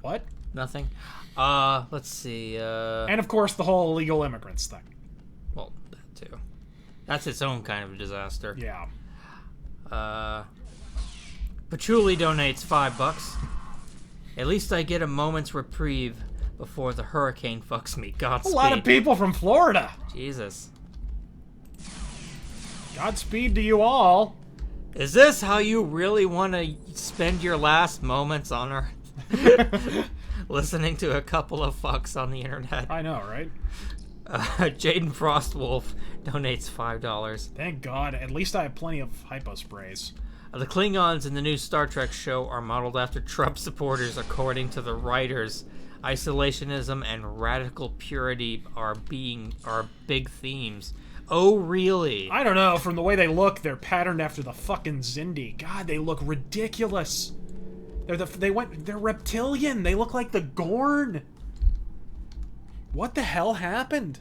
What? Nothing. Let's see, And of course the whole illegal immigrants thing. Well, that too. That's its own kind of disaster. Yeah. Patchouli donates $5. At least I get a moment's reprieve before the hurricane fucks me. Godspeed. A lot of people from Florida. Jesus. Godspeed to you all. Is this how you really want to spend your last moments on Earth? Listening to a couple of fucks on the internet. I know, right? Jaden Frostwolf donates $5. Thank God. At least I have plenty of hypo sprays. The Klingons in the new Star Trek show are modeled after Trump supporters, according to the writers. Isolationism and radical purity are big themes. Oh, really? I don't know. From the way they look, they're patterned after the fucking Xindi. God, they look ridiculous. They're reptilian. They look like the Gorn. What the hell happened?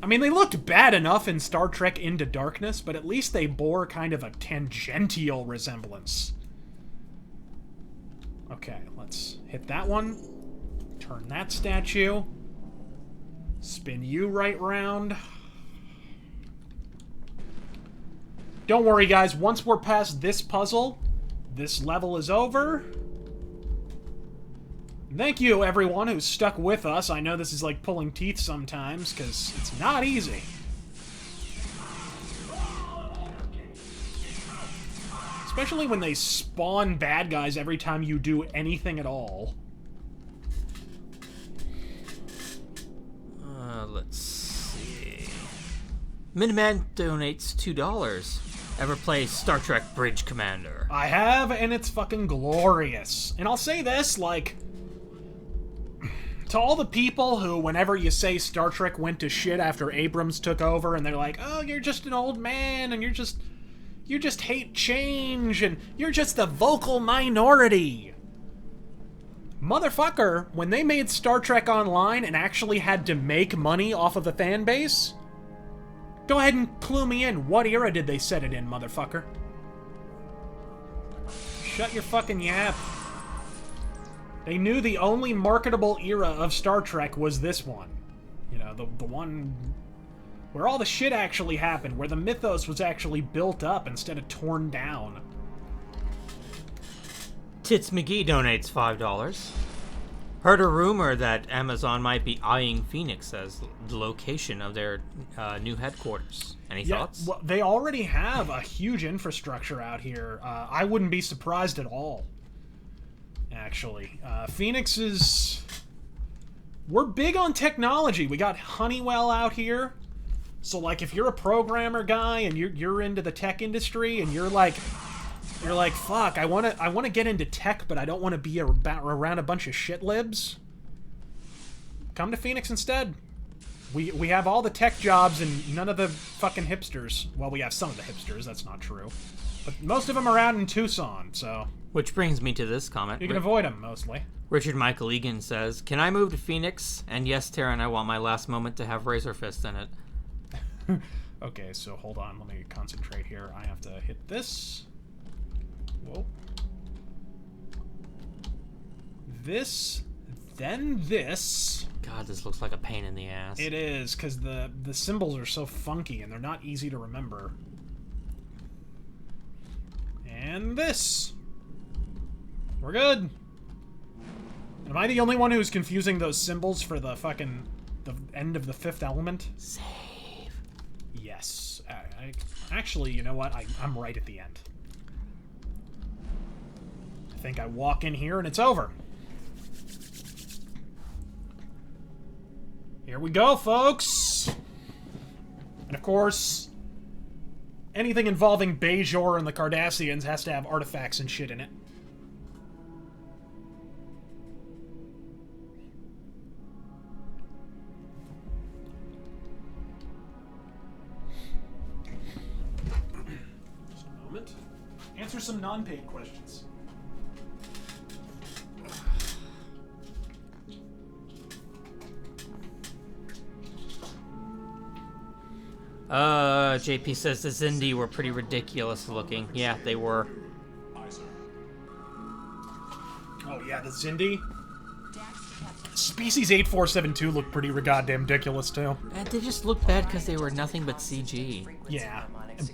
I mean, they looked bad enough in Star Trek Into Darkness, but at least they bore kind of a tangential resemblance. Okay, let's hit that one. Turn that statue. Spin you right round. Don't worry, guys. Once we're past this puzzle, this level is over. Thank you, everyone who's stuck with us. I know this is like pulling teeth sometimes, because it's not easy. Especially when they spawn bad guys every time you do anything at all. Let's see. Minuteman donates $2. Ever play Star Trek Bridge Commander? I have, and it's fucking glorious. And I'll say this, like, to all the people who, whenever you say Star Trek went to shit after Abrams took over, and they're like, oh, you're just an old man, and you just hate change, and you're just the vocal minority. Motherfucker, when they made Star Trek Online and actually had to make money off of the fan base, go ahead and clue me in. What era did they set it in, motherfucker? Shut your fucking yap. They knew the only marketable era of Star Trek was this one. You know, the one where all the shit actually happened, where the mythos was actually built up instead of torn down. Tits McGee donates $5. Heard a rumor that Amazon might be eyeing Phoenix as the location of their new headquarters. Any thoughts? Well, they already have a huge infrastructure out here. I wouldn't be surprised at all, actually. Phoenix is... We're big on technology. We got Honeywell out here. So, like, if you're a programmer guy and you're into the tech industry and you're like, fuck, I want to get into tech, but I don't want to be around a bunch of shit libs. Come to Phoenix instead. We have all the tech jobs and none of the fucking hipsters. Well, we have some of the hipsters, that's not true. But most of them are out in Tucson, so... Which brings me to this comment. You can avoid them, mostly. Richard Michael Egan says, can I move to Phoenix? And yes, Taryn, I want my last moment to have RazörFist in it. Okay, so hold on, let me concentrate here. I have to hit this. Whoa. This, then this. God, this looks like a pain in the ass. It is, because the symbols are so funky and they're not easy to remember. And this. We're good. Am I the only one who's confusing those symbols for the fucking... the end of the fifth element? Save. Yes. Actually, you know what? I'm right at the end. I think I walk in here and it's over. Here we go, folks! And of course, anything involving Bajor and the Cardassians has to have artifacts and shit in it. Just a moment. Answer some non-paid questions. JP says the Zindi were pretty ridiculous looking. Yeah, they were. Oh yeah, the Zindi. Species 8472 looked pretty goddamn ridiculous too. And they just looked bad because they were nothing but CG. Yeah,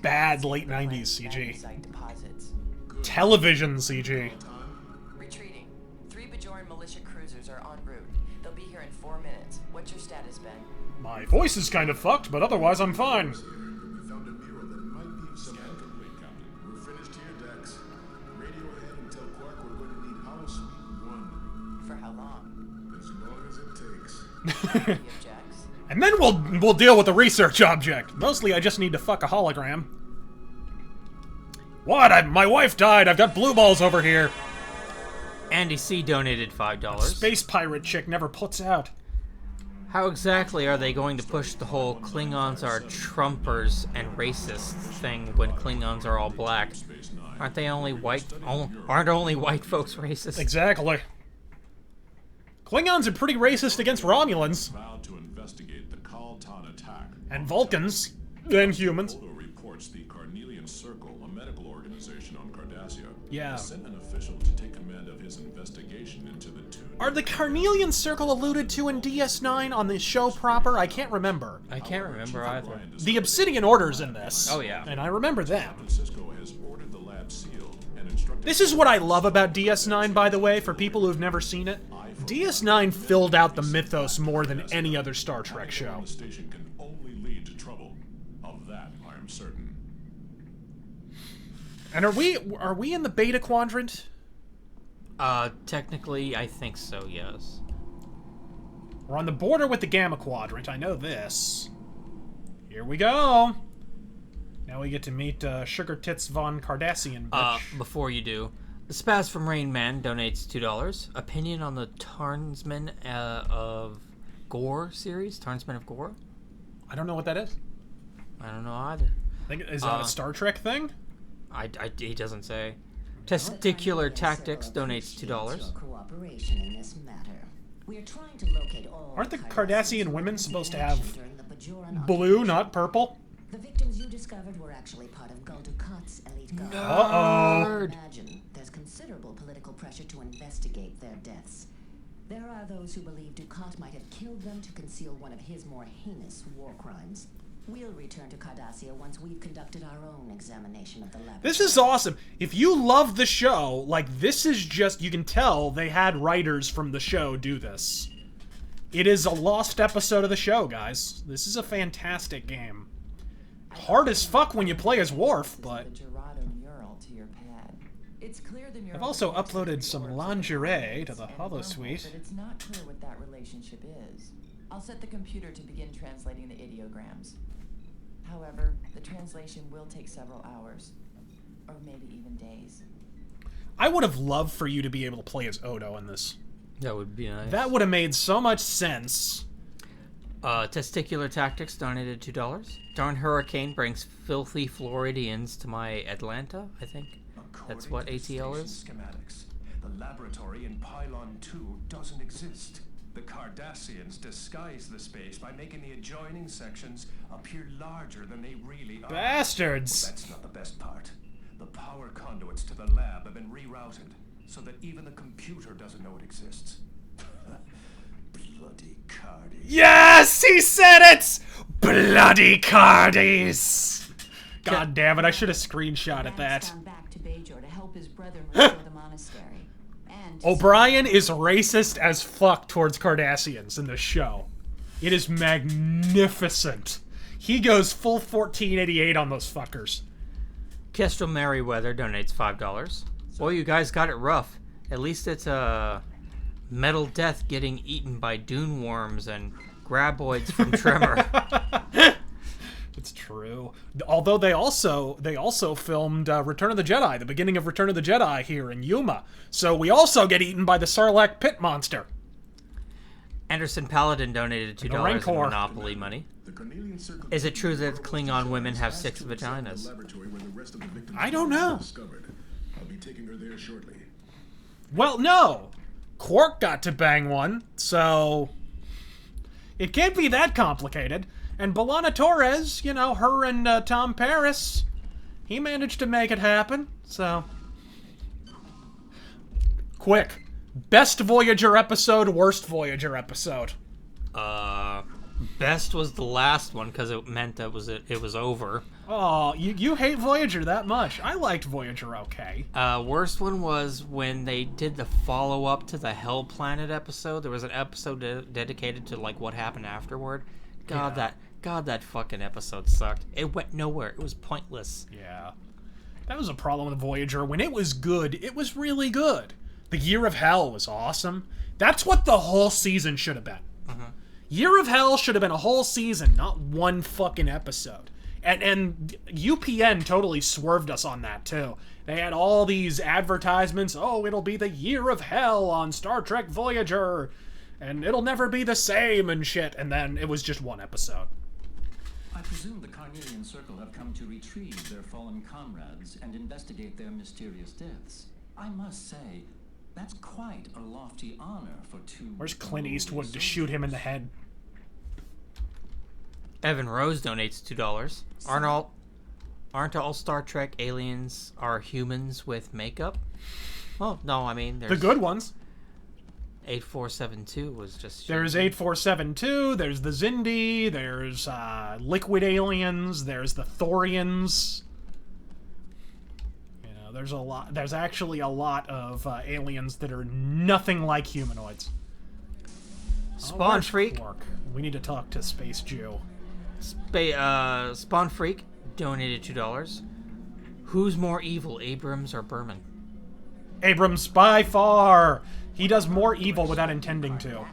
bad late 90s CG. Television CG. Retreating. 3 Bajoran militia cruisers are en route. They'll be here in 4 minutes. What's your status, Ben? My voice is kind of fucked, but otherwise I'm fine. We found a mural that might be scan complete, Captain. We're finished here, Dex. Radio ahead and tell Quark we're going to need Hollow Suite 1. For how long? As long as it takes. He objects. And then we'll deal with the research object. Mostly I just need to fuck a hologram. What? My wife died. I've got blue balls over here. Andy C donated $5. Space pirate chick never puts out. How exactly are they going to push the whole Klingons are Trumpers and racist thing when Klingons are all black? Aren't they only white? Aren't only white folks racist? Exactly. Klingons are pretty racist against Romulans. Vowed to investigate the Kaltan attack. And Vulcans. And humans. Odo reports the Carnelian Circle, a medical organization on Cardassia, Yeah. sent an official to take command of his investigation into the two. Are the Carnelian Circle alluded to in DS9 on the show proper? I can't remember. I can't remember either. The Obsidian Order's in this. Oh, yeah. And I remember them. Francisco has ordered the lab sealed and instructed... This is what I love about DS9, by the way, for people who've never seen it. DS9 filled out the mythos more than any other Star Trek show. The station can only lead to trouble. Of that, I am certain. And are we in the Beta Quadrant? Technically, I think so, yes. We're on the border with the Gamma Quadrant. I know this. Here we go. Now we get to meet Sugar Tits Von Cardassian bitch. Before you do, the Spaz from Rain Man donates $2. Opinion on the Tarnsmen of Gore series? Tarnsmen of Gore? I don't know what that is. I don't know either. I think, is that a Star Trek thing? He doesn't say. Testicular Tactics donates $2. Cooperation in this matter. We are trying to locate all. Aren't the Cardassian women supposed to have blue, not purple? The victims you discovered were actually part of Gul Dukat's elite guard. Uh-oh. Imagine there's considerable political pressure to investigate their deaths. There are those who believe Dukat might have killed them to conceal one of his more heinous war crimes. We'll return to Cardassia once we've conducted our own examination of the lab. This is awesome. If you love the show, like, this is just, you can tell they had writers from the show do this. It is a lost episode of the show, guys. This is a fantastic game. Hard as fuck when you play as Worf, but... It's clear the I've also uploaded some lingerie to the holosuite. But it's not clear what that relationship is. I'll set the computer to begin translating the ideograms. However, the translation will take several hours, or maybe even days. I would have loved for you to be able to play as Odo in this. That would be nice. That would have made so much sense. Testicular Tactics donated $2. Darn Hurricane brings filthy Floridians to my Atlanta, I think. That's what ATL is. Schematics. The laboratory in Pylon 2 doesn't exist. The Cardassians disguise the space by making the adjoining sections appear larger than they really are. Bastards! But that's not the best part. The power conduits to the lab have been rerouted, so that even the computer doesn't know it exists. Bloody Cardies. Yes! He said it! Bloody Cardies! God damn it, I should have screenshotted that. Back to Bajor to help his brother restore the monastery. O'Brien is racist as fuck towards Cardassians in this show. It is magnificent. He goes full 1488 on those fuckers. Kestrel Merriweather donates $5. Boy, you guys got it rough. At least it's a metal death getting eaten by dune worms and graboids from Tremor. It's true. Although they also filmed Return of the Jedi, the beginning of Return of the Jedi here in Yuma. So we also get eaten by the Sarlacc pit monster. Anderson Paladin donated $2 in Monopoly money. Is it true that Klingon women have 6 vaginas? I don't know. I'll be taking her there shortly. Well, no. Quark got to bang one, so it can't be that complicated. And B'Elanna Torres, you know, her and Tom Paris, he managed to make it happen, so. Quick. Best Voyager episode, worst Voyager episode. Best was the last one, because it meant that it was over. Oh, you hate Voyager that much. I liked Voyager okay. Worst one was when they did the follow-up to the Hell Planet episode. There was an episode dedicated to, like, what happened afterward. God, that fucking episode sucked. It went nowhere. It was pointless. Yeah. That was a problem with Voyager. When it was good, it was really good. The Year of Hell was awesome. That's what the whole season should have been. Year of Hell should have been a whole season, not one fucking episode. And UPN totally swerved us on that, too. They had all these advertisements. Oh, it'll be the Year of Hell on Star Trek Voyager. And it'll never be the same and shit. And then it was just one episode. I presume the Carnelian Circle have come to retrieve their fallen comrades and investigate their mysterious deaths. I must say, that's quite a lofty honor for two... Where's Clint Eastwood to shoot him in the head? Evan Rose donates $2. Aren't all Star Trek aliens are humans with makeup? Well, no, I mean... The good ones. 8472 was just... There's 8472, there's the Xindi, there's liquid aliens, there's the Thorians. You know, there's a lot. There's actually a lot of aliens that are nothing like humanoids. Spawn Freak. Quark? We need to talk to Space Jew. Spawn Freak donated $2. Who's more evil, Abrams or Berman? Abrams by far. He does more evil without intending to.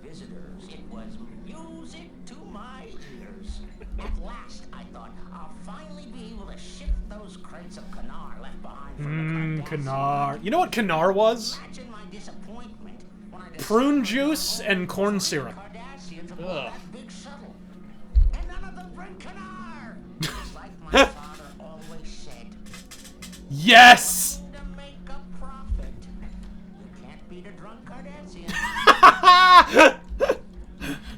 Visitors to shift those crates of Kanar left behind from the Kanar. You know what Kanar was? Imagine my disappointment when I Prune juice and corn syrup. Cardassians aboard Ugh. that big shuttle. And none of them bring Kanar! It's like my father always said. Yes! To make a profit. You can't beat a drunk Cardassian.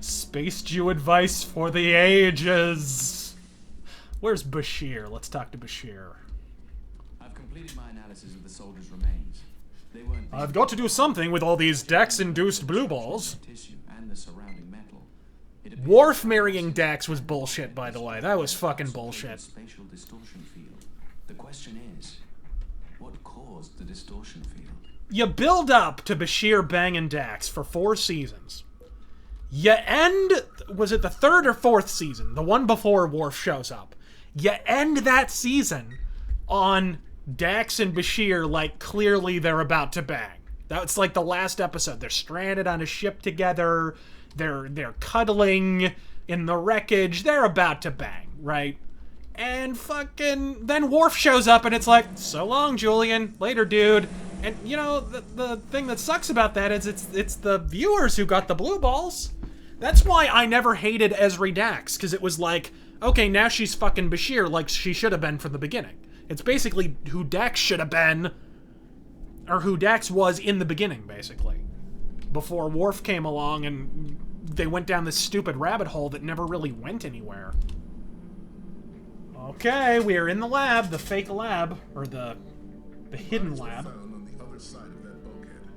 Space Jew advice for the ages. Where's Bashir? Let's talk to Bashir. I've completed my analysis of the soldiers' remains. They weren't. I've got to do something with all these Dax-induced blue balls. Tissue and the surrounding metal. Worf marrying Dax was bullshit, by the way. That was fucking bullshit. Spatial distortion field. The question is, what caused the distortion field? You build up to Bashir banging Dax for 4 seasons. You end, was it the 3rd or 4th season? The one before Worf shows up. You end that season on Dax and Bashir like clearly they're about to bang. That's like the last episode. They're stranded on a ship together. They're cuddling in the wreckage. They're about to bang, right? And fucking then Worf shows up and it's like, so long, Julian. Later, dude. And you know, the thing that sucks about that is it's the viewers who got the blue balls. That's why I never hated Ezri Dax, because it was like, okay, now she's fucking Bashir like she should have been from the beginning. It's basically who Dax should have been, or who Dax was in the beginning, basically. Before Worf came along and they went down this stupid rabbit hole that never really went anywhere. Okay, we are in the lab, the fake lab, or the hidden lab. Found on the other side of that bulkhead.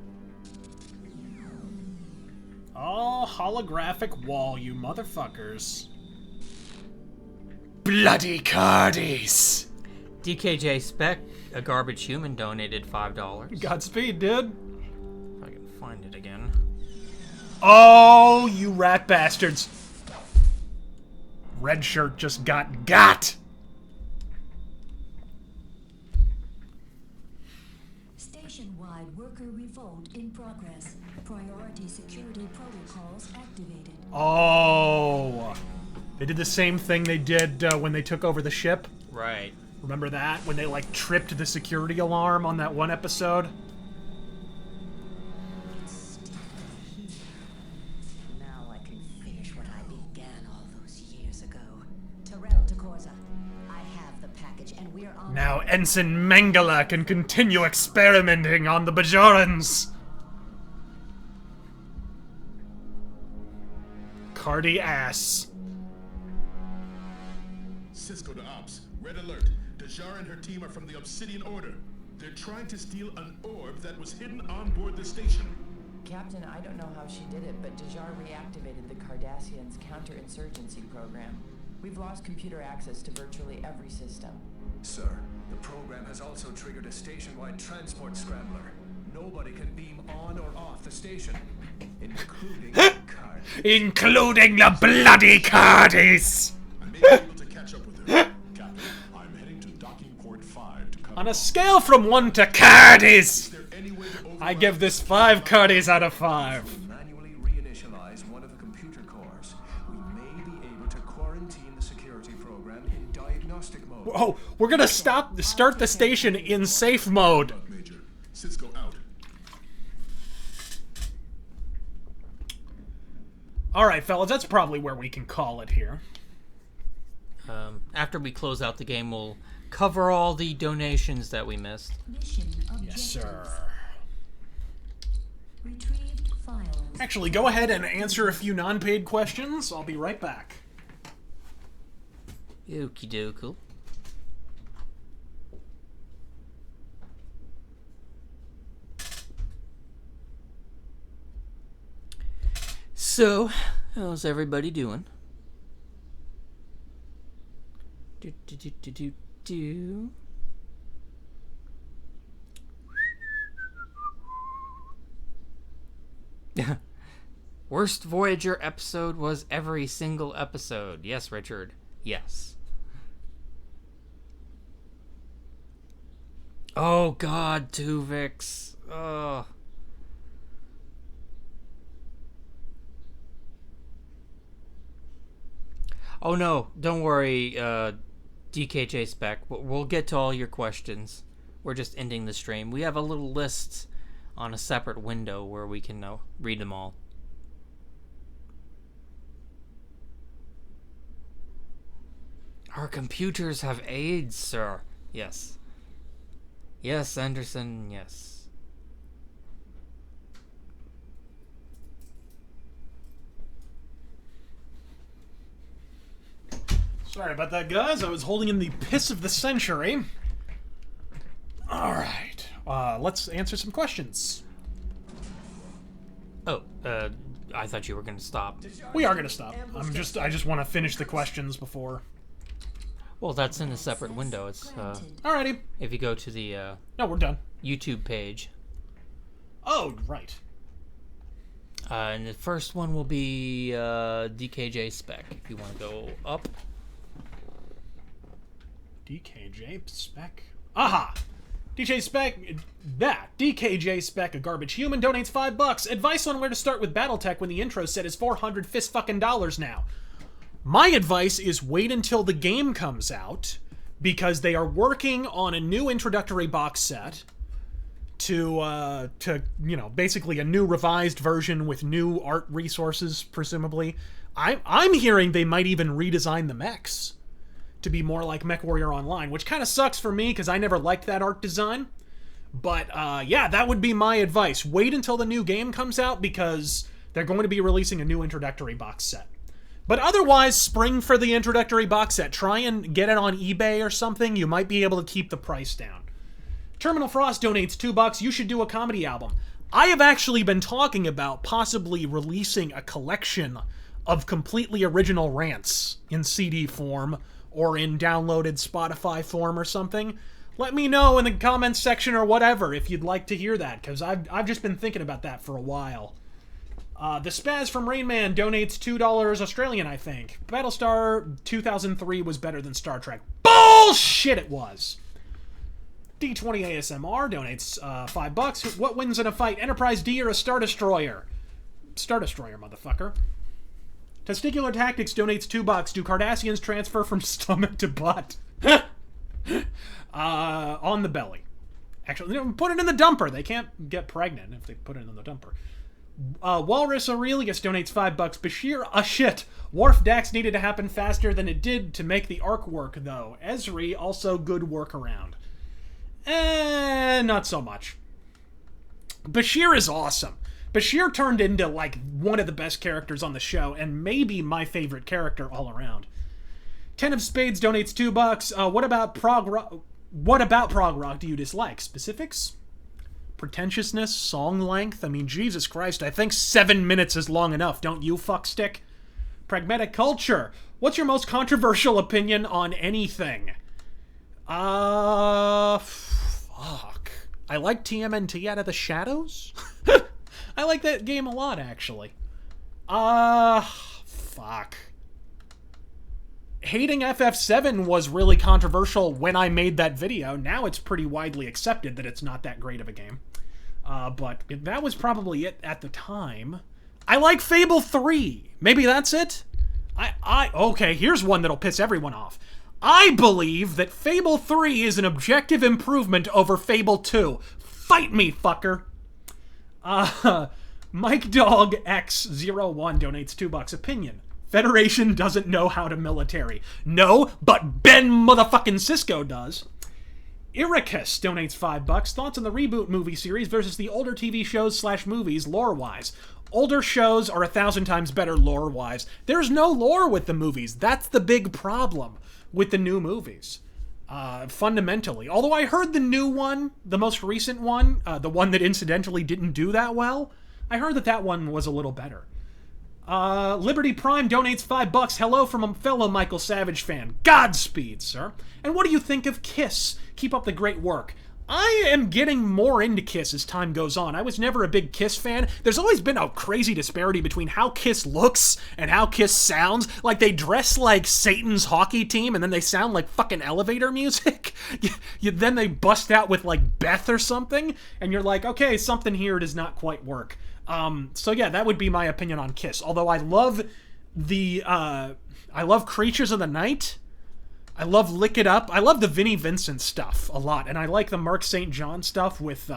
Oh, holographic wall, you motherfuckers. Bloody cardies! DKJ Spec, a garbage human, donated $5. Godspeed, dude. If I can find it again. Oh, you rat bastards. Red shirt just got. Station-wide worker revolt in progress. Priority security protocols activated. Oh. They did the same thing they did when they took over the ship. Right. Remember that? When they, like, tripped the security alarm on that one episode? Now I can finish what I began all those years ago. Terrell to Corza. I have the package and we're on... Now Ensign Mengele can continue experimenting on the Bajorans. Cardi ass. Cisco to Ops. Red alert. Dajar and her team are from the Obsidian Order. They're trying to steal an orb that was hidden on board the station. Captain, I don't know how she did it, but Dajar reactivated the Cardassians' counterinsurgency program. We've lost computer access to virtually every system. Sir, the program has also triggered a station-wide transport scrambler. Nobody can beam on or off the station, including Card. Including the bloody Cardis! I may be able to catch up with her. Captain, I'm heading to docking port 5 to cover... On a scale from 1 to Cardis, I give this 5 Cardis out of 5. Manually reinitialize one of the computer cores. We may be able to quarantine the security program in diagnostic mode. Oh, we're gonna start the station in safe mode. Major. Cisco out. Alright, fellas, that's probably where we can call it here. After we close out the game, we'll cover all the donations that we missed. Mission objectives. Yes, sir. Retrieved files. Actually, go ahead and answer a few non-paid questions. I'll be right back. Okie dokie. So, how's everybody doing? Do. Worst Voyager episode was every single episode. Yes, Richard. Yes. Oh God, Tuvix. Ugh. Oh no, don't worry, DKJ Spec, we'll get to all your questions. We're just ending the stream. We have a little list on a separate window where we can read them all. Our computers have AIDS, sir. Yes. Yes, Anderson, yes. Sorry about that, guys. I was holding in the piss of the century. Alright. Let's answer some questions. Oh, I thought you were going to stop. We are going to stop. I just want to finish the questions before. Well, that's in a separate window. It's, Alrighty. If you go to the, no, we're done. YouTube page. Oh, right. And the first one will be, DKJ Spec, if you want to go up. DKJ Spec. Aha! DKJ Spec, a garbage human, donates $5. Advice on where to start with BattleTech when the intro set is $400 fist fucking dollars now. My advice is wait until the game comes out, because they are working on a new introductory box set to basically a new revised version with new art resources, presumably. I'm hearing they might even redesign the mechs to be more like MechWarrior Online, which kind of sucks for me because I never liked that art design. But yeah, that would be my advice. Wait until the new game comes out because they're going to be releasing a new introductory box set. But otherwise, spring for the introductory box set. Try and get it on eBay or something. You might be able to keep the price down. Terminal Frost donates $2. You should do a comedy album. I have actually been talking about possibly releasing a collection of completely original rants in CD form or in downloaded Spotify form or something. Let me know in the comments section or whatever if you'd like to hear that, because I've just been thinking about that for a while. The Spaz from Rain Man donates $2 Australian, I think. Battlestar 2003 was better than Star Trek. Bullshit it was! D20 ASMR donates $5. What wins in a fight, Enterprise D or a Star Destroyer? Star Destroyer, motherfucker. Testicular Tactics donates $2. Do Cardassians transfer from stomach to butt? On the belly. Actually, put it in the dumper. They can't get pregnant if they put it in the dumper. Walrus Aurelius donates $5. Bashir, shit. Worf Dax needed to happen faster than it did to make the arc work, though. Ezri, also good workaround. Not so much. Bashir is awesome. Bashir turned into, like, one of the best characters on the show, and maybe my favorite character all around. Ten of Spades donates $2. What about prog rock do you dislike? Specifics? Pretentiousness? Song length? I mean, Jesus Christ, I think 7 minutes is long enough, don't you, fuckstick? Pragmatic Culture. What's your most controversial opinion on anything? Fuck. I like TMNT Out of the Shadows? I like that game a lot, actually. Fuck. Hating FF7 was really controversial when I made that video. Now it's pretty widely accepted that it's not that great of a game. But that was probably it at the time. I like Fable 3. Maybe that's it? Okay, here's one that'll piss everyone off. I believe that Fable 3 is an objective improvement over Fable 2. Fight me, fucker! Mike Dog X01 donates $2. Opinion. Federation doesn't know how to military. No, but Ben motherfucking Cisco does. Iricus donates $5. Thoughts on the reboot movie series versus the older TV shows / movies lore-wise. Older shows are 1,000 times better lore-wise. There's no lore with the movies. That's the big problem with the new movies. Fundamentally. Although I heard the new one, the most recent one, the one that incidentally didn't do that well, I heard that one was a little better. Liberty Prime donates $5. Hello from a fellow Michael Savage fan. Godspeed, sir. And what do you think of Kiss? Keep up the great work. I am getting more into Kiss as time goes on. I was never a big Kiss fan. There's always been a crazy disparity between how Kiss looks and how Kiss sounds. Like, they dress like Satan's hockey team, and then they sound like fucking elevator music. Then they bust out with, like, Beth or something, and you're like, okay, something here does not quite work. So yeah, that would be my opinion on Kiss. Although I love Creatures of the Night. I love Lick It Up. I love the Vinnie Vincent stuff a lot, and I like the Mark St. John stuff with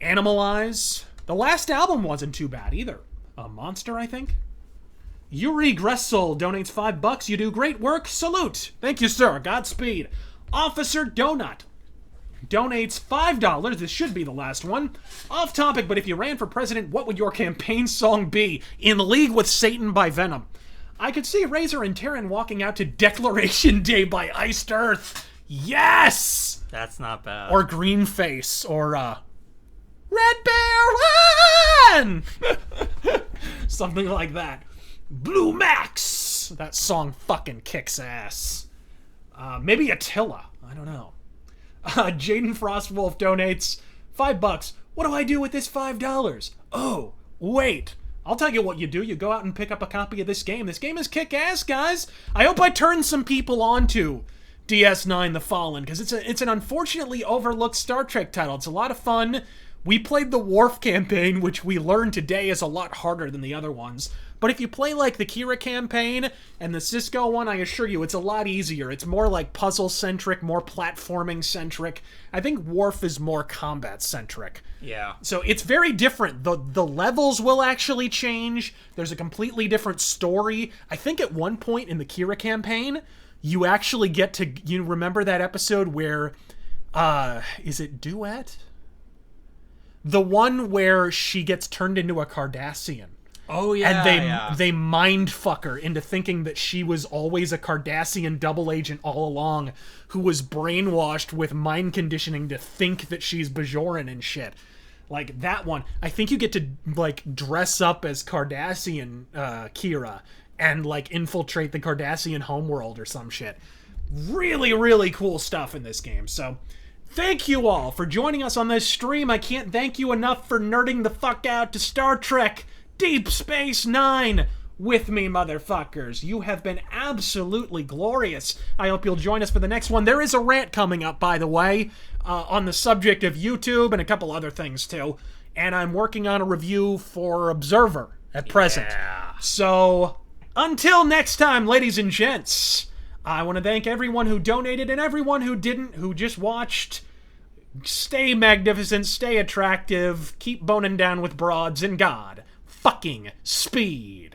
Animalize. The last album wasn't too bad either. Monster, I think. Yuri Gressel donates $5. You do great work. Salute. Thank you, sir. Godspeed. Officer Donut donates $5. This should be the last one. Off topic, but if you ran for president, what would your campaign song be? In League with Satan by Venom. I could see Razor and Terran walking out to Declaration Day by Iced Earth. Yes! That's not bad. Or Green Face, or Red Bear One! Something like that. Blue Max! That song fucking kicks ass. Maybe Attila. I don't know. Jaden Frostwolf donates $5. What do I do with this $5? Oh, wait. I'll tell you what you do. You go out and pick up a copy of this game. This game is kick-ass, guys. I hope I turn some people on to DS9 The Fallen, because it's an unfortunately overlooked Star Trek title. It's a lot of fun. We played the Worf campaign, which we learned today is a lot harder than the other ones. But if you play like the Kira campaign and the Cisco one, I assure you it's a lot easier. It's more like puzzle-centric, more platforming-centric. I think Worf is more combat-centric. Yeah. So it's very different. The levels will actually change. There's a completely different story. I think at one point in the Kira campaign, you actually get to... You remember that episode where... is it Duet? The one where she gets turned into a Cardassian. Oh, yeah, and they mind-fuck her into thinking that she was always a Cardassian double agent all along who was brainwashed with mind conditioning to think that she's Bajoran and shit. Like, that one. I think you get to, like, dress up as Cardassian Kira and, like, infiltrate the Cardassian homeworld or some shit. Really, really cool stuff in this game. So, thank you all for joining us on this stream. I can't thank you enough for nerding the fuck out to Star Trek Deep Space Nine with me, motherfuckers. You have been absolutely glorious. I hope you'll join us for the next one. There is a rant coming up, by the way, on the subject of YouTube and a couple other things, too. And I'm working on a review for Observer at present. Yeah. So, until next time, ladies and gents, I want to thank everyone who donated and everyone who didn't, who just watched. Stay magnificent, stay attractive, keep boning down with broads, and God fucking speed.